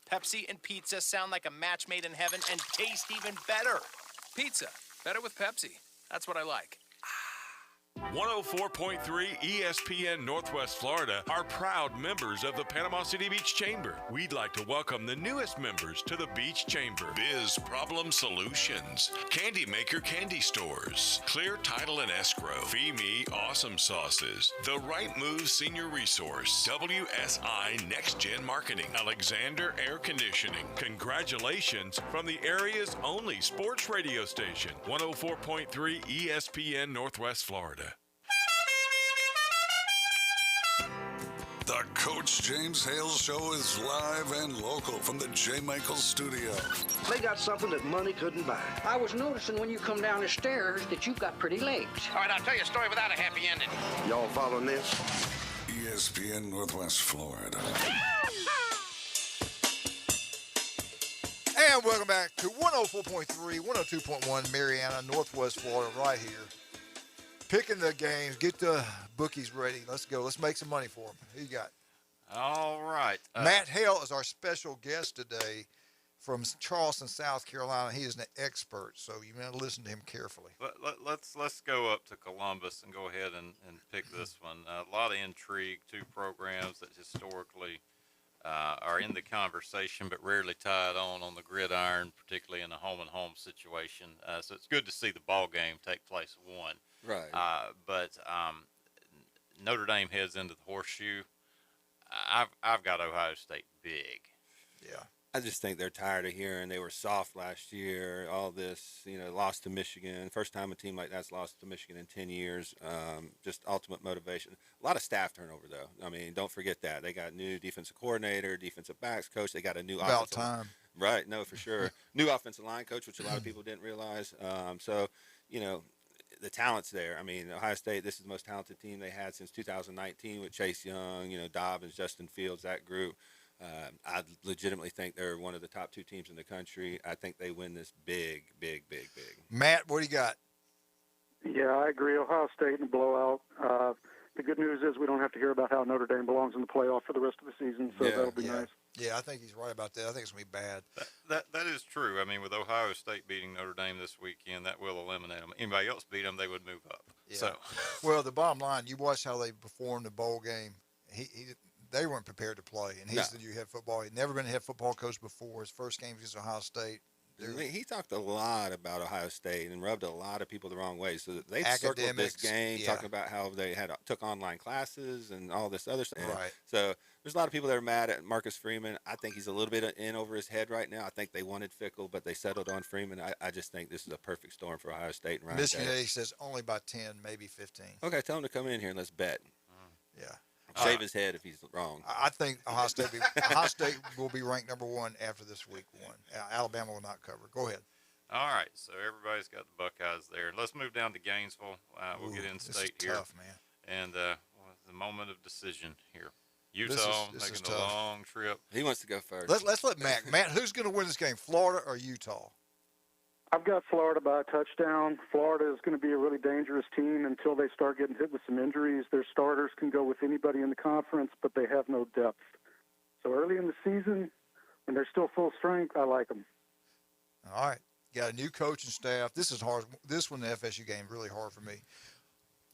D: Pepsi and pizza sound like a match made in heaven and taste even better. Pizza, better with Pepsi. That's what I like.
F: 104.3 ESPN Northwest Florida are proud members of the Panama City Beach Chamber. We'd like to welcome the newest members to the Beach Chamber. Biz Problem Solutions, Candy Maker Candy Stores, Clear Title and Escrow, FEME Awesome Sauces, The Right Move Senior Resource, WSI Next Gen Marketing, Alexander Air Conditioning. Congratulations from the area's only sports radio station, 104.3 ESPN Northwest Florida.
G: The Coach James Hale Show is live and local from the J. Michaels studio.
V: They got something that money couldn't buy. I was noticing when you come down the stairs that you've got pretty legs.
I: All right, I'll tell you a story without a happy ending.
V: Y'all following this?
G: ESPN Northwest Florida.
K: And welcome back to 104.3, 102.1 Mariana, Northwest Florida, right here. Picking the games, get the bookies ready. Let's go. Let's make some money for them. Who you got?
L: All right.
K: Matt Hale is our special guest today from Charleston, South Carolina. He is an expert, so you want to listen to him carefully.
L: Let's go up to Columbus and go ahead and pick this one. A lot of intrigue, two programs that historically are in the conversation but rarely tied on the gridiron, particularly in a home-and-home situation. So it's good to see the ball game take place one.
M: Right.
L: But Notre Dame heads into the horseshoe. I've got Ohio State big.
K: Yeah.
M: I just think they're tired of hearing they were soft last year, all this, lost to Michigan. First time a team like that's lost to Michigan in 10 years. Just ultimate motivation. A lot of staff turnover, though. I mean, don't forget that. They got new defensive coordinator, defensive backs coach. They got a new
K: About time.
M: Right, no, for sure. New offensive line coach, which a lot of people didn't realize. So, the talent's there. I mean, Ohio State, this is the most talented team they had since 2019 with Chase Young, Dobbins, Justin Fields, that group. I legitimately think they're one of the top two teams in the country. I think they win this big, big, big, big.
K: Matt, what do you got?
Q: Yeah, I agree. Ohio State in a blowout. The good news is we don't have to hear about how Notre Dame belongs in the playoff for the rest of the season, so that'll be nice.
K: Yeah, I think he's right about that. I think it's going to be bad.
L: That is true. I mean, with Ohio State beating Notre Dame this weekend, that will eliminate them. Anybody else beat them, they would move up.
K: Yeah.
L: So,
K: well, the bottom line, you watch how they performed the bowl game. They weren't prepared to play, and he's the new head football. He'd never been a head football coach before. His first game against Ohio State.
M: He talked a lot about Ohio State and rubbed a lot of people the wrong way. So they've circled this game, talking about how they took online classes and all this other stuff.
K: Right.
M: So there's a lot of people that are mad at Marcus Freeman. I think he's a little bit in over his head right now. I think they wanted Fickle, but they settled on Freeman. I just think this is a perfect storm for Ohio State and Ryan
K: Michigan
M: Day.
K: says only by 10, maybe 15.
M: Okay, tell him to come in here and let's bet.
K: Yeah.
M: Shave his head if he's wrong.
K: I think Ohio State will be ranked number one after this week one. Alabama will not cover. Go ahead.
L: all right. So everybody's got the Buckeyes there. Let's move down to Gainesville. We'll get in state here.
K: Tough, man.
L: And the moment of decision here. Utah making a long trip.
M: He wants to go first.
K: Let's let Matt. Matt, who's going to win this game, Florida or Utah?
Q: I've got Florida by a touchdown. Florida is going to be a really dangerous team until they start getting hit with some injuries. Their starters can go with anybody in the conference, but they have no depth. So early in the season, when they're still full strength, I like them.
K: All right. Got a new coaching staff. This is hard. This one, the FSU game, really hard for me.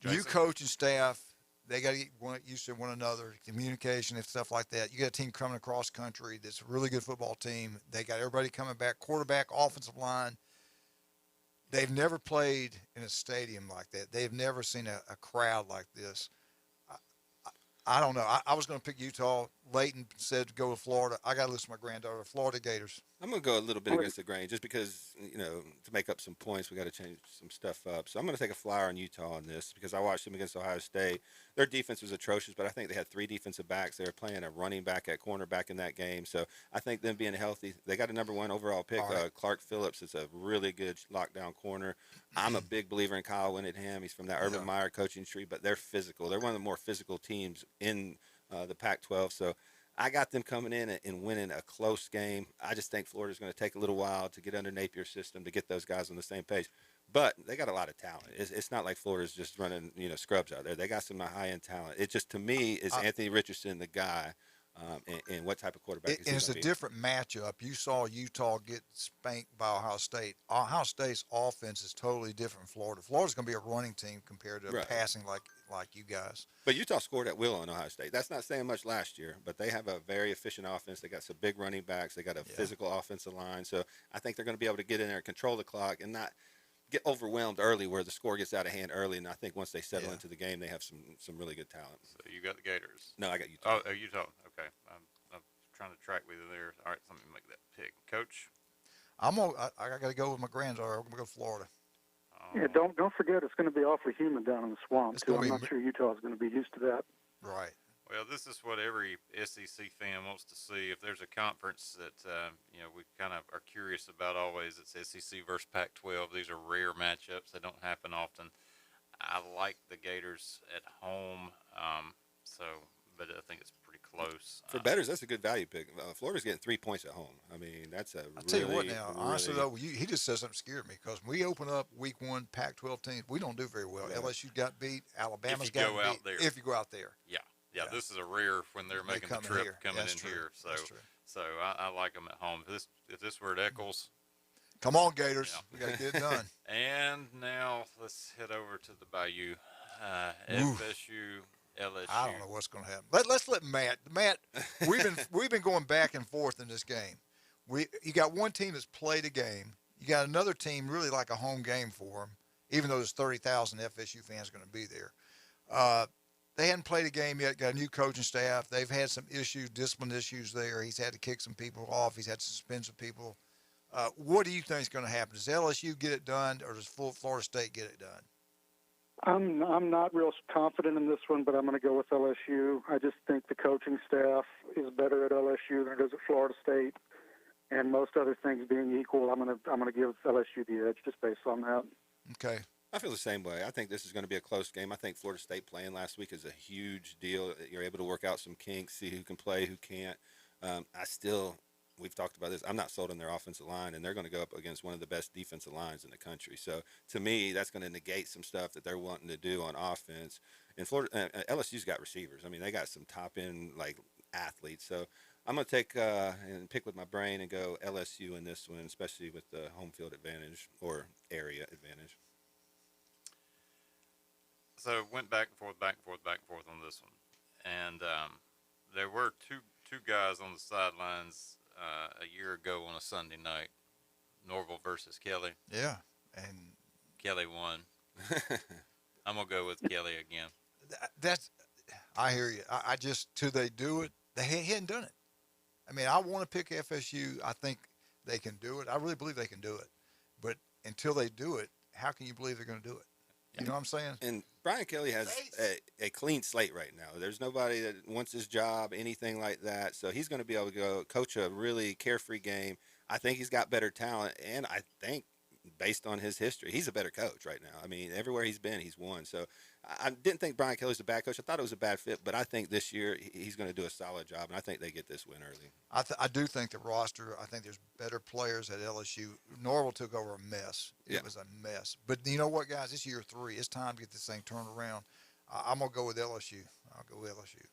K: Jason? New coaching staff. They got to get used to one another, communication and stuff like that. You got a team coming across country that's a really good football team. They got everybody coming back, quarterback, offensive line. They've never played in a stadium like that. They've never seen a crowd like this. I don't know. I was going to pick Utah. Leighton said to go to Florida. I got to listen to my granddaughter. Florida Gators.
M: I'm going to go a little bit against the grain just because, to make up some points, we got to change some stuff up. So I'm going to take a flyer on Utah on this because I watched them against Ohio State. Their defense was atrocious, but I think they had 3 defensive backs. They were playing a running back at cornerback in that game. So I think them being healthy, they got a number 1 overall pick. Right. Clark Phillips is a really good lockdown corner. I'm a big believer in Kyle Whittingham. He's from that Urban Meyer coaching tree, but they're physical. They're one of the more physical teams in the Pac-12. So I got them coming in and winning a close game. I just think Florida's going to take a little while to get under Napier's system to get those guys on the same page. But they got a lot of talent. It's not like Florida's just running, scrubs out there. They got some high-end talent. It just, to me, is Anthony Richardson the guy, and what type of quarterback is he?
K: It's a different matchup. You saw Utah get spanked by Ohio State. Ohio State's offense is totally different from Florida. Florida's going to be a running team compared to passing like you guys.
M: But Utah scored at will on Ohio State. That's not saying much last year, but they have a very efficient offense. They got some big running backs. They got a physical offensive line. So I think they're going to be able to get in there and control the clock and not get overwhelmed early where the score gets out of hand early. And I think once they settle into the game, they have some really good talent.
L: So you got the Gators?
M: No, I got Utah.
L: Oh, Utah. Okay. I'm trying to track with you there. All right, so let me make that pick. Coach?
K: I got to go with my granddaughter. I'm going to go Florida.
Q: Yeah, don't forget it's going to be awfully humid down in the swamp, too. I'm not sure Utah is going to be used to that.
K: Right.
L: Well, this is what every SEC fan wants to see. If there's a conference that, we kind of are curious about always, it's SEC versus Pac-12. These are rare matchups. They don't happen often. I like the Gators at home, but I think it's pretty close.
M: For bettors, that's a good value pick. Florida's getting 3 points at home. I mean, that's a
K: I'll tell you what now, honestly, though, he just said something scared me because we open up week 1 Pac-12 teams. We don't do very well. Yeah. LSU got beat. Alabama's got beat. If you go out there.
L: Yeah, this is a rare when they're making the trip coming in here. So I like them at home. If this were at Eccles.
K: Come on, Gators. We got to get it done.
L: And now let's head over to the Bayou. FSU, LSU.
K: I don't know what's going to happen. Let's let Matt. Matt, we've been going back and forth in this game. You got one team that's played a game. You got another team really like a home game for them, even though there's 30,000 FSU fans going to be there. They hadn't played a game yet, got a new coaching staff. They've had some issues, discipline issues there. He's had to kick some people off. He's had to suspend some people. What do you think is going to happen? Does LSU get it done, or does Florida State get it done?
Q: I'm not real confident in this one, but I'm going to go with LSU. I just think the coaching staff is better at LSU than it is at Florida State, and most other things being equal, I'm going to give LSU the edge just based on that.
K: Okay.
M: I feel the same way. I think this is going to be a close game. I think Florida State playing last week is a huge deal. You're able to work out some kinks, see who can play, who can't. We've talked about this. I'm not sold on their offensive line, and they're going to go up against one of the best defensive lines in the country. So, to me, that's going to negate some stuff that they're wanting to do on offense. And Florida, LSU's got receivers. I mean, they got some top-end, athletes. So, I'm going to take and pick with my brain and go LSU in this one, especially with the home field advantage or area advantage.
L: So, went back and forth on this one. And there were two guys on the sidelines a year ago on a Sunday night, Norville versus Kelly.
K: Yeah, and
L: Kelly won. I'm gonna go with Kelly again.
K: I hear you. I just till they do it, they hadn't done it. I mean, I want to pick FSU. I think they can do it. I really believe they can do it. But until they do it, how can you believe they're going to do it? You know what I'm saying?
M: And Brian Kelly has a clean slate right now. There's nobody that wants his job, anything like that. So he's going to be able to go coach a really carefree game. I think he's got better talent, and I think based on his history, he's a better coach right now. I mean, everywhere he's been, he's won. So I didn't think Brian Kelly's a bad coach. I thought it was a bad fit, but I think this year he's going to do a solid job, and I think they get this win early.
K: I do think the roster, I think there's better players at LSU. Norville took over a mess. It was a mess. But you know what, guys? It's year 3. It's time to get this thing turned around. I'm going to go with LSU. I'll go with LSU.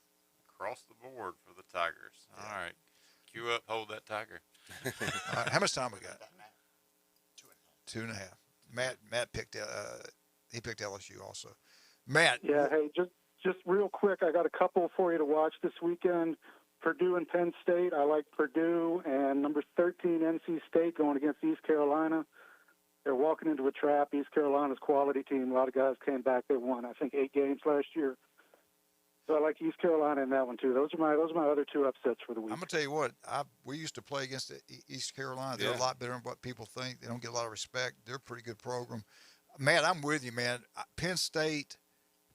L: Across the board for the Tigers. Yeah. All right. Cue up, hold that Tiger.
K: All right, how much time we got? 2.5. Matt picked he picked LSU also. Matt.
Q: Yeah, hey, just real quick, I got a couple for you to watch this weekend. Purdue and Penn State. I like Purdue, and number 13 NC State going against East Carolina. They're walking into a trap. East Carolina's quality team. A lot of guys came back. They won, I think, 8 games last year. So I like East Carolina in that one too. Those are my other two upsets for the week.
K: I'm gonna tell you what. We used to play against East Carolina. They're a lot better than what people think. They don't get a lot of respect. They're a pretty good program. Matt, I'm with you, man. Penn State,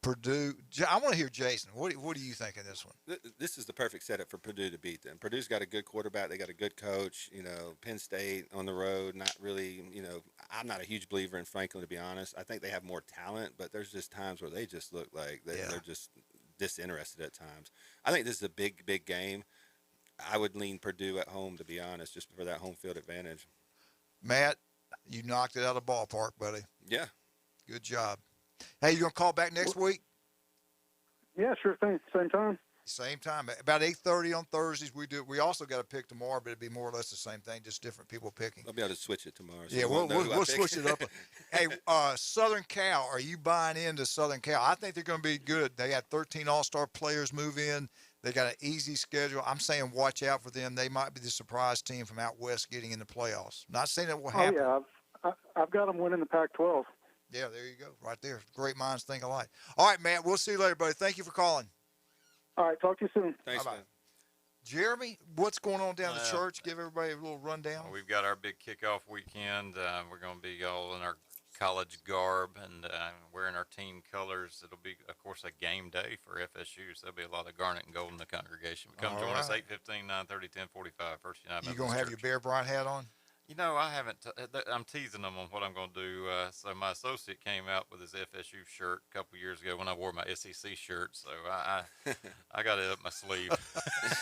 K: Purdue. I want to hear Jason. What do you think of this one?
M: This is the perfect setup for Purdue to beat them. Purdue's got a good quarterback. They got a good coach. Penn State on the road, not really. I'm not a huge believer in Franklin, to be honest. I think they have more talent, but there's just times where they just look like they're just disinterested at times. I think this is a big, big game. I would lean Purdue at home, to be honest, just for that home field advantage.
K: Matt, you knocked it out of the ballpark, buddy.
M: Yeah.
K: Good job. Hey, you gonna call back next week?
Q: Yeah, sure thing. Same time.
K: Same time. About 8:30 on Thursdays. We also got to pick tomorrow, but it'd be more or less the same thing, just different people picking.
M: I'll be able to switch it tomorrow. So
K: yeah, we'll switch it up. Hey, Southern Cal, are you buying into Southern Cal? I think they're going to be good. They got 13 All-Star players move in. They got an easy schedule. I'm saying watch out for them. They might be the surprise team from out west getting in the playoffs. Not saying it will happen.
Q: Oh, yeah. I've got them winning the Pac-12.
K: Yeah, there you go. Right there. Great minds think alike. All right, Matt, we'll see you later, buddy. Thank you for calling.
Q: All right, talk to you soon.
M: Thanks,
K: Bye-bye.
M: man.
K: Jeremy, what's going on down at the church? Give everybody a little rundown.
L: We've got our big kickoff weekend. We're going to be all in our college garb and wearing our team colors. It'll be, of course, a game day for FSU, so there'll be a lot of garnet and gold in the congregation. Come join us 8:15, 9:30, 10:45. First United
K: You going to have your Bear Bryant hat on?
L: I haven't. I'm teasing them on what I'm going to do. So my associate came out with his FSU shirt a couple years ago when I wore my SEC shirt. So I got it up my sleeve.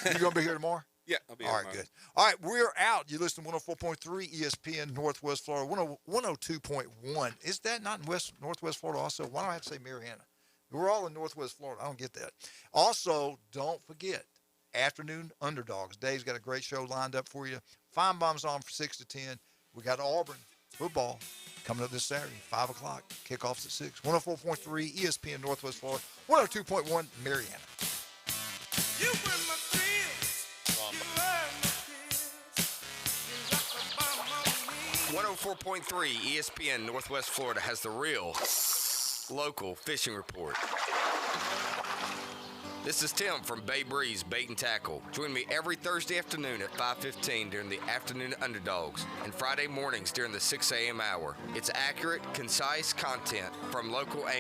K: You going to be here tomorrow?
M: Yeah, I'll be here
K: tomorrow. All right, good. All right, we're out. You listen to 104.3 ESPN Northwest Florida, 102.1. Is that not in Northwest Florida also? Why do I have to say Marietta? We're all in Northwest Florida. I don't get that. Also, don't forget, Afternoon Underdogs. Dave's got a great show lined up for you. Fine Bombs on from 6 to 10. We got Auburn football coming up this Saturday, 5 o'clock. Kickoffs at 6. 104.3 ESPN Northwest Florida, 102.1 Marietta.
O: 104.3 ESPN Northwest Florida has the real local fishing report. This is Tim from Bay Breeze Bait and Tackle. Join me every Thursday afternoon at 5:15 during the Afternoon Underdogs and Friday mornings during the 6 a.m. hour. It's accurate, concise content from local anglers.